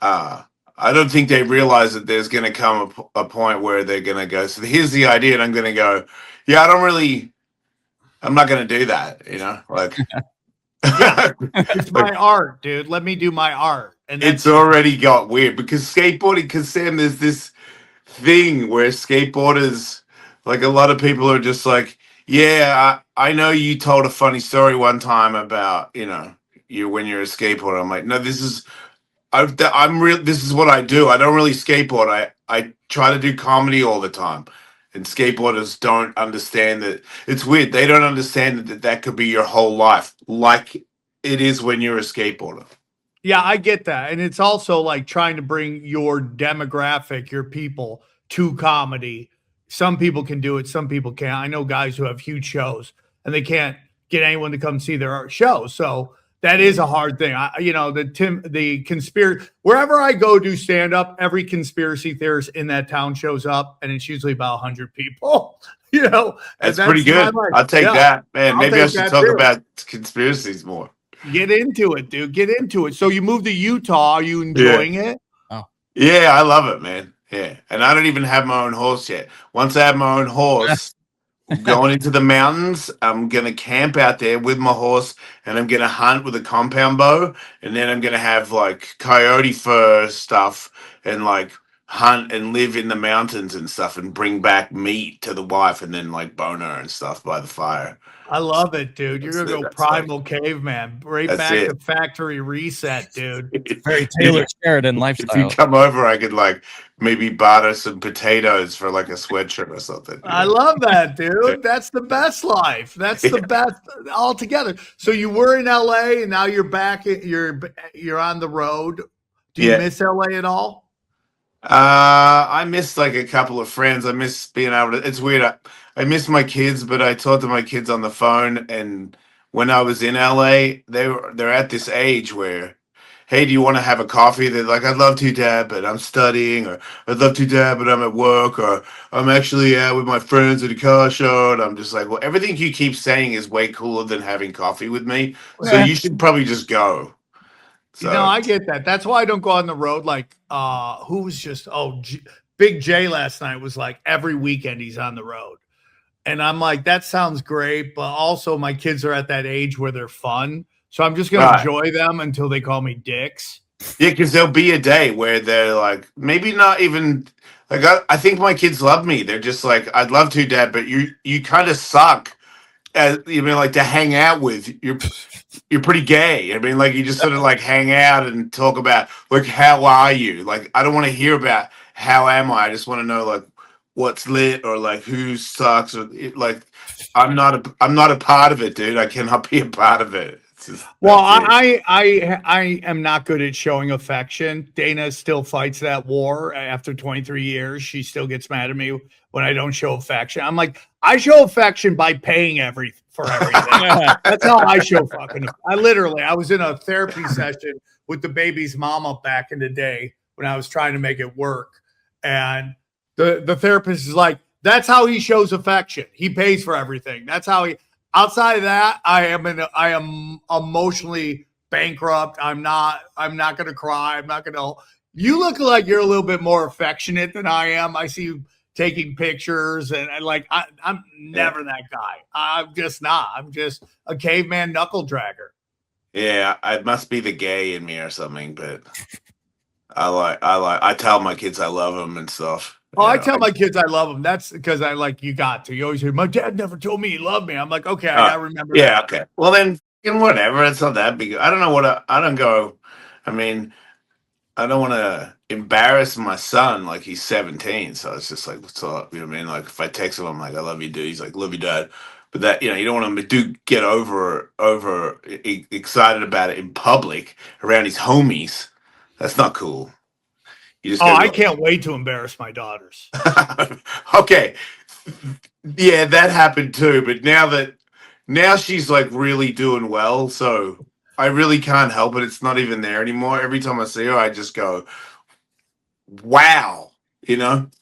I don't think they realize that there's going to come a point where they're going to go, "So here's the idea," and I'm going to go, "Yeah, I'm not going to do that," like. It's my art, dude. Let me do my art. And it's already got weird because skateboarding, because Sam, there's this thing where skateboarders, like a lot of people are just like, "Yeah, I know you told a funny story one time about, you when you're a skateboarder." I'm like, "No, this is what I do. I don't really skateboard. I try to do comedy all the time." And skateboarders don't understand that. It's weird. They don't understand that could be your whole life, like it is when you're a skateboarder. Yeah, I get that. And it's also like trying to bring your demographic, your people to comedy. Some people can do it. Some people can't. I know guys who have huge shows and they can't get anyone to come see their show. So that is a hard thing. The conspiracy, wherever I go do stand up, every conspiracy theorist in that town shows up, and it's usually about 100 people. That's pretty good. I'll take that, man. Maybe I should talk about conspiracies more. Get into it, dude. Get into it. So you moved to Utah. Are you enjoying it? Oh, yeah, I love it, man. Yeah, and I don't even have my own horse yet. Once I have my own horse. Going into the mountains, I'm going to camp out there with my horse, and I'm going to hunt with a compound bow, and then I'm going to have like coyote fur stuff and like hunt and live in the mountains and stuff and bring back meat to the wife and then like bone her and stuff by the fire. I love it, dude. You're going to go primal caveman. Right back to factory reset, dude. Very Taylor Sheridan lifestyle. If you come over, I could like maybe barter some potatoes for like a sweatshirt or something. I love that, dude. That's the best life. That's the best altogether. So you were in LA and now you're back. You're on the road. Do you miss LA at all? I miss like a couple of friends. I miss being able to. It's weird. I miss my kids, but I talked to my kids on the phone. And when I was in LA, they're at this age where, "Hey, do you want to have a coffee?" They're like, "I'd love to, Dad, but I'm studying," or "I'd love to, Dad, but I'm at work," or "I'm actually out with my friends at a car show." And I'm just like, well, everything you keep saying is way cooler than having coffee with me. So you should probably just go. So, I get that. That's why I don't go on the road. Like, who was just, Big J last night was like, every weekend he's on the road. And I'm like, that sounds great. But also my kids are at that age where they're fun. So I'm just going to enjoy them until they call me dicks. Yeah, because there'll be a day where they're like, maybe not even, like, I think my kids love me. They're just like, "I'd love to, Dad, but you kind of suck. Like to hang out with. You're pretty gay. I mean, like you just sort of like hang out and talk about like, how are you? Like, I don't want to hear about how am I. I just want to know like what's lit or like who sucks or like I'm not a part of it, dude. I cannot be a part of it." Well, I am not good at showing affection. Dana still fights that war after 23 years. She still gets mad at me when I don't show affection. I'm like, I show affection by paying for everything. That's how I show fucking. I was in a therapy session with the baby's mama back in the day when I was trying to make it work. And the therapist is like, that's how he shows affection. He pays for everything. That's how he. Outside of that, I am emotionally bankrupt. I'm not going to cry. I'm not going to. You look like you're a little bit more affectionate than I am. I see you taking pictures and like, I'm never that guy. I'm just not. I'm just a caveman knuckle dragger. Yeah, it must be the gay in me or something, but I tell my kids I love them and stuff. Oh, I tell my kids I love them. That's because I like, you got to. You always hear, my dad never told me he loved me. I'm like, okay, I got to remember yeah, that. okay. Well, then, whatever. It's not that big. I don't know what I don't go. I mean, I don't want to embarrass my son like he's 17. So it's just like, what's up? You know what I mean? Like, if I text him, I'm like, I love you, dude. He's like, love you, dad. But that, you don't want him to get over excited about it in public around his homies. That's not cool. I can't wait to embarrass my daughters. Okay. Yeah, that happened too. But now she's like really doing well. So I really can't help it. It's not even there anymore. Every time I see her, I just go, wow,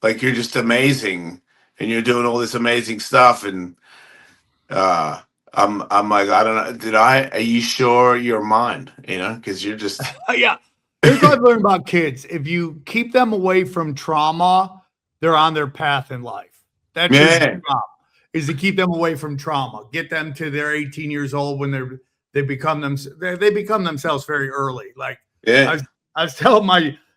like you're just amazing and you're doing all this amazing stuff. And I'm like, I don't know. Are you sure you're mine? Because you're just. Yeah. Here's what I've learned about kids. If you keep them away from trauma, they're on their path in life. That's your job, is to keep them away from trauma. Get them to their 18 years old when they become themselves very early. Like, I was telling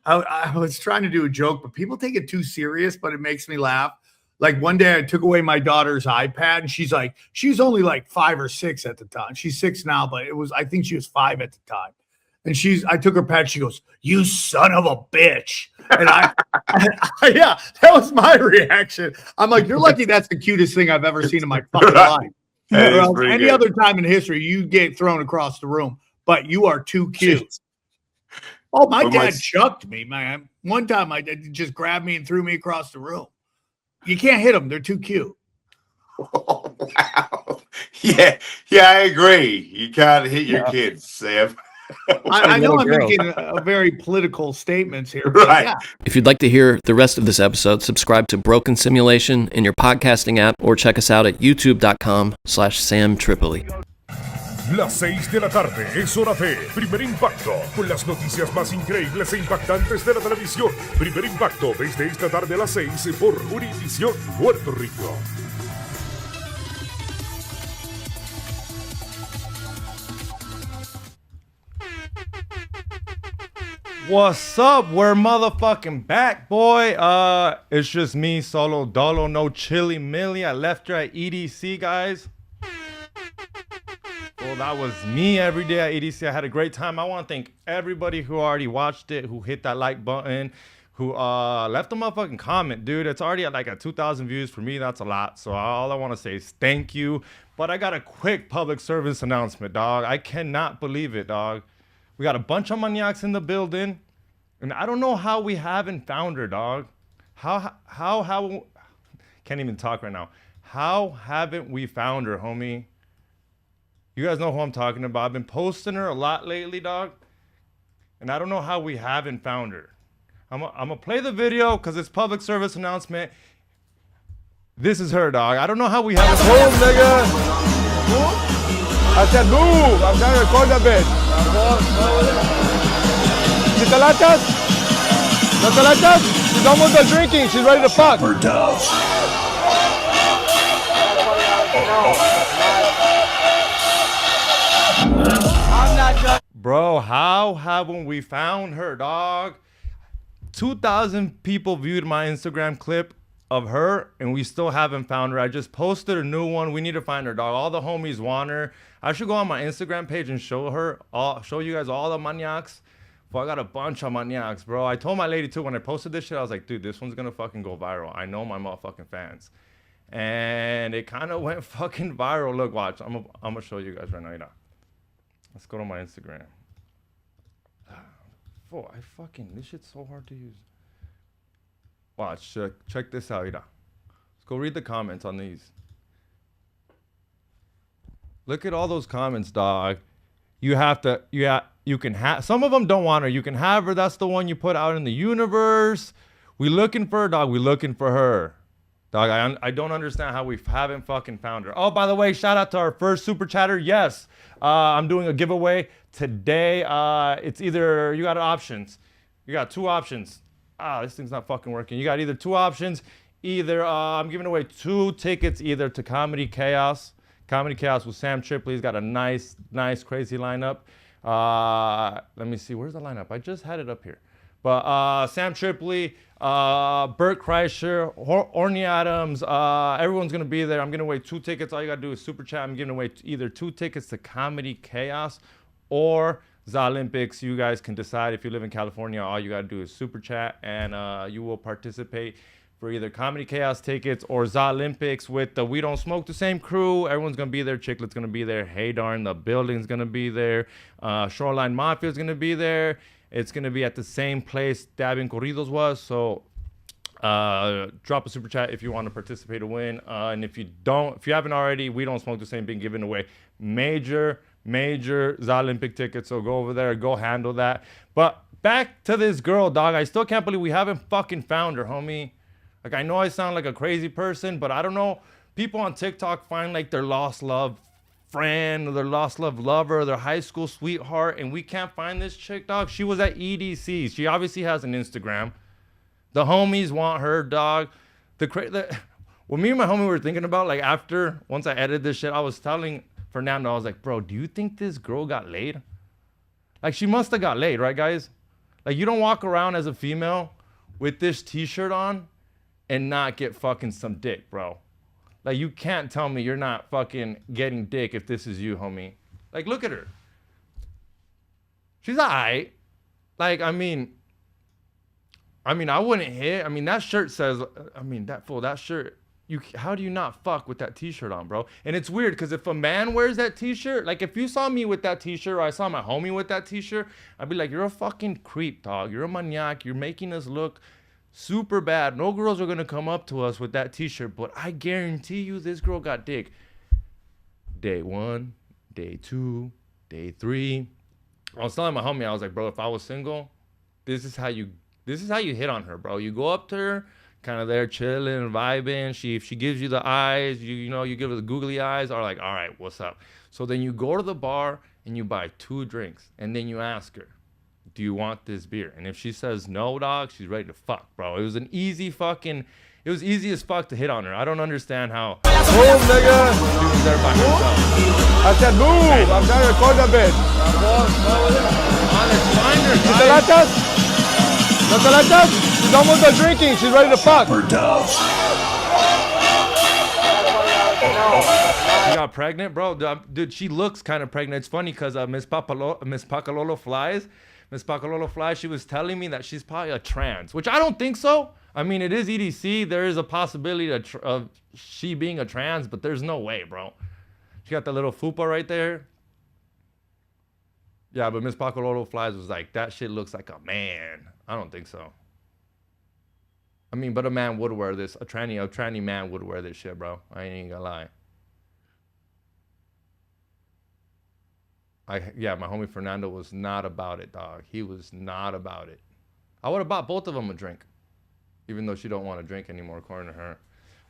I was trying to do a joke, but people take it too serious, but it makes me laugh. Like one day I took away my daughter's iPad and she was only like 5 or 6 at the time. She's 6 now, but I think she was 5 at the time. And I took her pad. She goes, "You son of a bitch!" And yeah, that was my reaction. I'm like, "You're lucky. That's the cutest thing I've ever seen in my fucking life." Any other time in history, you get thrown across the room, but you are too cute. Oh, my dad chucked me, man. One time, my dad just grabbed me and threw me across the room. You can't hit them; they're too cute. Oh, wow. Yeah, I agree. You can't hit your kids, Sam. I know I'm making a very political statements here. Right. Yeah. If you'd like to hear the rest of this episode, subscribe to Broken Simulation in your podcasting app or check us out at youtube.com/Sam Tripoli. Las 6 de la tarde es hora de Primer Impacto, con las noticias más increíbles e impactantes de la televisión. Primer Impacto desde esta tarde a las 6 por Univisión Puerto Rico. What's up? We're motherfucking back, boy. It's just me, solo dolo, no chili millie. I left her at EDC, guys. Well, that was me every day at EDC. I had a great time. I want to thank everybody who already watched it, who hit that like button, who left a motherfucking comment, dude. It's already at like 2,000 views. For me, that's a lot. So all I want to say is thank you. But I got a quick public service announcement, dog. I cannot believe it, dog. We got a bunch of maniacs in the building, and I don't know how we haven't found her, dog. How can't even talk right now. How haven't we found her, homie? You guys know who I'm talking about. I've been posting her a lot lately, dog, and I don't know how we haven't found her. I'm gonna play the video because it's public service announcement. This is her, dog. I don't know how we haven't. Move, nigga. I said move. I'm trying to record that bitch. ¿Si te lachas? ¿No te lachas? She's almost done drinking. She's ready to fuck. Bro, how haven't we found her, dog? 2,000 people viewed my Instagram clip of her, and we still haven't found her. I just posted a new one. We need to find her, dog. All the homies want her. I should go on my Instagram page and show you guys all the maniacs. But I got a bunch of maniacs, bro. I told my lady too when I posted this shit, I was like, dude, this one's gonna fucking go viral. I know my motherfucking fans. And it kind of went fucking viral. Look, watch. I'm gonna show you guys right now. Let's go to my Instagram. This shit's so hard to use. Watch, check this out, Let's go read the comments on these. Look at all those comments, dog. You can have, some of them don't want her. You can have her. That's the one you put out in the universe. We looking for her, dog. We looking for her. Dog, I don't understand how we haven't fucking found her. Oh, by the way, shout out to our first super chatter. Yes, I'm doing a giveaway today. It's either, you got options. You got 2 options. This thing's not fucking working. You got either 2 options. Either I'm giving away 2 tickets either to Comedy Chaos. Comedy Chaos with Sam Tripoli. He's got a nice, crazy lineup. Let me see. Where's the lineup? I just had it up here. But Sam Tripoli, Bert Kreischer, Orny Adams, everyone's going to be there. I'm giving away 2 tickets. All you got to do is super chat. I'm giving away either 2 tickets to Comedy Chaos or the Olympics. You guys can decide. If you live in California, all you got to do is super chat, and you will participate for either Comedy Chaos tickets or the Olympics with the We Don't Smoke the Same crew. Everyone's going to be there. Chiclet's going to be there. Hey Darn, the building's going to be there. Shoreline Mafia's going to be there. It's going to be at the same place Dabbing Corridos was. So drop a super chat if you want to participate to win. And if you haven't already, We Don't Smoke the Same being given away major Olympic tickets. So go over there, go handle that. But back to this girl, dog. I still can't believe we haven't fucking found her, homie. Like, I know I sound like a crazy person, but I don't know. People on TikTok find like their lost love friend or their lost love lover, their high school sweetheart, and we can't find this chick, dog. She was at EDC. She obviously has an Instagram. The homies want her, dog. What me and my homie were thinking about, like, once I edited this shit, I was telling Fernando, I was like, bro, do you think this girl got laid? Like, she must have got laid, right, guys? Like, you don't walk around as a female with this t-shirt on and not get fucking some dick, bro. Like, you can't tell me you're not fucking getting dick if this is you, homie. Like, look at her. She's all right. Like, I mean, I wouldn't hit. I mean, that shirt says, that shirt, how do you not fuck with that t-shirt on, bro? And it's weird, because if a man wears that t-shirt, like, if you saw me with that t-shirt or I saw my homie with that t-shirt, I'd be like, you're a fucking creep, dog. You're a maniac. You're making us look super bad. No girls are gonna come up to us with that t-shirt, but I guarantee you this girl got dick. Day 1, day 2, day 3. I was telling my homie, I was like, bro, if I was single, this is how you hit on her, bro. You go up to her, kind of there chilling, vibing. If she gives you the eyes, you give her the googly eyes, are like, all right, what's up? So then you go to the bar and you buy 2 drinks, and then you ask her, do you want this beer? And if she says no, dog, she's ready to fuck, bro. It was easy as fuck to hit on her. I don't understand how. Boom, nigga. She was there by herself. I said, move. I'm trying to record a bit. Honest, find her, guys. No te lachas? She's almost done drinking. She's ready to fuck. She got pregnant, bro. Dude, she looks kind of pregnant. It's funny because Miss Pacalolo Flies. Miss Pacalolo Fly, she was telling me that she's probably a trans, which I don't think so. I mean, it is EDC. There is a possibility of she being a trans, but there's no way, bro. She got the little fupa right there. Yeah, but Miss Pacalolo Flies was like, that shit looks like a man. I don't think so. I mean, but a man would wear this. A tranny man would wear this shit, bro. I ain't gonna lie. My homie Fernando was not about it, dog. He was not about it. I would have bought both of them a drink, even though she don't want to drink anymore, according to her.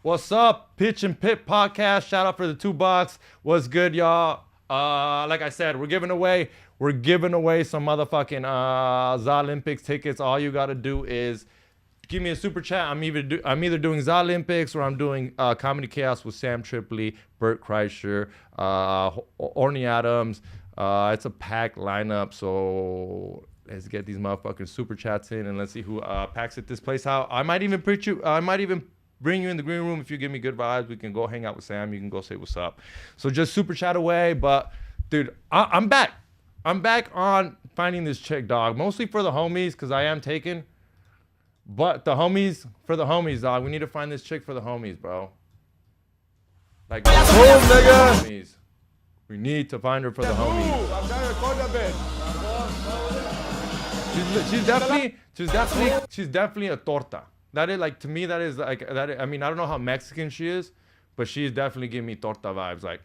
What's up, Pitch and Pit Podcast? Shout out for the $2. What's good, y'all? Like I said, we're giving away some motherfucking the Olympics tickets. All you gotta do is give me a super chat. I'm either doing the Olympics or I'm doing Comedy Chaos with Sam Tripoli, Bert Kreischer, Orny Adams. It's a packed lineup, so let's get these motherfucking super chats in and let's see who packs at this place out. I might even bring you in the green room if you give me good vibes. We can go hang out with Sam. You can go say what's up. So just super chat away. But dude, I'm back. I'm back on finding this chick, dog. Mostly for the homies, because I am taken. But for the homies, dog. We need to find this chick for the homies, bro. Like, boom, nigga. Homies. We need to find her for the homies. I'm trying to record a bit. She's definitely a torta. That is like, to me, that is like that. I mean, I don't know how Mexican she is, but she's definitely giving me torta vibes. Like,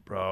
bro.